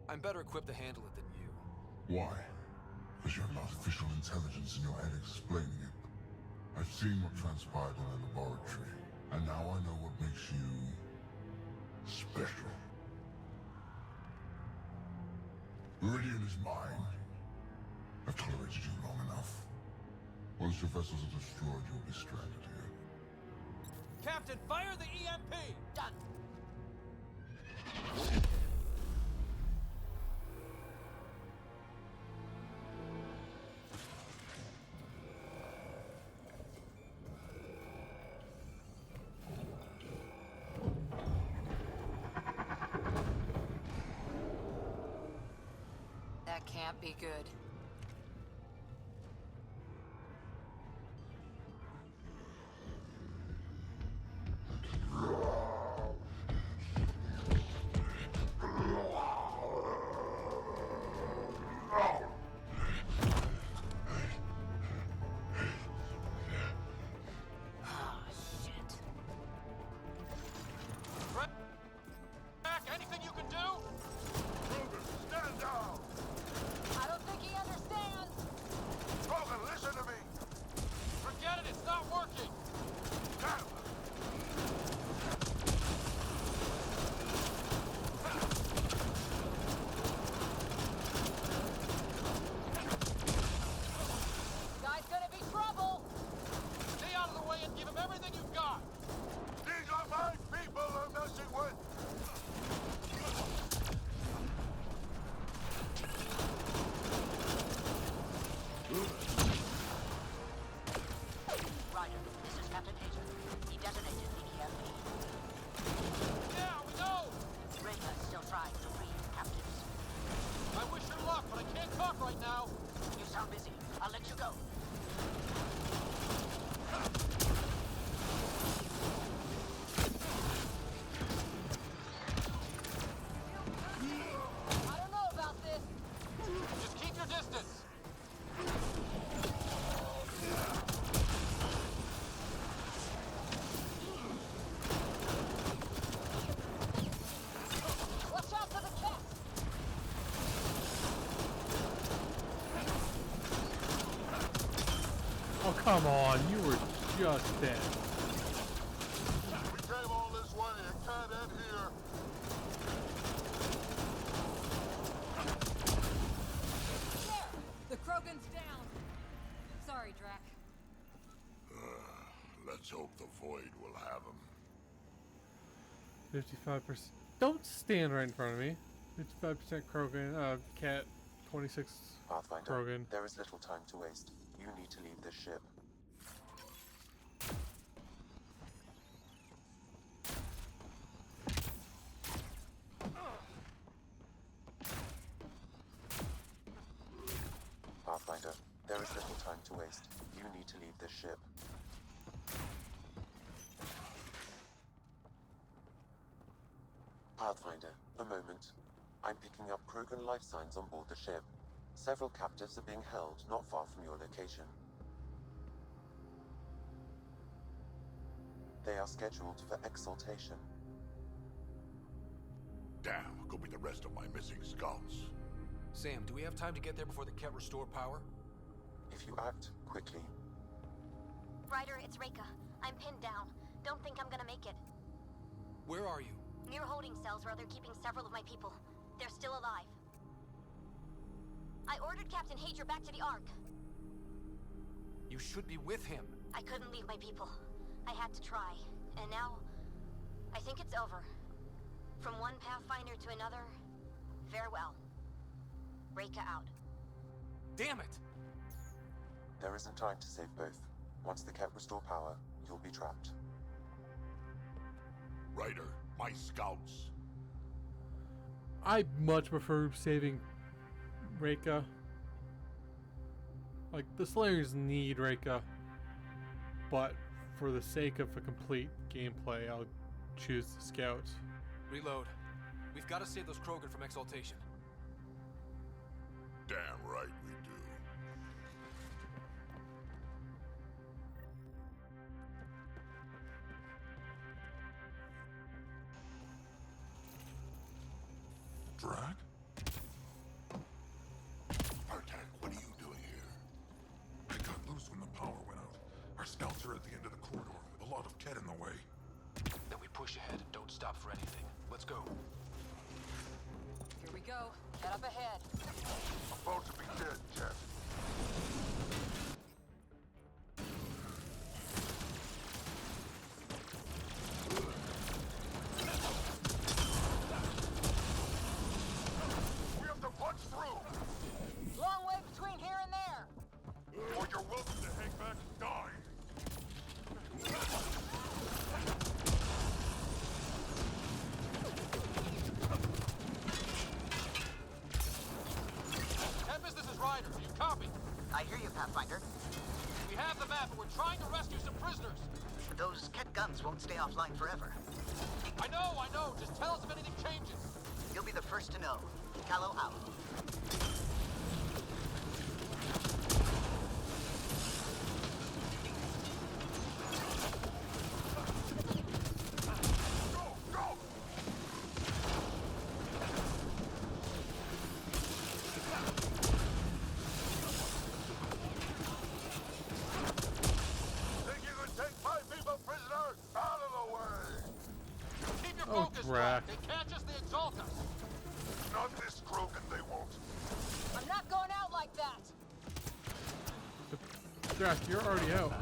I'm better equipped to handle it than you. Why? Because you have artificial intelligence in your head explaining it. I've seen what transpired in the laboratory, and now I know what makes you... special. Meridian is mine. I've tolerated you long enough. Once your vessels are destroyed, you'll be stranded here. Captain, fire the EMP! Done. That can't be good. Anything you can do? Krogan, stand down! I don't think he understands. Krogan, listen to me! Forget it, it's not working! Damn! Guy's gonna be trouble. Stay out of the way and give him everything you've got! These are my people I'm messing with! Ryder, this is Captain Hager. He detonated the EMP. Yeah, we know! Rayna's still trying to free his captives. I wish you luck, but I can't talk right now! You sound busy. I'll let you go. I don't know about this. Just keep your distance! Watch out for the cat. Oh, come on. You were just dead. We came all this way. It can't end here. There. The Krogan's down. Sorry, Drac. Let's hope the Void will have him. 55%. Don't stand right in front of me. 55% Krogan. Cat. 26 Pathfinder, Krogan. there is little time to waste. You need to leave this ship. Pathfinder, there is little time to waste. You need to leave this ship. Pathfinder, a moment. I'm picking up Krogan life signs on board the ship. Several captives are being held not far from your location. They are scheduled for exaltation. Damn, could be the rest of my missing scouts. Sam, do we have time to get there before the Ket restore power? If you act quickly. Ryder, it's Reika. I'm pinned down. Don't think I'm gonna make it. Where are you? Near holding cells where they're keeping several of my people. They're still alive. I ordered Captain Hager back to the Ark. You should be with him. I couldn't leave my people. I had to try. And now, I think it's over. From one Pathfinder to another, farewell. Reika out. Damn it! There isn't time to save both. Once the Ket restore power, you'll be trapped. Ryder, my scouts. I much prefer saving Reika. Like, the Slayers need Reika, but for the sake of a complete gameplay, I'll choose the Scout. Reload. We've got to save those Krogan from exaltation. Damn right we do. Drac? Artak, what are you doing here? I got loose when the power went out. Our scouts are at the end of the corridor, with a lot of Ket in the way. Then we push ahead and don't stop for anything. Let's go. Here we go. Head up ahead. About to be dead, Ket. We have to punch through! Long way between here and there. Or you're welcome to hang back and die. Tempest, this is Ryder. Do you copy? I hear you, Pathfinder. We have the map, and we're trying to rescue some prisoners. Those Ket guns won't stay offline forever. I know. Just tell us if anything changes. You'll be the first to know. Callow out. Drac. They can't just exalt us. Not this Krogan, they won't. I'm not going out like that. Drac, you're already out.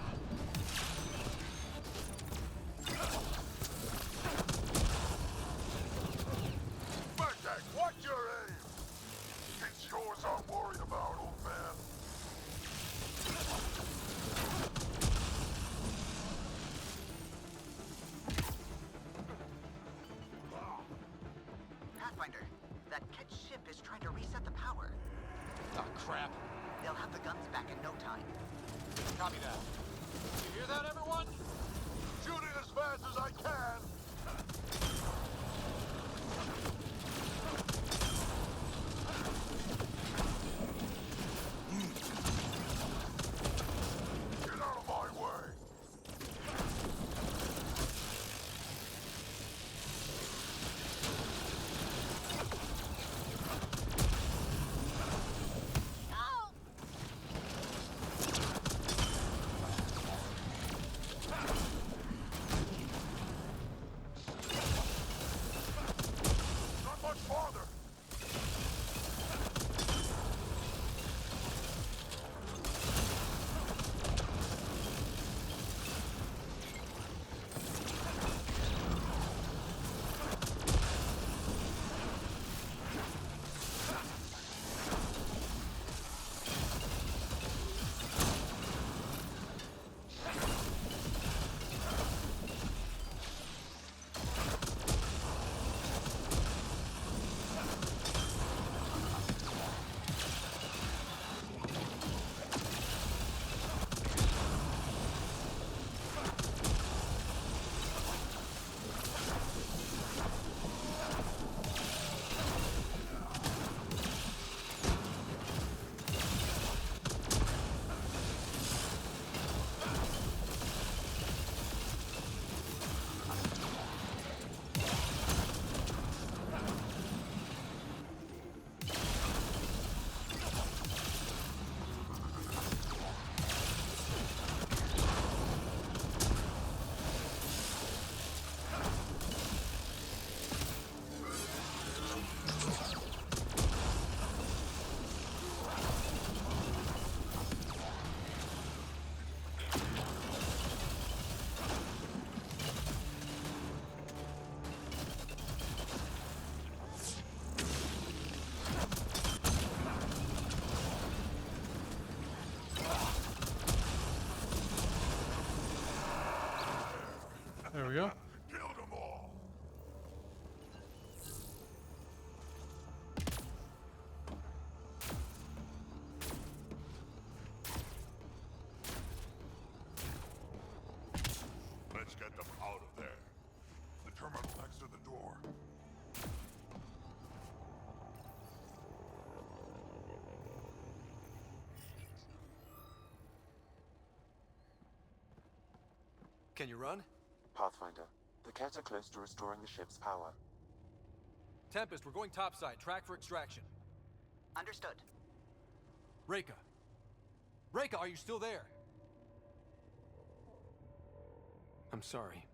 Bartek, watch your aim! It's yours I'm worried about, old man. Pathfinder, that Ket ship is trying to reset the power. Oh, crap. They'll have the guns back in no time. Copy that. You hear that, everyone? Shooting as fast as I can! Get out of my way! Can you run? Pathfinder, the Ket are close to restoring the ship's power. Tempest, we're going topside. Track for extraction. Understood. Reika! Reika, are you still there? I'm sorry.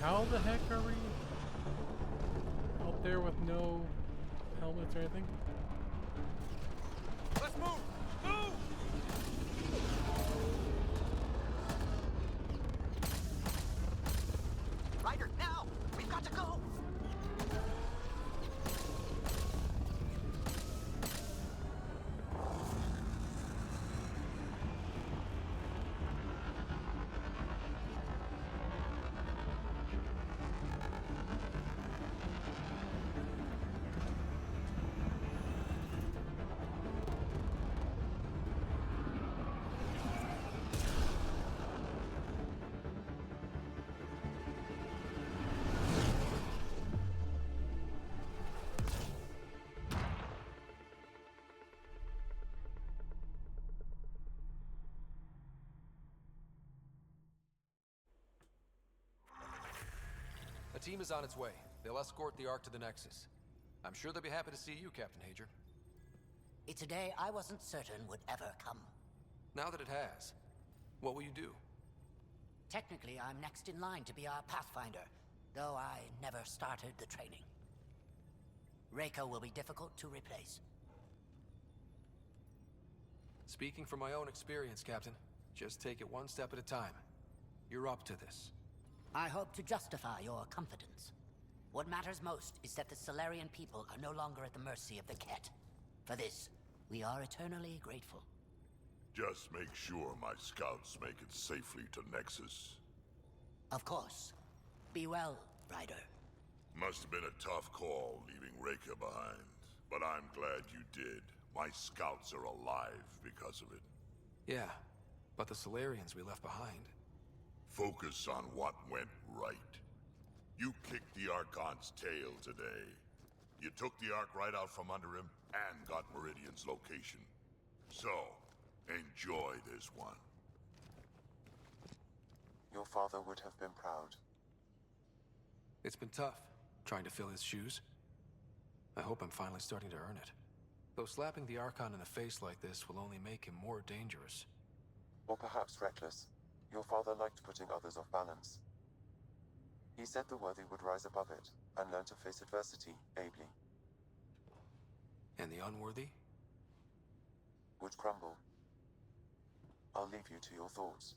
How the heck are we out there with no helmets or anything? Let's move! Move! Ryder, now! We've got to go! A team is on its way. They'll escort the Ark to the Nexus. I'm sure they'll be happy to see you, Captain Hager. It's a day I wasn't certain would ever come. Now that it has, what will you do? Technically, I'm next in line to be our Pathfinder, though I never started the training. Reika will be difficult to replace. Speaking from my own experience, Captain, just take it one step at a time. You're up to this. I hope to justify your confidence. What matters most is that the Solarian people are no longer at the mercy of the Ket. For this, we are eternally grateful. Just make sure my scouts make it safely to Nexus. Of course. Be well, Ryder. Must have been a tough call leaving Reika behind, but I'm glad you did. My scouts are alive because of it. Yeah, but the Solarians we left behind. Focus on what went right. You kicked the Archon's tail today. You took the Ark right out from under him and got Meridian's location. So, enjoy this one. Your father would have been proud. It's been tough, trying to fill his shoes. I hope I'm finally starting to earn it. Though slapping the Archon in the face like this will only make him more dangerous. Or perhaps reckless. Your father liked putting others off balance. He said the worthy would rise above it and learn to face adversity ably. And the unworthy? Would crumble. I'll leave you to your thoughts.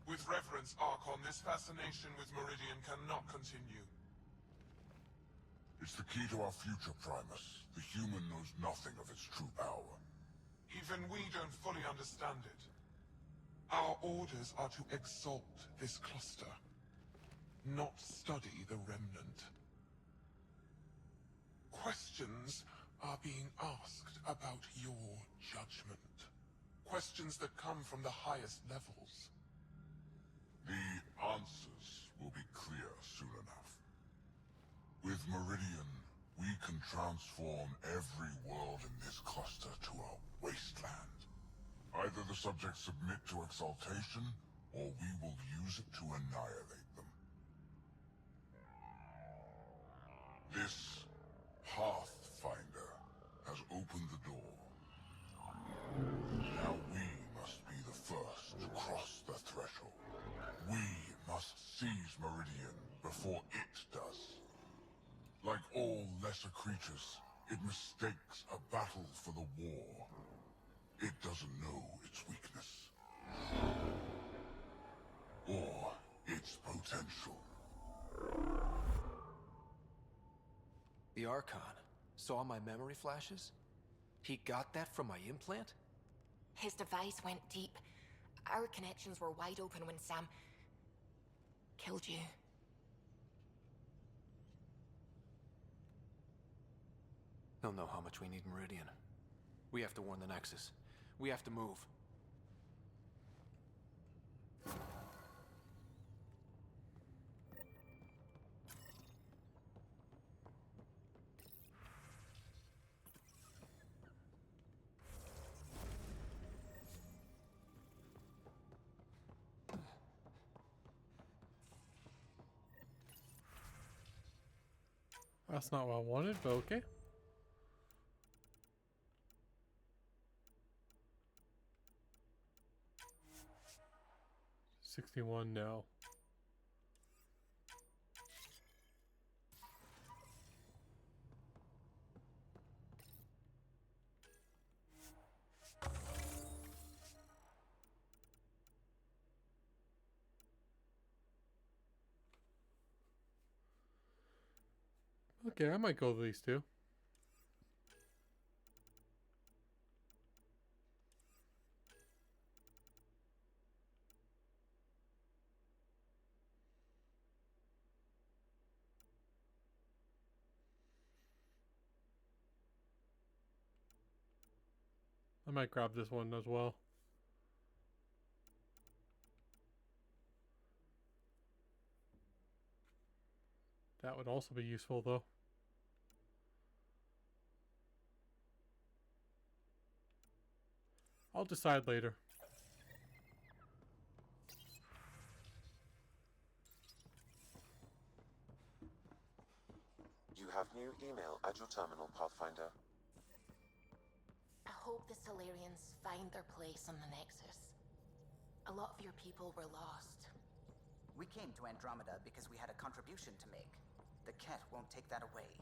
With reverence, Archon, this fascination with Meridian cannot continue. It's the key to our future, Primus. The human knows nothing of its true power. Even we don't fully understand it. Our orders are to exalt this cluster, not study the remnant. Questions are being asked about your judgment. Questions that come from the highest levels. The answers will be clear soon enough. With Meridian, we can transform every world in this cluster to a wasteland. Either the subjects submit to exaltation, or we will use it to annihilate them. This Pathfinder has opened the door. Now we must be the first to cross the threshold. We must seize Meridian before it does. Like all lesser creatures, it mistakes a battle for the war. It doesn't know its weakness. Or its potential. The Archon saw my memory flashes? He got that from my implant? His device went deep. Our connections were wide open when Sam killed you. They'll know how much we need Meridian. We have to warn the Nexus. We have to move. That's not what I wanted, but okay. $61 now. Okay, I might go with these two. I might grab this one as well. That would also be useful though. I'll decide later. You have new email at your terminal, Pathfinder. I hope the Solarians find their place on the Nexus. A lot of your people were lost. We came to Andromeda because we had a contribution to make. The Ket won't take that away.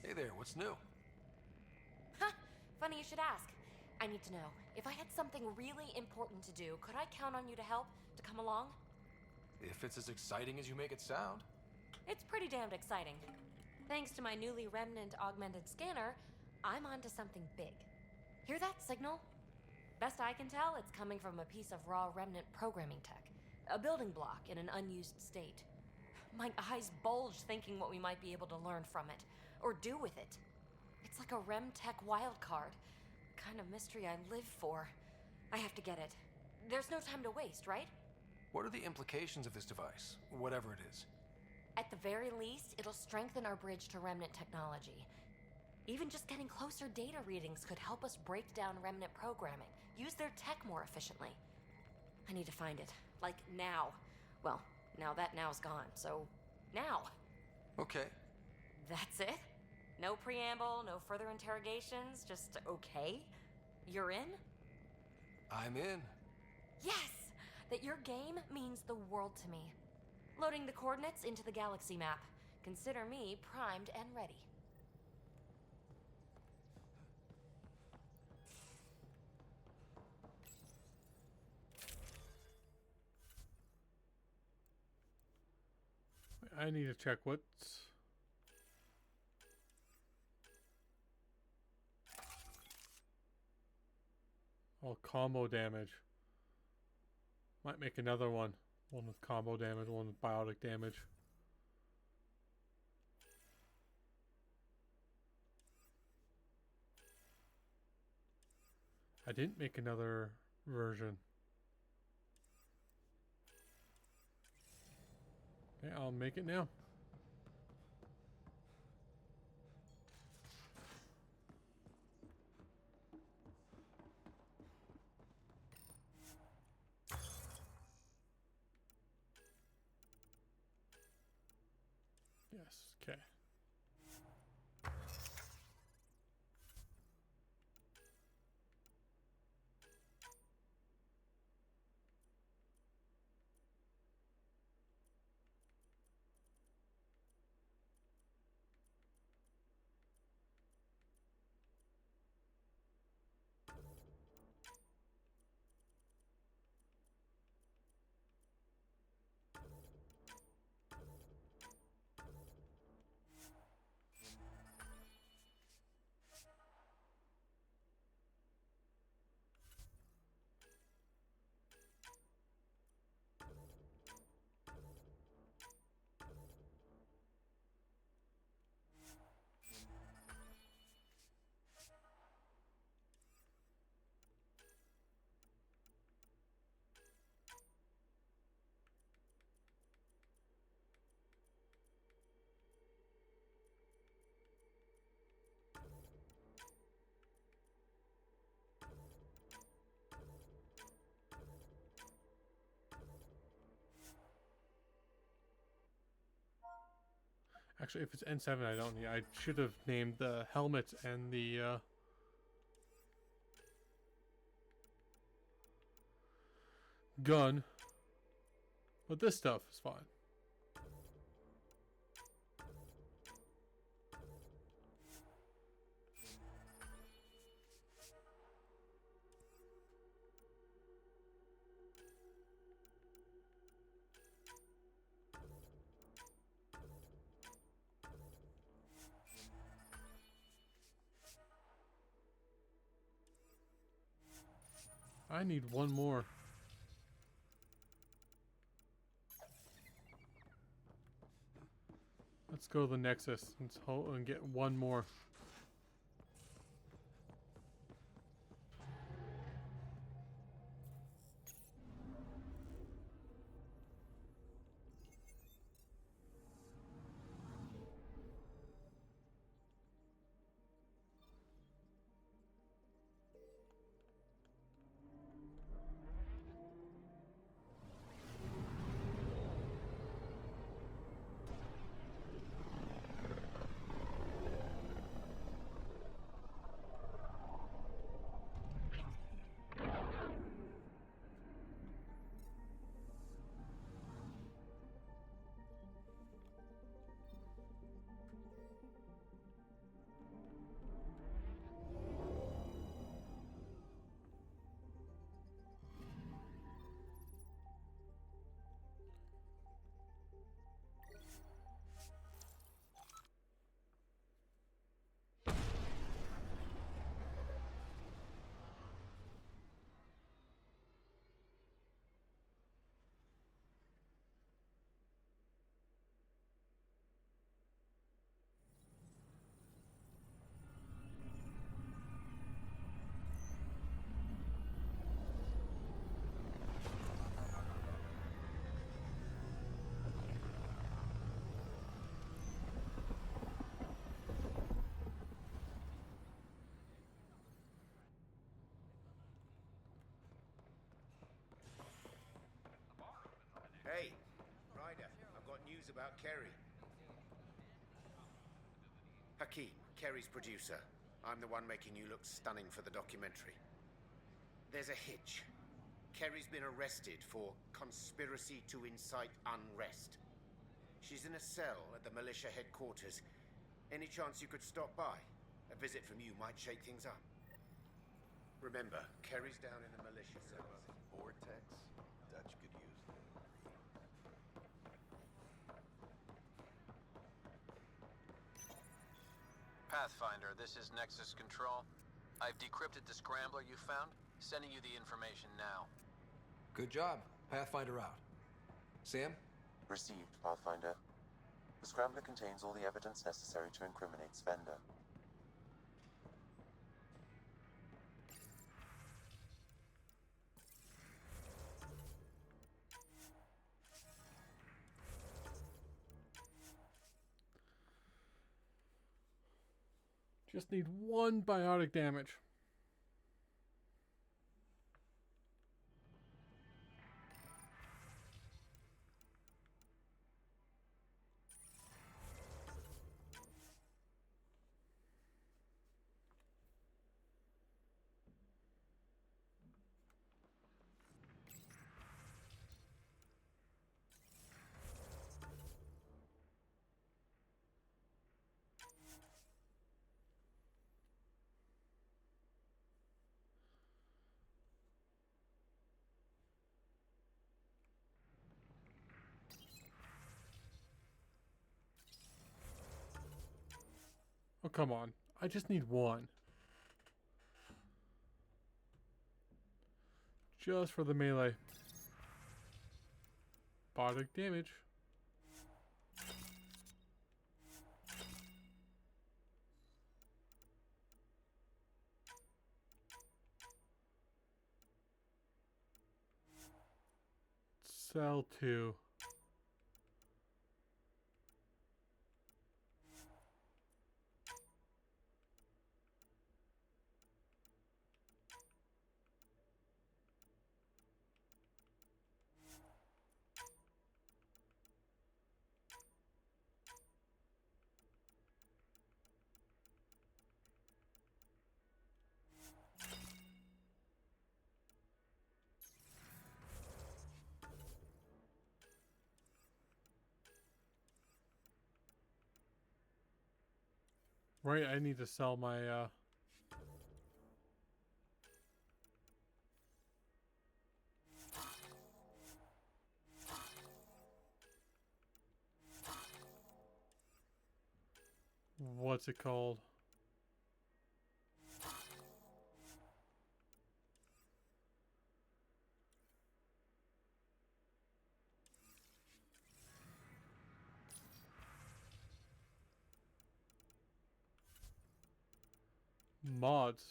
Hey there, what's new? Huh, funny you should ask. I need to know, if I had something really important to do, could I count on you to help, to come along? If it's as exciting as you make it sound. It's pretty damned exciting. Thanks to my newly Remnant augmented scanner, I'm onto something big. Hear that signal? Best I can tell, it's coming from a piece of raw Remnant programming tech. A building block in an unused state. My eyes bulge thinking what we might be able to learn from it, or do with it. It's like a Rem tech wildcard. kind of mystery I live for. I have to get it. There's no time to waste, right? What are the implications of this device, whatever it is? At the very least, it'll strengthen our bridge to Remnant technology. Even just getting closer data readings could help us break down Remnant programming, use their tech more efficiently. I need to find it. Like, now. Well, now that now's gone, so now. Okay. That's it? No preamble, no further interrogations, just okay? You're in? I'm in. Yes! That your game means the world to me. Loading the coordinates into the galaxy map. Consider me primed and ready. I need to check what's... Oh, combo damage. Might make another one. One with combo damage, one with biotic damage. I didn't make another version. Okay, I'll make it now. Yes, okay. Actually, if it's N7, I don't need. I should have named the helmets and the gun. But this stuff is fine. I need one more. Let's go to the Nexus and get one more. news about Kerry? Hakeem, Kerry's producer. I'm the one making you look stunning for the documentary. There's a hitch. Kerry's been arrested for conspiracy to incite unrest. She's in a cell at the militia headquarters. Any chance you could stop by? A visit from you might shake things up. Remember, Kerry's down in the militia cell. Vortex? Dutch could use them. Pathfinder, this is Nexus Control. I've decrypted the scrambler you found. Sending you the information now. Good job. Pathfinder out. Sam? Received, Pathfinder. The scrambler contains all the evidence necessary to incriminate Svenda. Just need one biotic damage. Oh, come on. I just need one. Just for the melee. Biotic damage. Cell 2. Right, I need to sell my what's it called? Mods.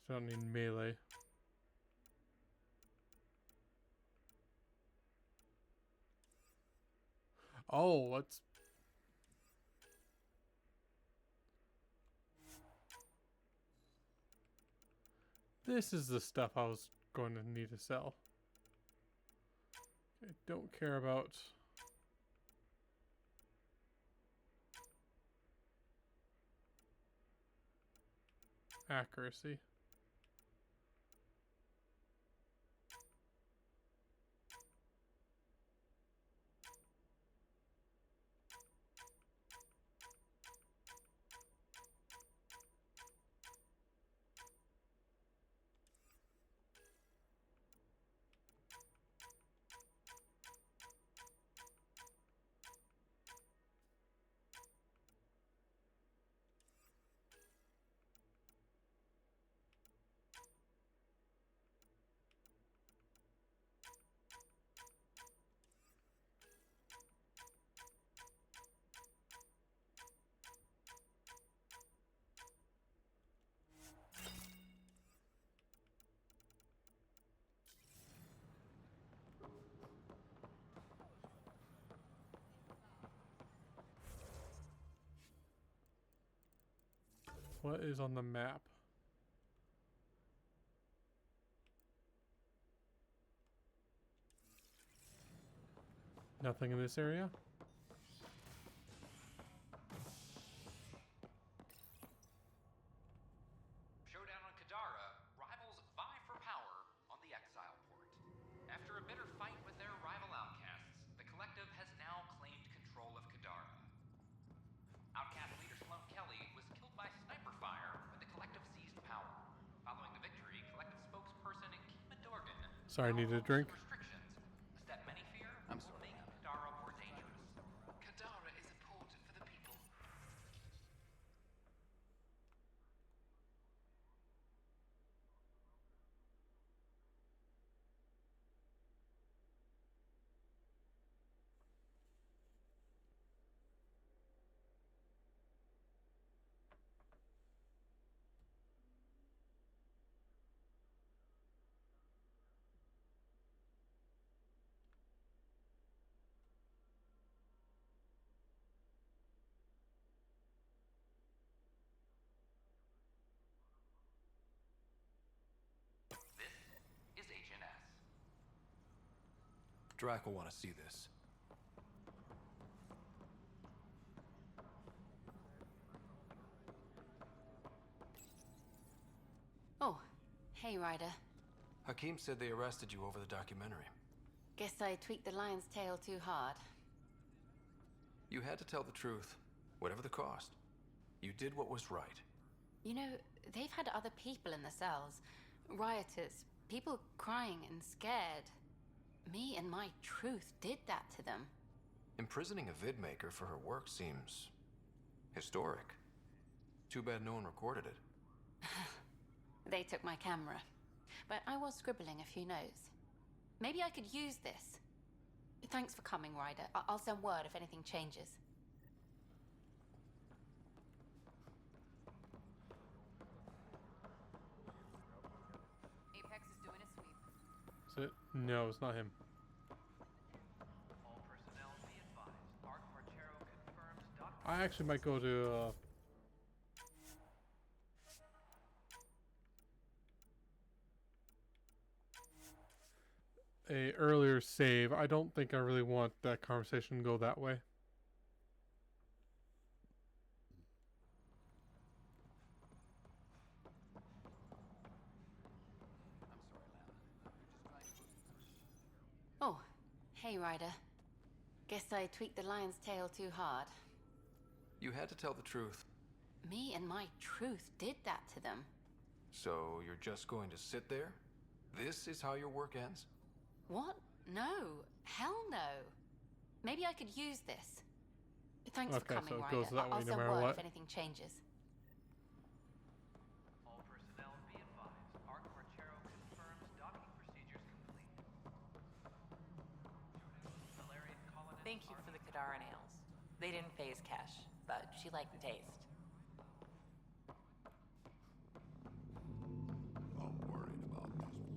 I don't need melee. Oh, what's... This is the stuff I was going to need to sell. I don't care about... accuracy. What is on the map? Nothing in this area? Showdown on Kadara, rivals vie for power on the Exile Port. After a bitter fight with their rival outcasts, the Collective has now claimed control of Kadara. Outcast leader Sloan Kelly was killed by sniper fire when the Collective seized power. Following the victory, Collective spokesperson Kima Dorgan Sorry, I need a drink. restrictions, a step many fear I'm will sorry. make Kadara more dangerous. Kadara is a port for the people. This is HNS. Drac will want to see this. Oh, hey, Ryder. Hakim said they arrested you over the documentary. Guess I tweaked the lion's tail too hard. You had to tell the truth, whatever the cost. You did what was right. You know, they've had other people in the cells. Rioters, people crying and scared. Me and my truth did that to them. Imprisoning a vidmaker for her work seems historic. Too bad no one recorded it. They took my camera, but I was scribbling a few notes. Maybe I could use this. Thanks for coming, Ryder. I'll send word if anything changes. Apex is doing a sweep. Is it? No, it's not him. All personnel be advised. Arc Marchero confirms Doc. I actually might go to a earlier save. I don't think I really want that conversation to go that way. Oh, hey, Ryder. Guess I tweaked the lion's tail too hard. You had to tell the truth. Me and my truth did that to them. So you're just going to sit there? This is how your work ends? What? No. Hell no. Maybe I could use this. Thanks for Okay, coming, so it Ryder. goes that way I'll no send matter word what. if anything changes. All personnel be advised. Arc Marchero confirms docking procedures complete. Valerian colonist. Thank you for the Kadara nails. They didn't phase Cash, but she liked the taste. I'm worried about this.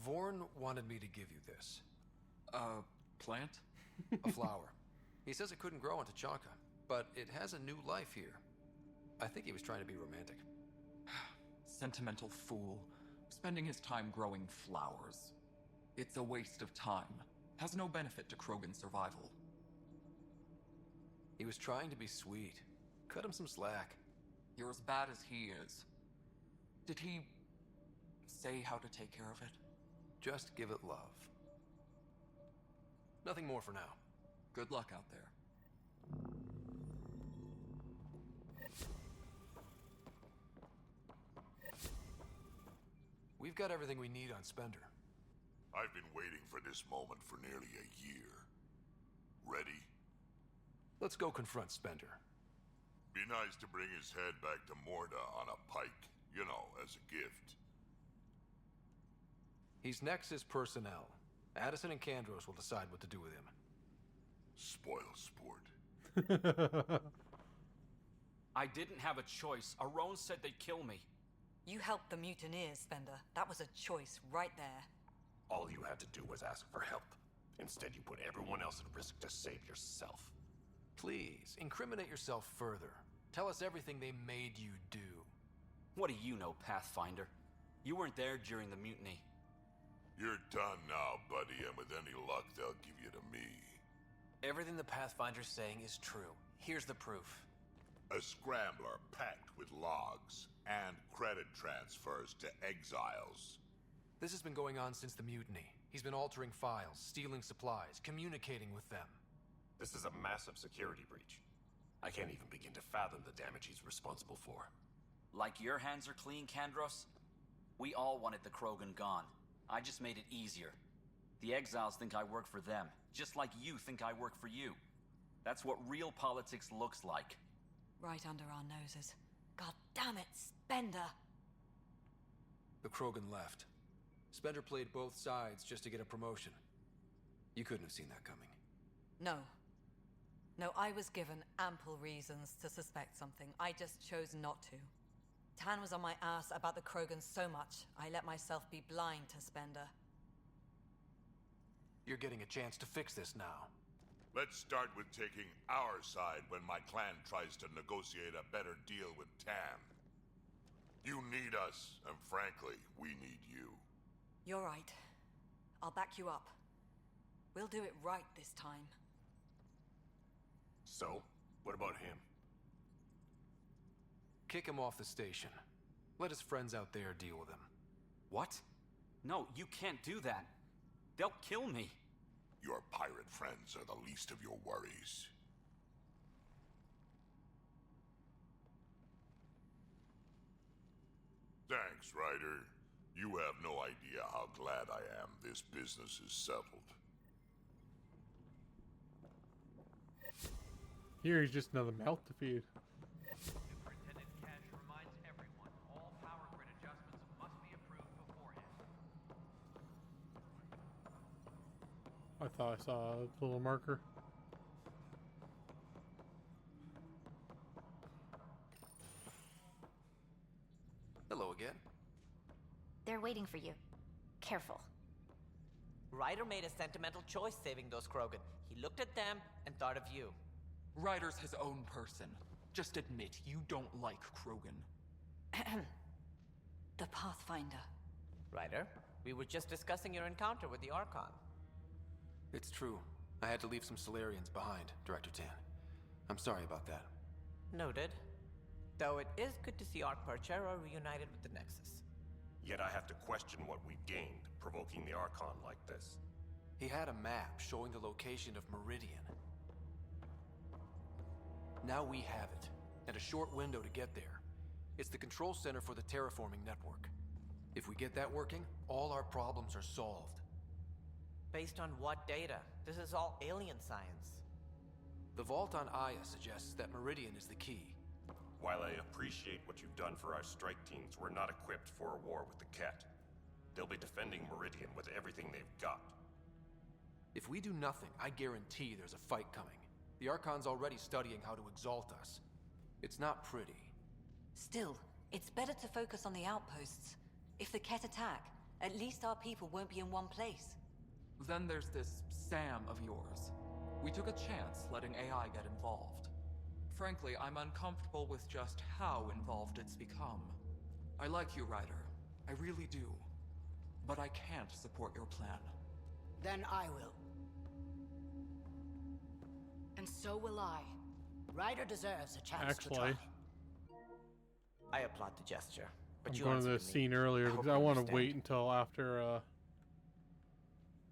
Vorn wanted me to give you this. Plant? A flower. He says it couldn't grow on Tachanka, but it has a new life here. I think he was trying to be romantic. Sentimental fool. Spending his time growing flowers. It's a waste of time. Has no benefit to Krogan's survival. He was trying to be sweet. Cut him some slack. You're as bad as he is. Did he say how to take care of it? Just give it love. Nothing more for now. Good luck out there. We've got everything we need on Spender. I've been waiting for this moment for nearly a year. Ready? Let's go confront Spender. Be nice to bring his head back to Morda on a pike, you know, as a gift. He's Nexus personnel. Addison and Kandros will decide what to do with him. Spoil sport. I didn't have a choice. Aron said they'd kill me. You helped the mutineers, Spender. That was a choice right there. All you had to do was ask for help. Instead, you put everyone else at risk to save yourself. Please, incriminate yourself further. Tell us everything they made you do. What do you know, Pathfinder? You weren't there during the mutiny. You're done now, buddy, and with any luck, they'll give you to me. Everything the Pathfinder's saying is true. Here's the proof. A scrambler packed with logs and credit transfers to exiles. This has been going on since the mutiny. He's been altering files, stealing supplies, communicating with them. This is a massive security breach. I can't even begin to fathom the damage he's responsible for. Like your hands are clean, Kandros? We all wanted the Krogan gone. I just made it easier. The exiles think I work for them, just like you think I work for you. That's what real politics looks like. Right under our noses. God damn it, Spender! The Krogan left. Spender played both sides just to get a promotion. You couldn't have seen that coming. No. No, I was given ample reasons to suspect something. I just chose not to. Tan was on my ass about the Krogan so much, I let myself be blind to Spender. You're getting a chance to fix this now. Let's start with taking our side when my clan tries to negotiate a better deal with Tan. You need us, and frankly, we need you. You're right. I'll back you up. We'll do it right this time. So, what about him? Kick him off the station. Let his friends out there deal with him. What? No, you can't do that. They'll kill me. Your pirate friends are the least of your worries. Thanks, Ryder. You have no idea how glad I am this business is settled. Here he's just another mouth to feed. Superintendent Cash reminds everyone all power grid adjustments must be approved beforehand. I thought I saw a little marker. Hello again. They're waiting for you. Careful. Ryder made a sentimental choice saving those Krogan. He looked at them and thought of you. Ryder's his own person. Just admit you don't like Krogan. The Pathfinder. Ryder, we were just discussing your encounter with the Archon. It's true. I had to leave some Solarians behind, Director Tan. I'm sorry about that. Noted. Though it is good to see Arch-Parchera reunited with the Nexus. Yet I have to question what we gained, provoking the Archon like this. He had a map showing the location of Meridian. Now we have it, and a short window to get there. It's the control center for the terraforming network. If we get that working, all our problems are solved. Based on what data? This is all alien science. The vault on Aya suggests that Meridian is the key. While I appreciate what you've done for our strike teams, we're not equipped for a war with the Ket. They'll be defending Meridian with everything they've got. If we do nothing, I guarantee there's a fight coming. The Archon's already studying how to exalt us. It's not pretty. Still, it's better to focus on the outposts. If the Ket attack, at least our people won't be in one place. Then there's this Sam of yours. We took a chance letting AI get involved. Frankly, I'm uncomfortable with just how involved it's become. I like you, Ryder. I really do. But I can't support your plan. Then I will. And so will I. Ryder deserves a chance to Actually, try. I applaud the gesture, but I'm you going to the answered me. scene earlier because I want to wait until after.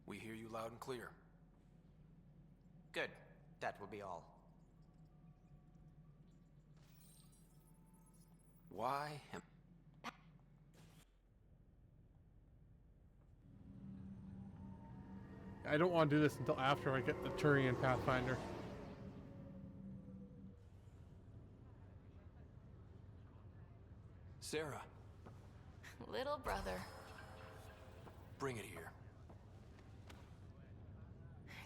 We hear you loud and clear. Good. That will be all. Why him? I don't want to do this until after I get the Turian Pathfinder. Sarah, Little brother. bring it here.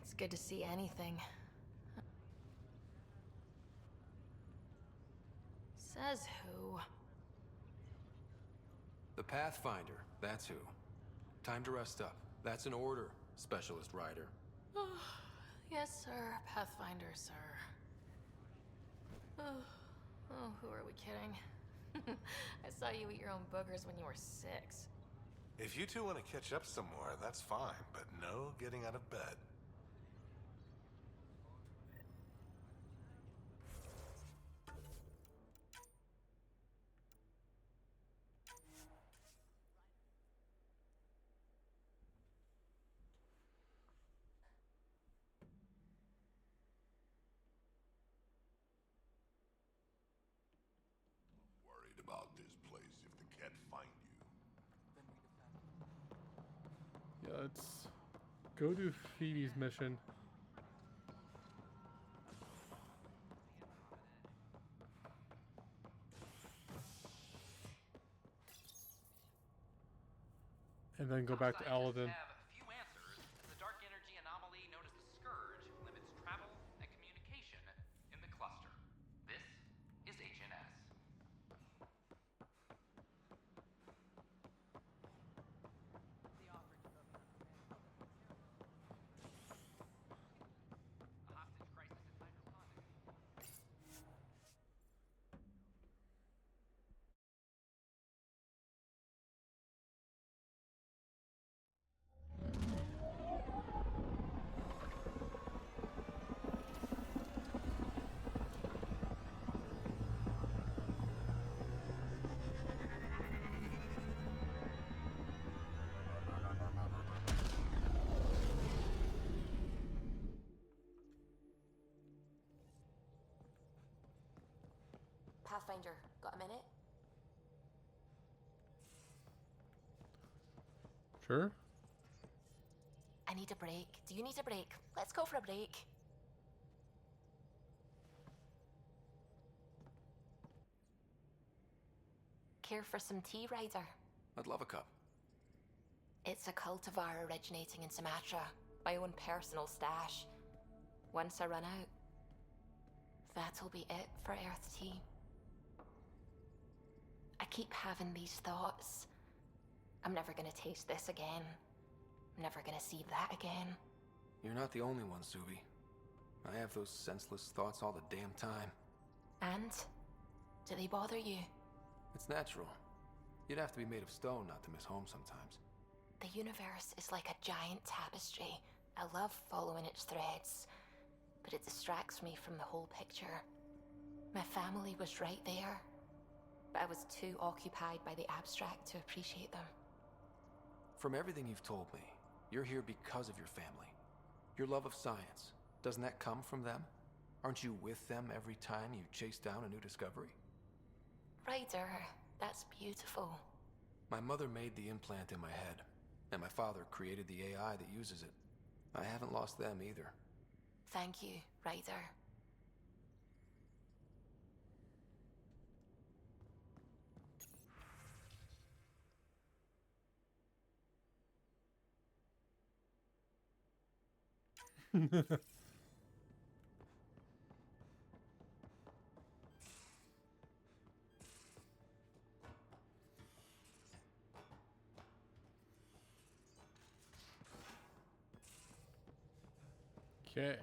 It's good to see anything. Says who? The Pathfinder, that's who. Time to rest up. That's an order, Specialist Ryder. Yes, sir. Pathfinder, sir. Oh, who are we kidding? I saw you eat your own boogers when you were 6. If you two want to catch up some more, that's fine, but no getting out of bed. Worried about this place if the cat find you. Yeah, let's go do Phoebe's mission. And then go back to Elaaden. Have few answers. The dark energy anomaly known as the Scourge limits travel and communication in the cluster. This is HNS. A hostage crisis in hydroponics. Pathfinder, got a minute? Sure. I need a break. Do you need a break? Let's go for a break. Care for some tea, Ryder? I'd love a cup. It's a cultivar originating in Sumatra. My own personal stash. Once I run out, that'll be it for Earth tea. I keep having these thoughts. I'm never gonna taste this again. I'm never gonna see that again. You're not the only one, Subi. I have those senseless thoughts all the damn time. And? Do they bother you? It's natural. You'd have to be made of stone not to miss home sometimes. The universe is like a giant tapestry. I love following its threads, but it distracts me from the whole picture. My family was right there, but I was too occupied by the abstract to appreciate them. From everything you've told me, you're here because of your family. Your love of science, doesn't that come from them? Aren't you with them every time you chase down a new discovery? Ryder, that's beautiful. My mother made the implant in my head, and my father created the AI that uses it. I haven't lost them either. Thank you, Ryder. Okay.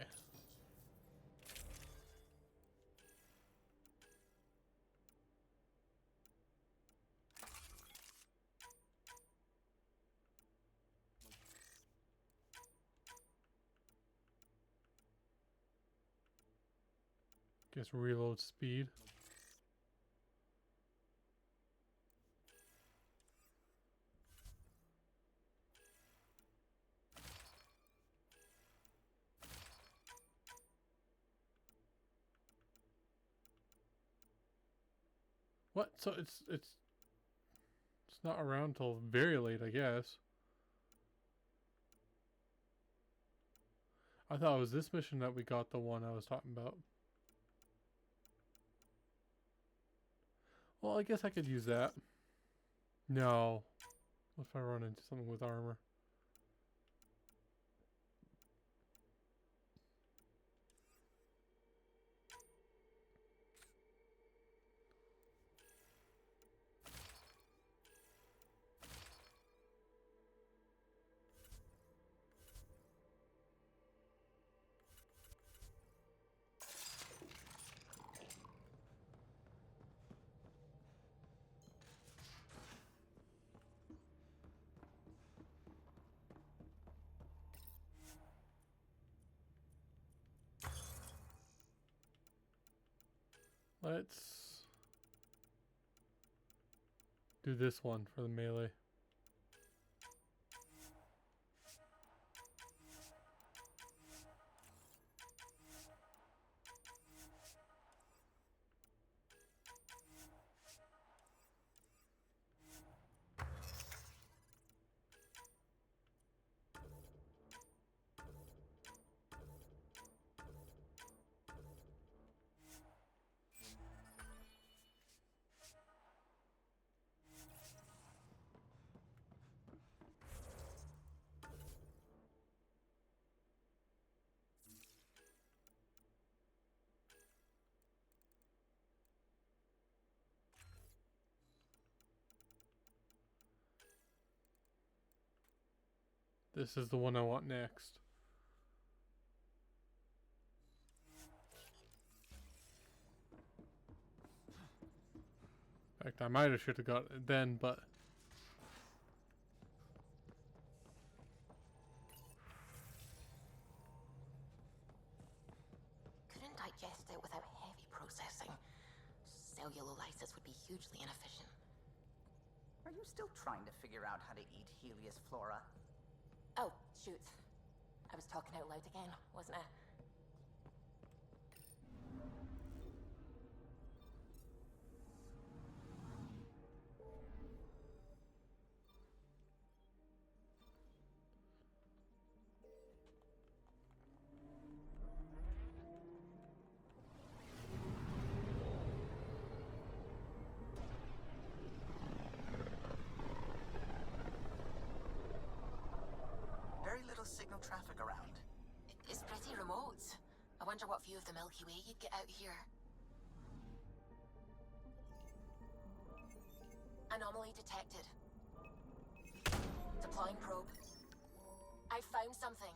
Guess reload speed. What? So it's not around till very late, I guess. I thought it was this mission that we got the one I was talking about. Well, I guess I could use that. No. What if I run into something with armor? Let's do this one for the melee. This is the one I want next. In fact, I might have should have got it then, but Couldn't digest it without heavy processing. Cellulolysis would be hugely inefficient. Are you still trying to figure out how to eat Helios flora? Oh, shoot. I was talking out loud again, wasn't I? Very little signal traffic around. It's pretty remote. I wonder what view of the Milky Way you'd get out here. Anomaly detected. Deploying probe. I found something.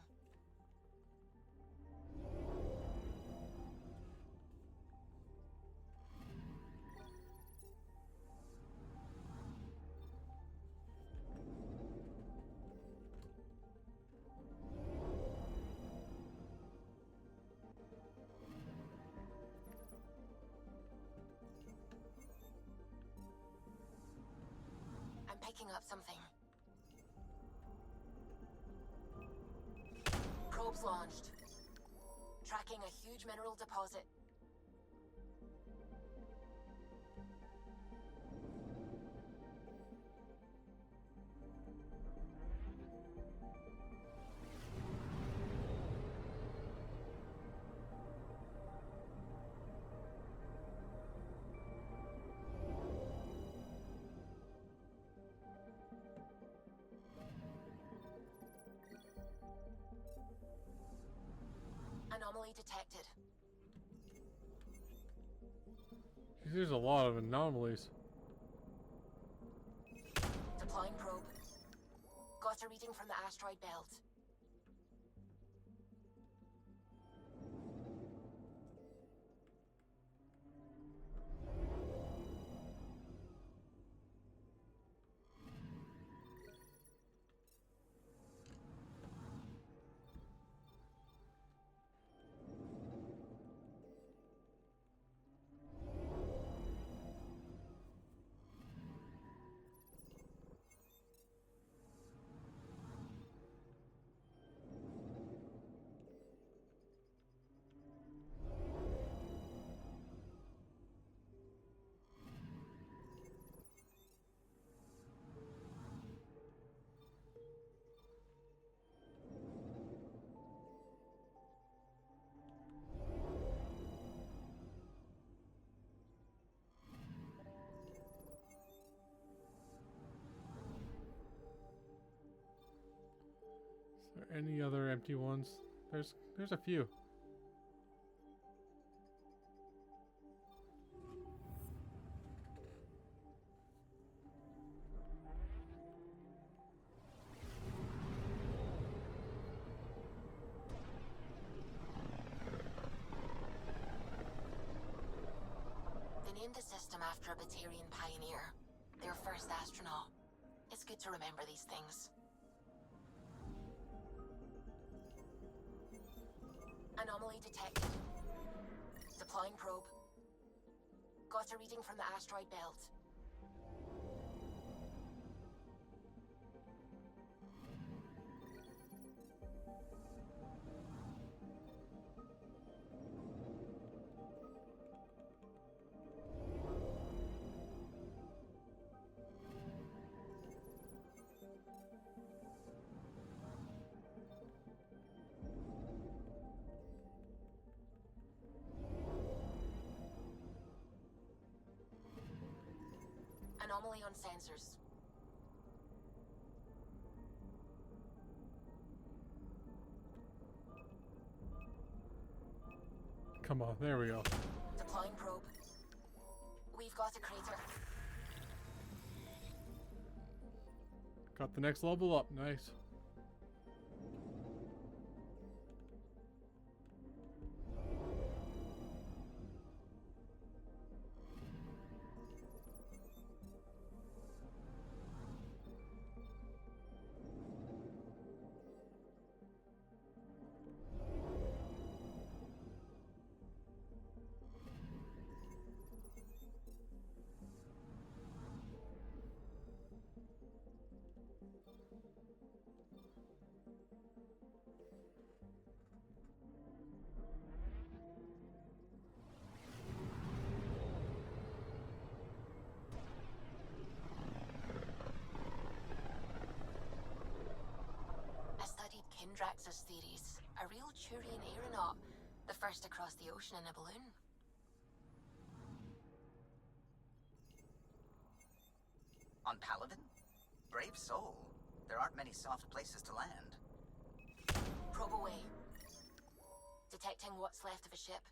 I'm picking up something. Probes launched. Tracking a huge mineral deposit. Anomaly detected. there's a lot of anomalies. Deploying probe. Got a reading from the asteroid belt. Is there any other empty ones? There's a few. They named the system after a Batarian pioneer, their first astronaut. It's good to remember these things. Anomaly detected. Deploying probe. got a reading from the asteroid belt. Anomaly on sensors. Come on, there we go. Deploying probe. We've got a crater. Got the next level up. Nice. Drax's theories. A real Turian aeronaut. The first to cross the ocean in a balloon. On Paladin? Brave soul. There aren't many soft places to land. Probe away. Detecting what's left of a ship.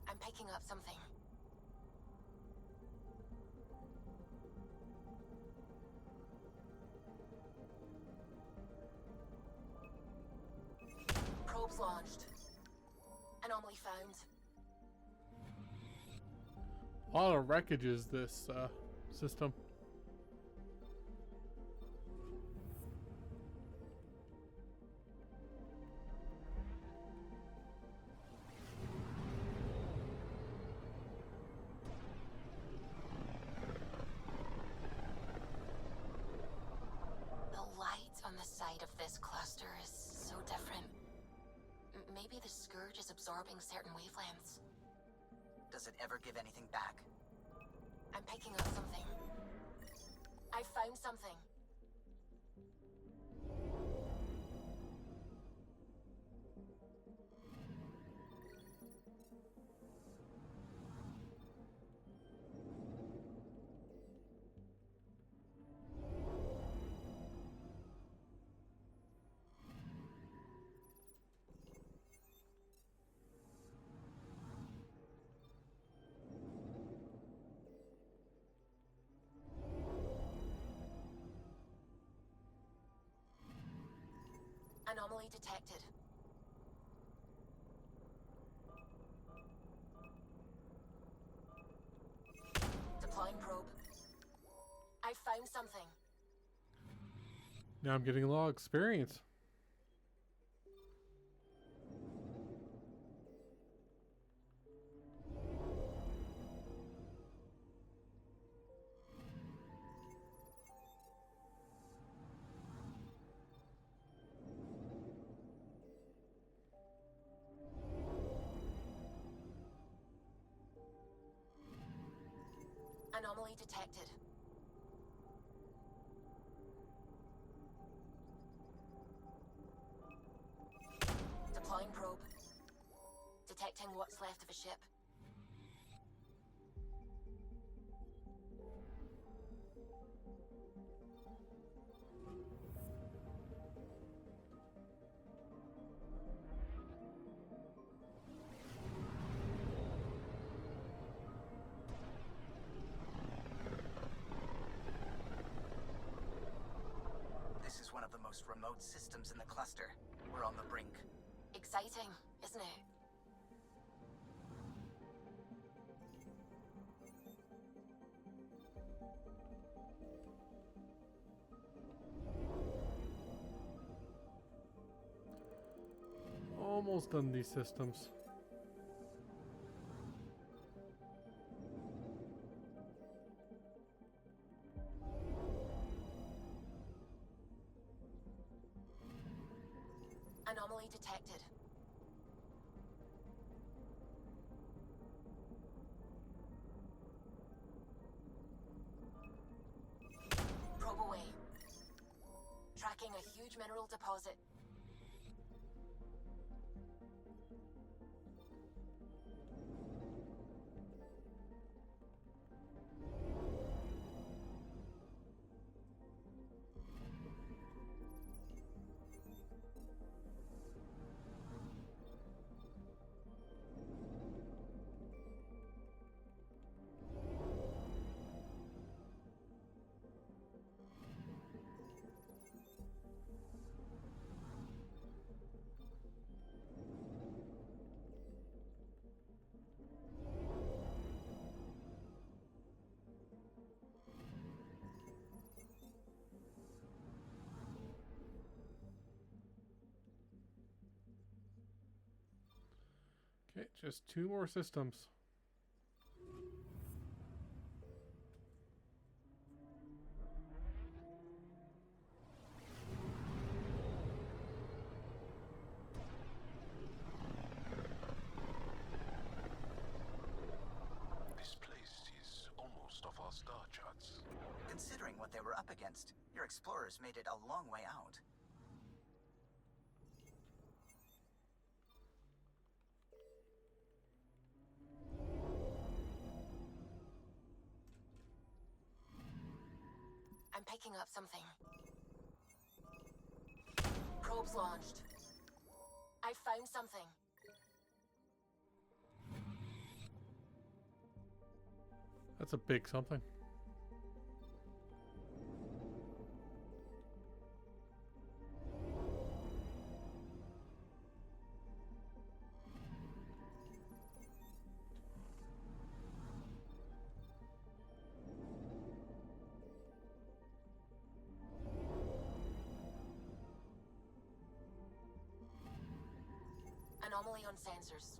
I'm picking up something. Probes launched. Anomaly found. A lot of wreckage is this system. Maybe the Scourge is absorbing certain wavelengths. Does it ever give anything back? I'm picking up something. I found something. Anomaly detected. Deploying probe. I found something. Now I'm getting a lot of experience. Anomaly detected. Deploying probe. Detecting what's left of a ship. This is one of the most remote systems in the cluster. We're on the brink. Exciting, isn't it? Almost done these systems. Anomaly detected. Probe away. Tracking a huge mineral deposit. Okay, just 2 more systems. This place is almost off our star charts. Considering what they were up against, your explorers made it a long way out. I'm picking up something. Probes launched. I found something. That's a big something. Anomaly on sensors.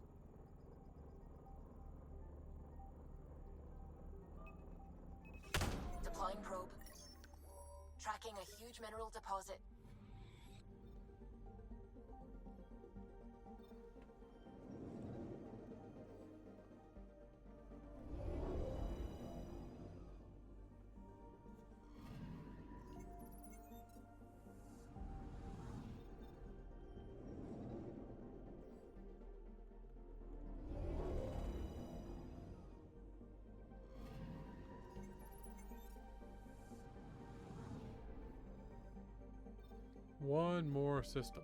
Deploying probe. Tracking a huge mineral deposit. One more system.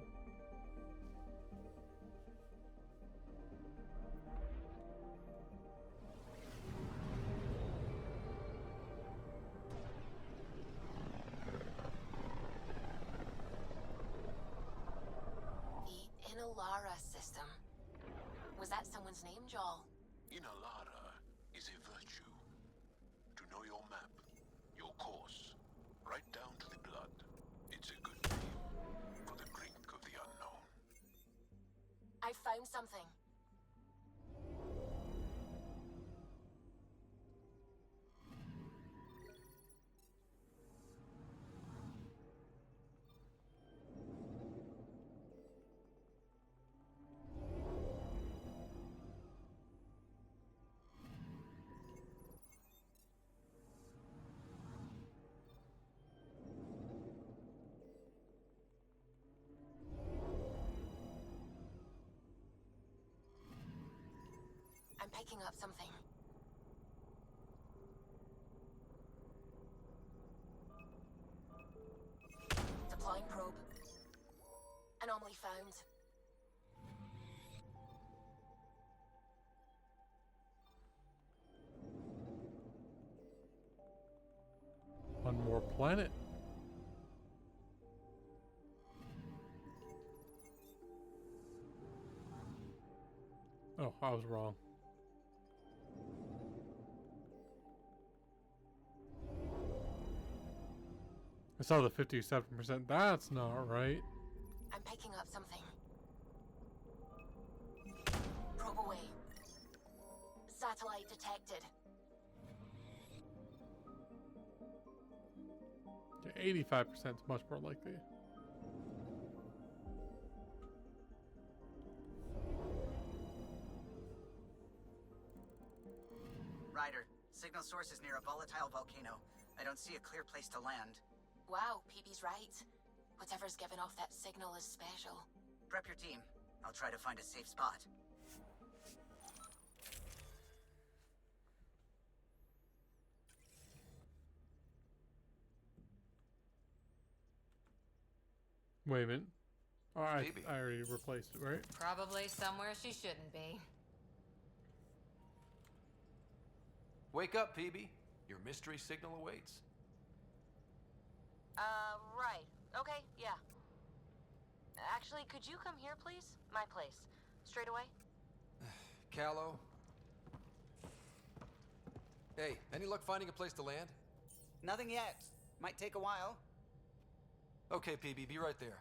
The Elaaden system. Was that someone's name, Joel? Elaaden is a virtue. To know your map, your course, right down to the blood. It's a good name for the brink of the unknown. I found something. picking up something. Deploying probe. Anomaly found. One more planet. Oh, I was wrong. I saw the 57%. That's not right. I'm picking up something. Probe away. Satellite detected. Yeah, 85% is much more likely. Ryder, signal source is near a volatile volcano. I don't see a clear place to land. Wow, Phebee's right. Whatever's giving off that signal is special. Prep your team. I'll try to find a safe spot. Wait a minute. Oh, I Phebee. already replaced it, right? Probably somewhere she shouldn't be. Wake up, Phebee. Your mystery signal awaits. Right. Okay, yeah. Actually, could you come here, please? My place. Straight away? Callow. Hey, any luck finding a place to land? Nothing yet. Might take a while. Okay, Phebee, be right there.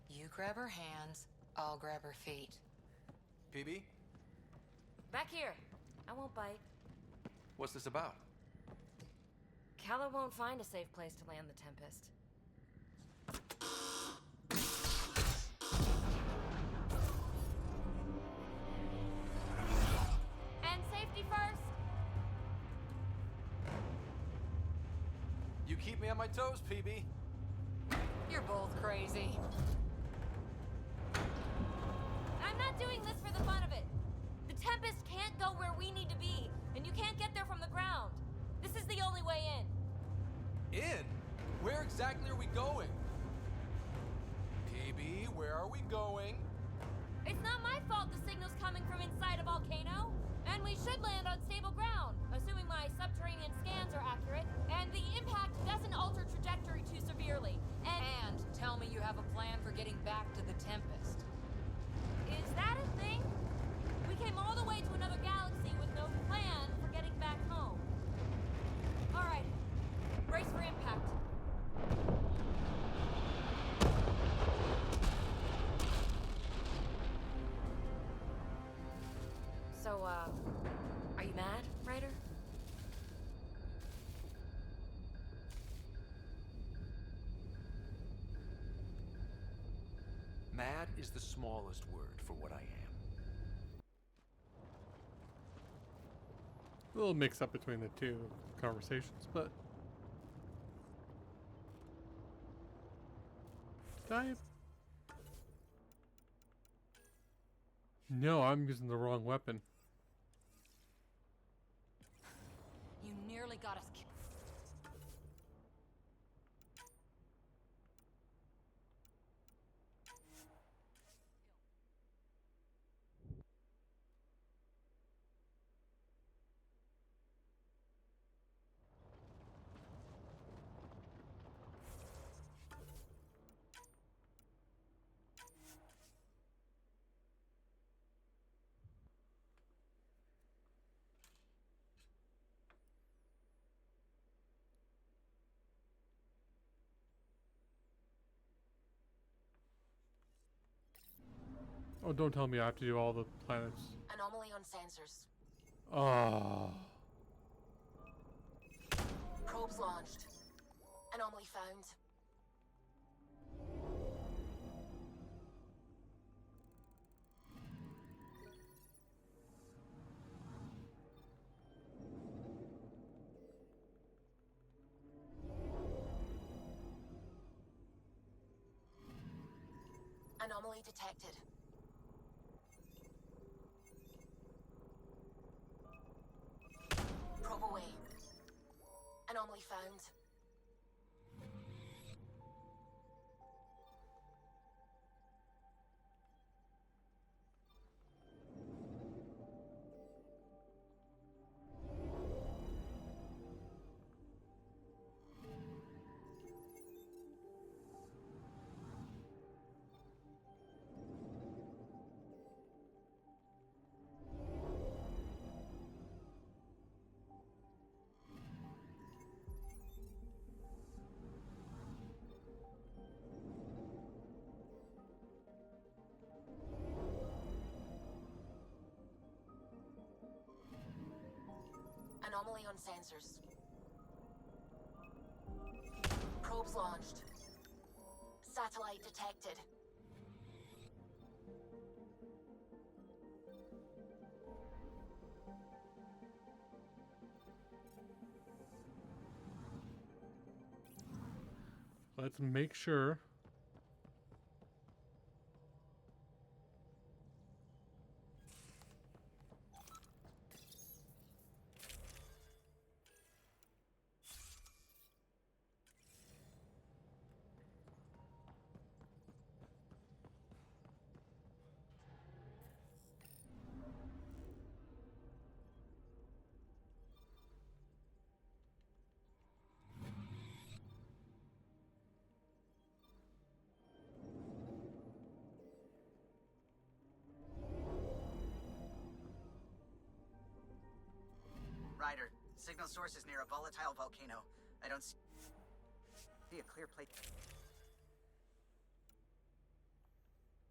You grab her hands, I'll grab her feet. Phebee, Back here. I won't bite. what's this about? Calla won't find a safe place to land the Tempest. And safety first! You keep me on my toes, Phebee. You're both crazy. I'm not doing this for the fun of it. The Tempest can't go where we need to be, and you can't get there from the ground. This is the only way in. In? Where exactly are we going? Phebee, where are we going? It's not my fault the signal's coming from inside a volcano. And we should land on stable ground, assuming my subterranean scans are accurate, and the impact doesn't alter trajectory too severely. And tell me you have a plan for getting back to the Tempest. Is that a thing? We came all the way to another galaxy with no plan for getting back home. All right, brace for impact. So, are you mad, Ryder? Mad is the smallest word for what I am. A little mix up between the two conversations, but dive. No, I'm using the wrong weapon. You nearly got us killed. Oh, don't tell me I have to do all the planets. Anomaly on sensors. Oh. Probes launched. Anomaly found. Anomaly detected. Probe away. Anomaly found. Anomaly on sensors. Probes launched. Satellite detected. Let's make sure. Ryder, signal source is near a volatile volcano. I don't see a clear place.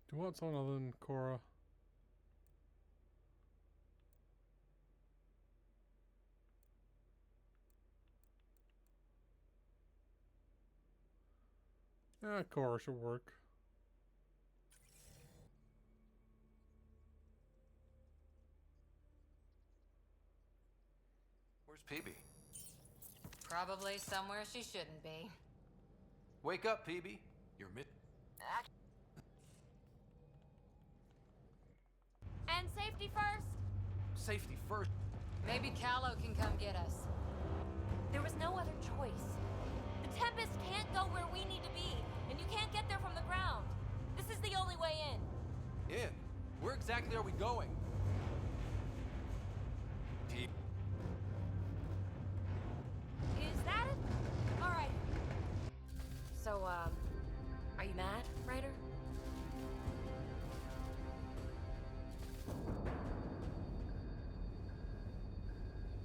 Do you want someone other than Cora? Yeah, Cora should work. Where's Phebee? Probably somewhere she shouldn't be. Wake up, Phebee. You're And safety first? Safety first. Maybe Callow can come get us. There was no other choice. The Tempest can't go where we need to be, and you can't get there from the ground. This is the only way in. In? Where exactly are we going? Phebee. Is that it? Alright. So, are you mad, Ryder?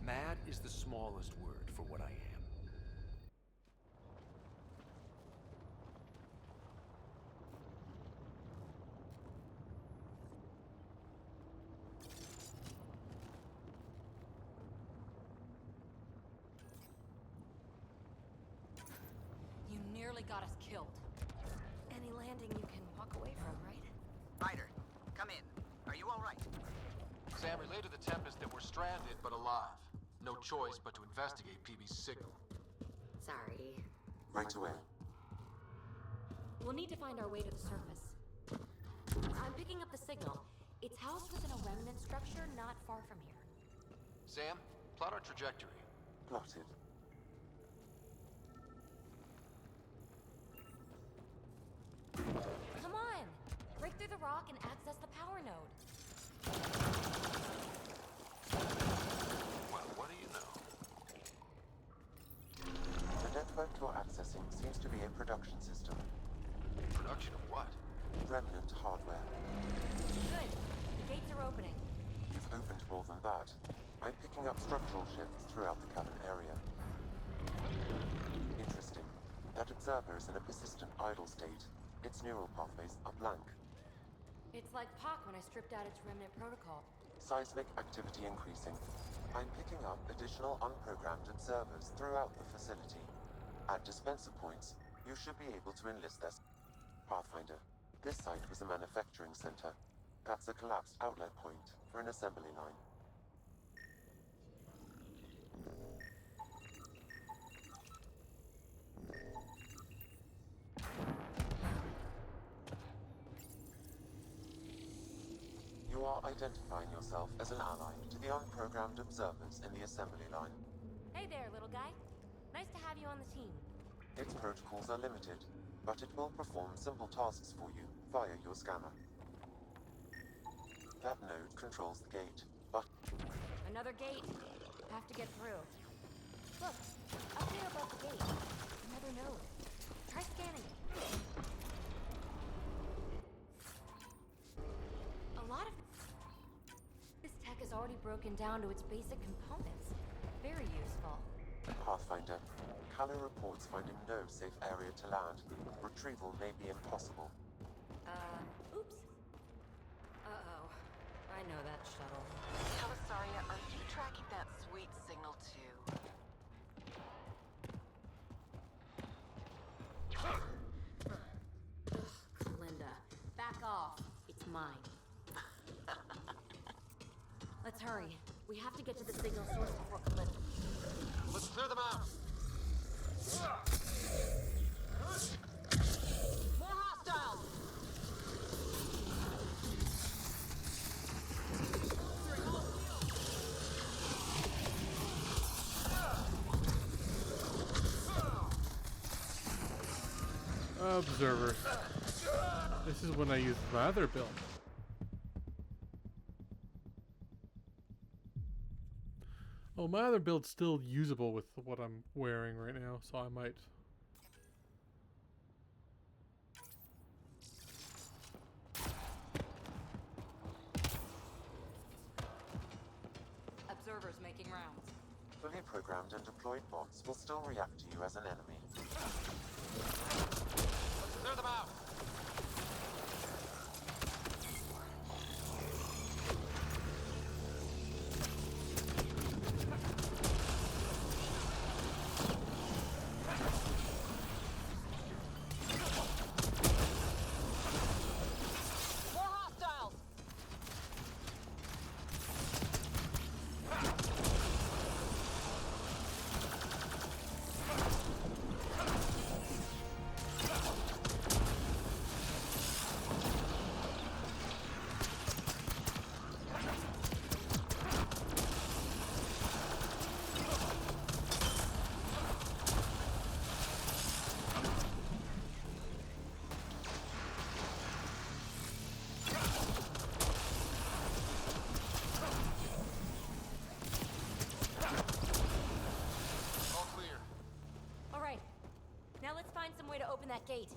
Mad is the smallest word for what I am. You nearly got us killed. Any landing you can walk away from, right? Ryder, come in. Are you all right? Sam, relay to the Tempest that we're stranded but alive. No choice but to investigate Phoebe's signal. Sorry. Right away. We'll need to find our way to the surface. I'm picking up the signal. It's housed within a remnant structure not far from here. Sam, plot our trajectory. Plotted. Come on! Break through the rock and access the power node. Well, what do you know? The network you're accessing seems to be a production system. Production of what? Remnant hardware. Good. The gates are opening. You've opened more than that. I'm picking up structural shifts throughout the cabin area. Interesting. That observer is in a persistent idle state. Its neural pathways are blank. It's like Pac when I stripped out its remnant protocol. Seismic activity increasing. I'm picking up additional unprogrammed observers throughout the facility. At dispenser points, you should be able to enlist their Pathfinder. This site was a manufacturing center. That's a collapsed outlet point for an assembly line. You are identifying yourself as an ally to the unprogrammed observers in the assembly line. Hey there, little guy. Nice to have you on the team. Its protocols are limited, but it will perform simple tasks for you via your scanner. That node controls the gate, but... Another gate. Have to get through. Look, up there above the gate. Another node. Try scanning it. A lot of this tech is already broken down to its basic components. Very useful. Pathfinder, Callow reports finding no safe area to land. Retrieval may be impossible. Oops. Uh-oh. I know that shuttle. Calisaria, are you tracking that sweet signal too? Ugh, Linda. Back off. It's mine. Let's hurry. We have to get to the signal source before Kalinda. Let's clear them out. More hostiles! Observers. This is when I use my other build. Oh, my other build's still usable with what I'm wearing right now, so I might... Observers making rounds. Fully programmed and deployed bots will still react to you as an enemy. Let's clear them out. Some way to open that gate.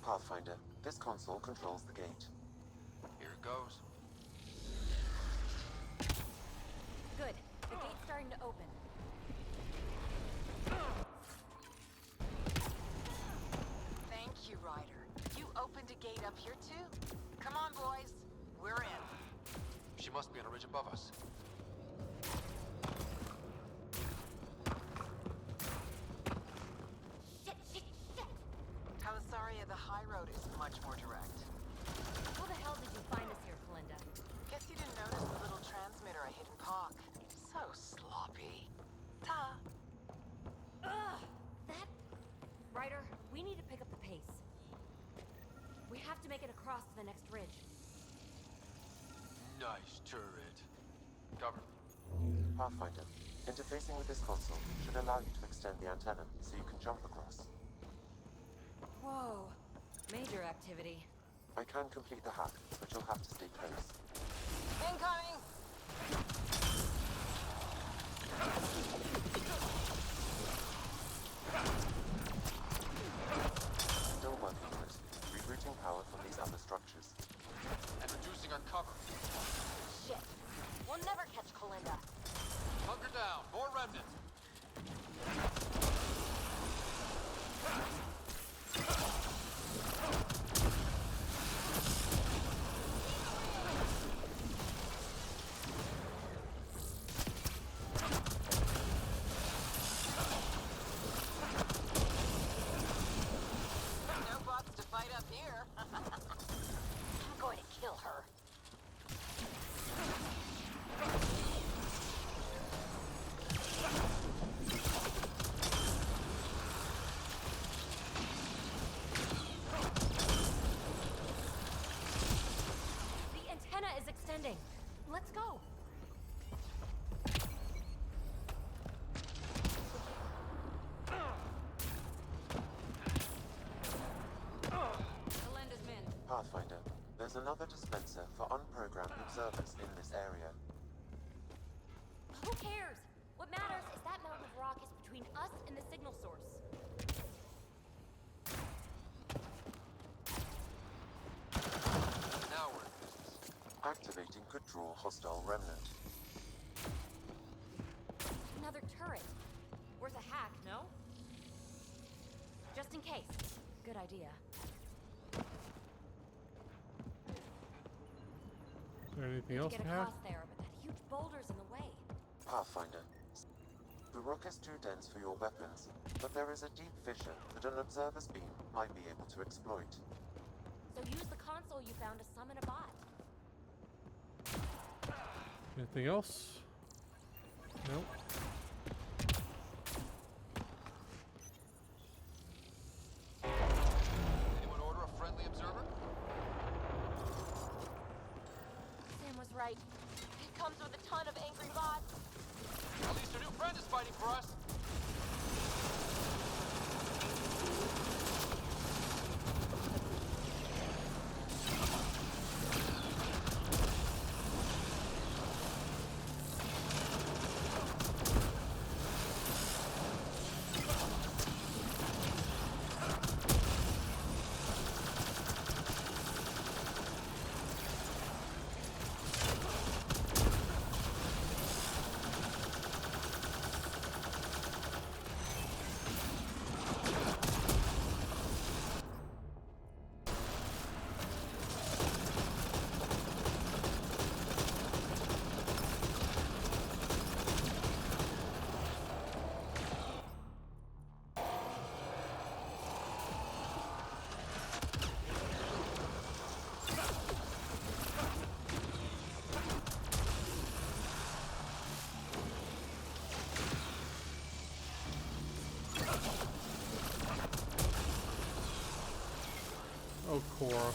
Pathfinder, this console controls the gate. Here it goes. Good. The gate's starting to open. Thank you, Ryder. You opened a gate up here too? Come on, boys. We're in. She must be on a ridge above us. Shit! Calisaria, the high road is much more direct. How the hell did you find us here, Kalinda? Guess you didn't notice the little transmitter I hid in Park. So sloppy. Ta! Ugh! That... Ryder, we need to pick up the pace. We have to make it across to the next ridge. Nice turret. Cover. Pathfinder, interfacing with this console should allow you to extend the antenna so you can jump across. Whoa. Major activity. I can complete the hack, but you'll have to stay close. Incoming! Still working on it. Rerouting power from these other structures. And reducing our cover. Shit. We'll never catch Kalinda. Hunker down. More remnant. No bots to fight up here. I'm going to kill her. Let's go. Kalenda's men. Pathfinder, there's another dispenser for unprogrammed observers in this area. Who cares? What matters is that mountain of rock is between us and the signal source. Now we're in business. Activating could draw hostile remnant. Another turret. Worth a hack, no? Just in case. Good idea. Is there anything else Get to have? across there, but that huge boulder's in the way. Pathfinder, the rock is too dense for your weapons, but there is a deep fissure that an observer's beam might be able to exploit. So use the console you found to summon a bot. Anything else? Nope. Anyone order a friendly observer? Sam was right. It comes with a ton of angry bots. At least our new friend is fighting for us. Oh, Cora.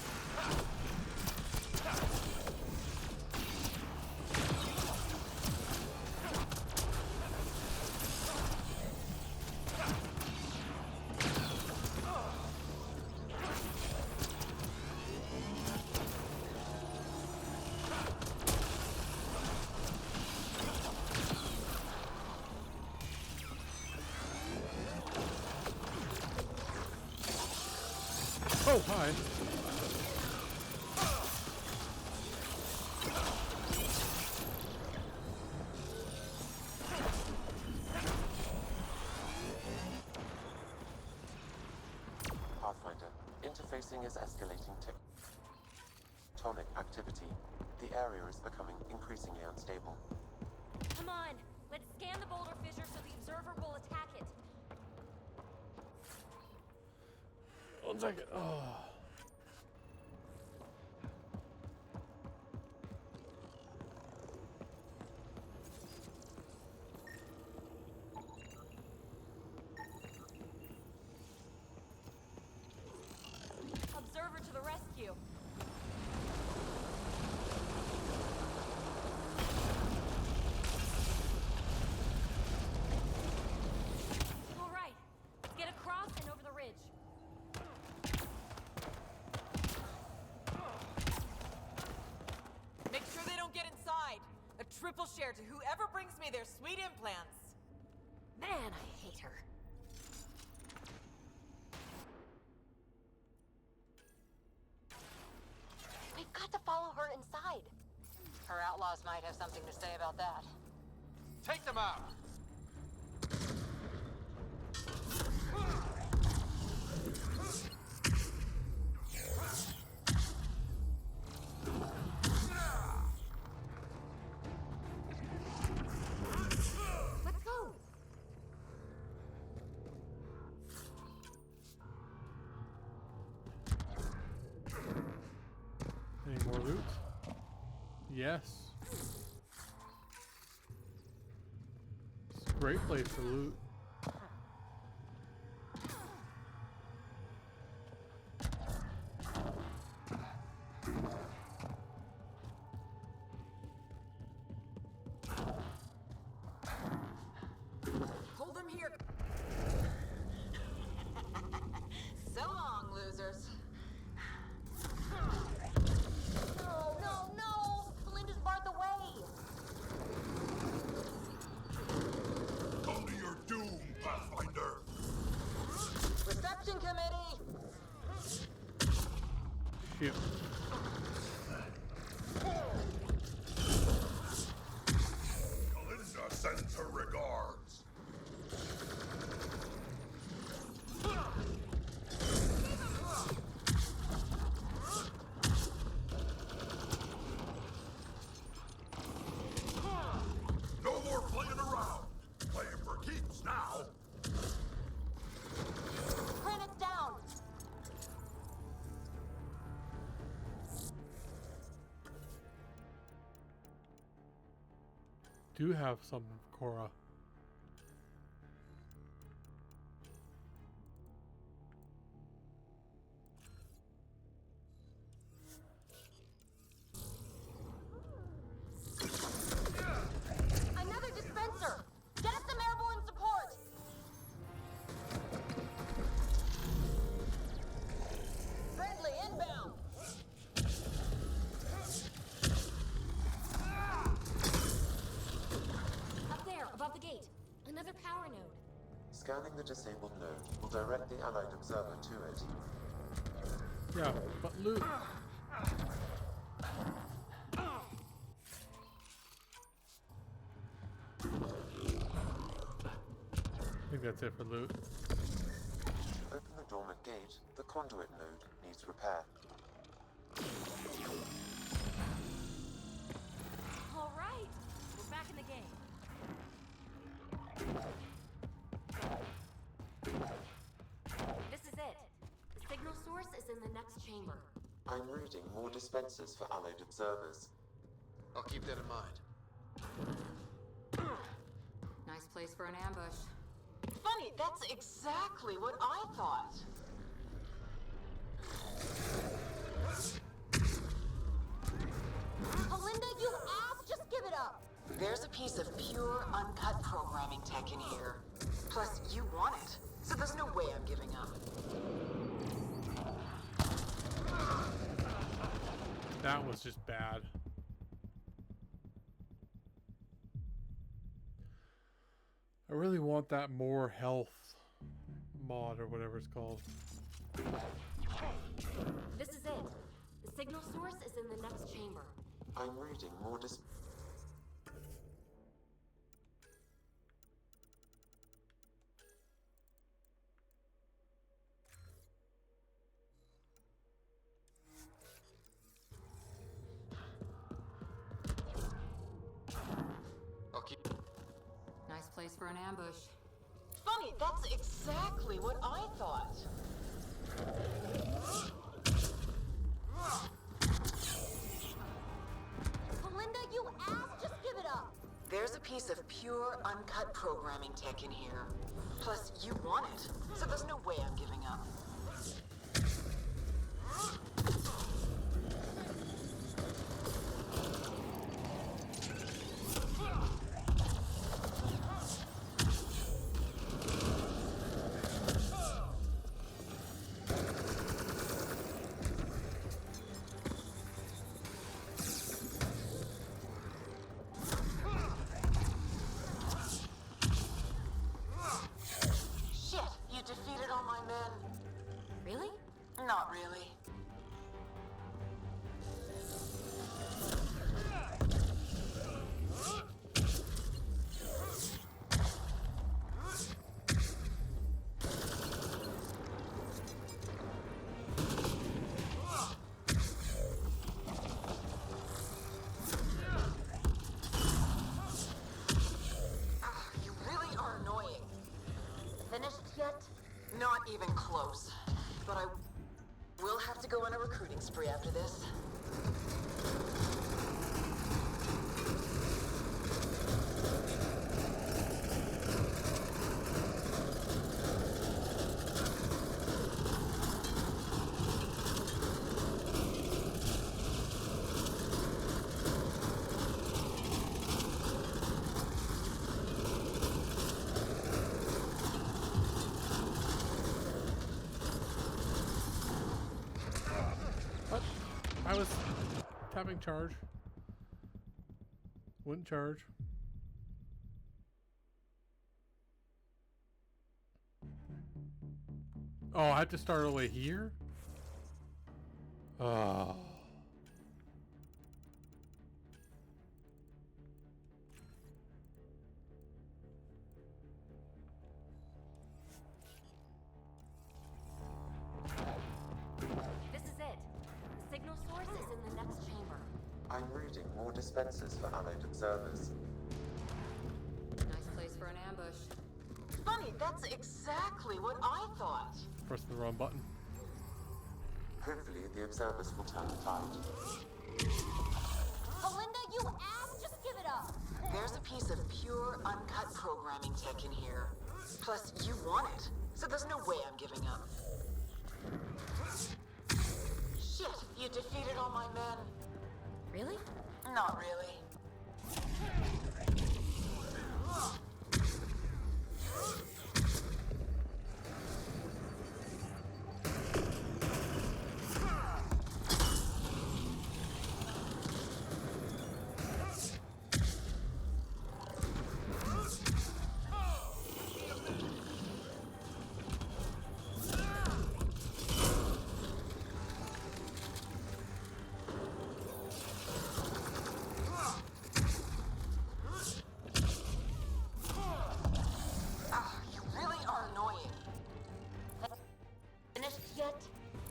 Oh, hi. Pathfinder, interfacing is escalating tectonic activity. The area is becoming increasingly unstable. Come on, let's scan the boulder fissure so the observer will attack it. 1 second. Oh. Observer to the rescue. All right, let's get across and over the ridge. Make sure they don't get inside. A triple share to whoever brings me their sweet implants. Man, I hate her. We've got to follow her inside. Her outlaws might have something to say about that. Take them out! Let's go. Any more loot? Yes. It's a great place to loot. So long, losers. No, no, no! Belinda's barred the way! Come to your doom, Pathfinder! Reception committee! Shoot. Belinda sends her regards. No more playing around. Playing for keeps now. Planet's down! Do have some, Cora. Another dispenser! Get us some airborne support! Friendly inbound! Up there, above the gate. Another power node. Scanning the disabled node will direct the Allied observer to it. Yeah, but loot. I think that's it for loot. Open the dormant gate. The conduit node needs repair. All right, we're back in the game. This is it. The signal source is in the next chamber. I'm reading more dispensers for Allied observers. I'll keep that in mind. Nice place for an ambush. Funny, that's exactly what I thought. Belinda, you ass! Just give it up! There's a piece of pure, uncut programming tech in here. Plus, you want it, so there's no way I'm giving up. That was just bad. I really want that more health mod or whatever it's called. This is it. The signal source is in the next chamber. I'm reading more I'll keep... Nice place for an ambush. Funny, that's exactly what I thought. Belinda, you ass! Just give it up! There's a piece of pure, uncut programming tech in here. Plus, you want it, so there's no way I'm giving up. Shit, you defeated all my men. Really? Not really. You really are annoying. Finished yet? Not even close. But I will have to go on a recruiting spree after this. something charge? Wouldn't charge. Oh, I had to start all the way here? Oh. This is it. The signal source is in the next chamber. I'm reading more dispensers for allied observers. Nice place for an ambush. Funny, that's exactly what I thought. Press the wrong button. Hopefully, the observers will turn the tide. Belinda, you ass! Just give it up! There's a piece of pure, uncut programming tech in here. Plus, you want it, so there's no way I'm giving up. Shit, you defeated all my men. Really? Not really.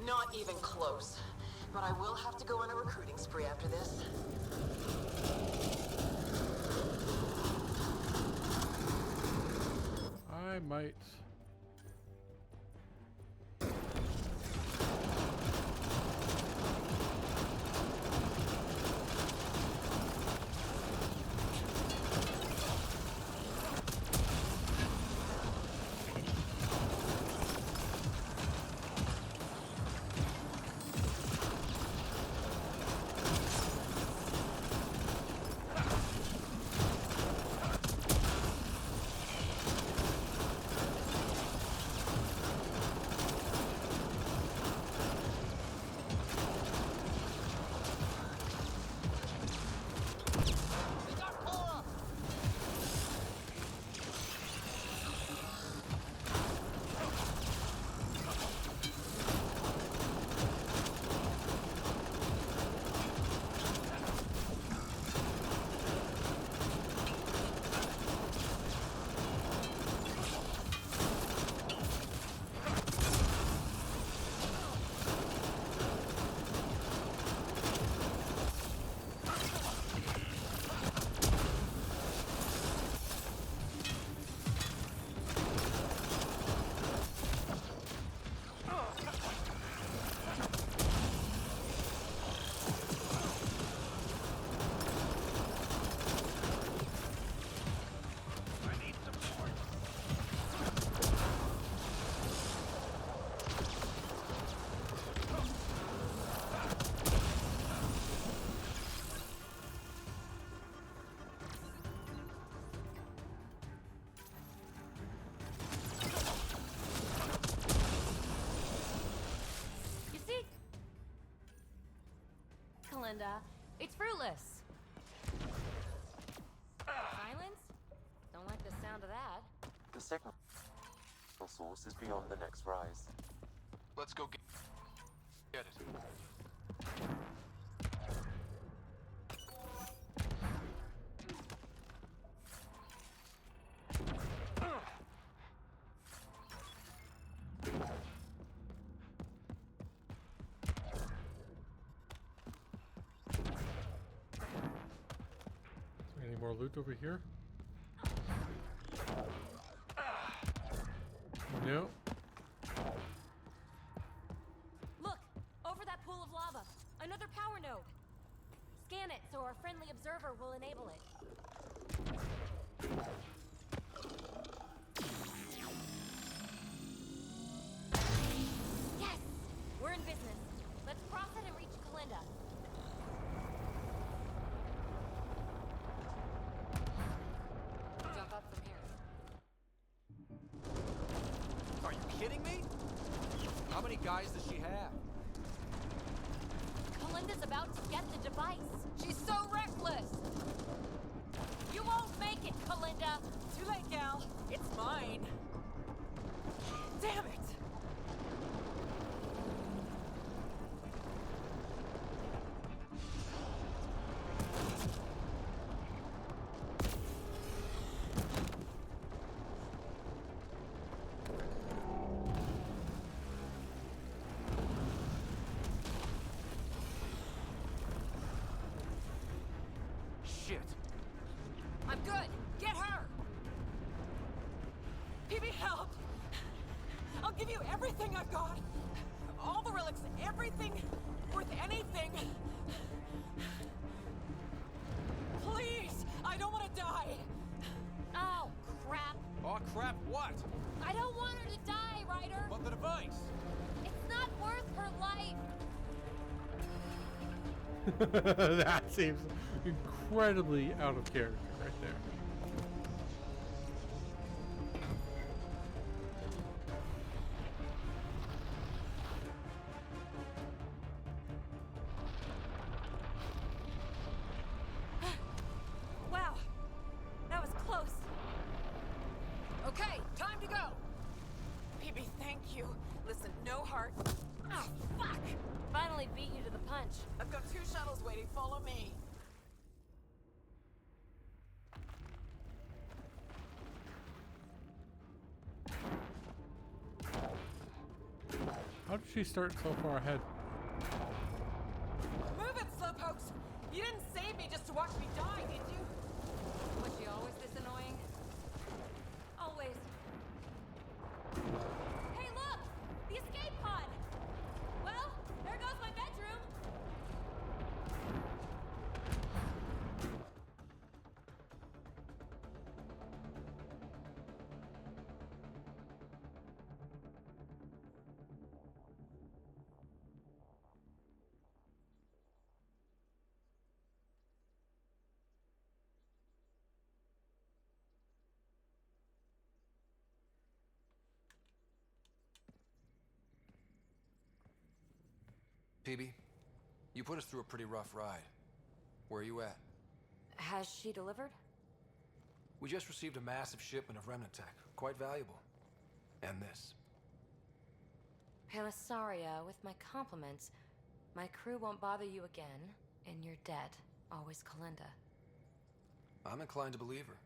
Not even close. But I will have to go on a recruiting spree after this. I might. Linda. It's fruitless. Silence? Don't like the sound of that. The signal source is beyond the next rise. Let's go get it. Any more loot over here? No. Look! Over that pool of lava! Another power node! Scan it so our friendly observer will enable it. Yes! We're in business. Let's cross it and reach Kalinda. Jump up from here. Are you kidding me? How many guys does she have? Kalinda's about to get the device. She's so reckless! You won't make it, Kalinda! Too late, gal. It's mine. Damn it! Shit. I'm good. Get her! Phebee, help! I'll give you everything I've got. All the relics, everything worth anything. Please, I don't want to die. Oh, crap. Oh, crap, what? I don't want her to die, Ryder. But the device? It's not worth her life. That seems incredibly out of character right there. Wow, that was close. Okay, time to go. Phebee, thank you. Listen, no heart. Oh, fuck! Finally beat you to the punch. I've got 2 shuttles waiting. Follow me. How did she start so far ahead? Move it, slowpokes! You didn't save me just to watch me die, did you? Was she always this annoying? Always. Hey, look! The escape pod! Well, there goes my bedroom. Phebee, you put us through a pretty rough ride. Where are you at? Has she delivered? We just received a massive shipment of remnant tech. Quite valuable. And this. Pelisaria, with my compliments. My crew won't bother you again, and you're dead. Always Kalinda. I'm inclined to believe her.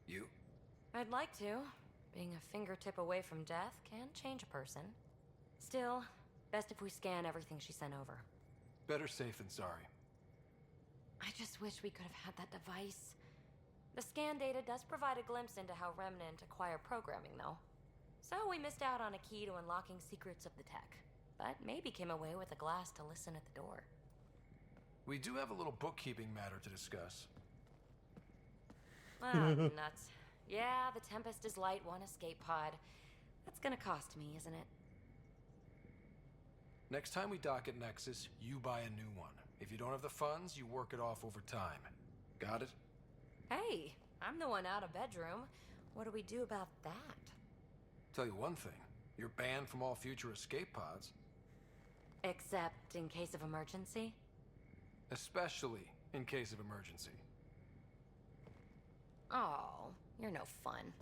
You? I'd like to. Being a fingertip away from death can change a person. Still, best if we scan everything she sent over. Better safe than sorry. I just wish we could have had that device. The scan data does provide a glimpse into how Remnant acquire programming, though. So we missed out on a key to unlocking secrets of the tech. But maybe came away with a glass to listen at the door. We do have a little bookkeeping matter to discuss. Ah, nuts. Yeah, the Tempest is light, 1 escape pod. That's gonna cost me, isn't it? Next time we dock at Nexus, you buy a new one. If you don't have the funds, you work it off over time. Got it? Hey, I'm the one out of bedroom. What do we do about that? Tell you one thing. You're banned from all future escape pods. Except in case of emergency? Especially in case of emergency. Oh, you're no fun.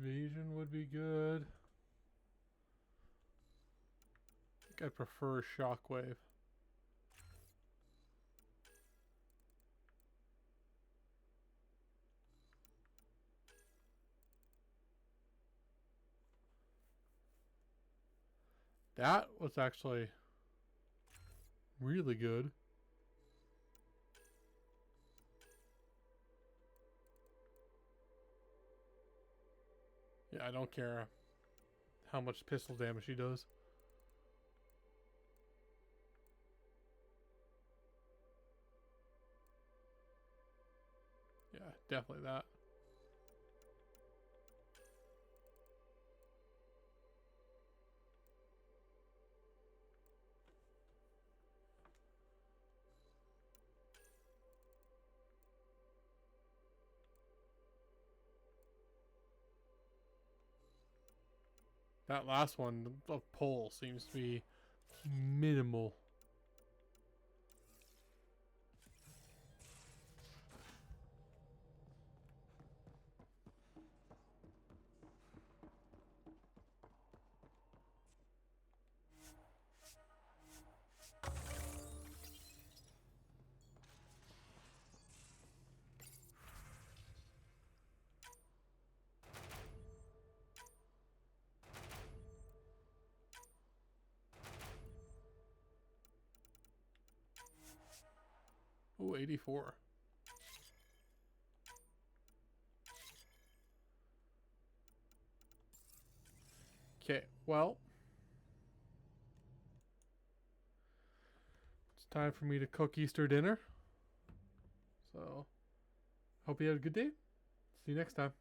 Vision would be good. I think I prefer Shockwave. That was actually really good. Yeah, I don't care how much pistol damage she does. Yeah, definitely that. That last one, the pull seems to be minimal. Ooh, 84. Okay, well. It's time for me to cook Easter dinner. So, hope you had a good day. See you next time.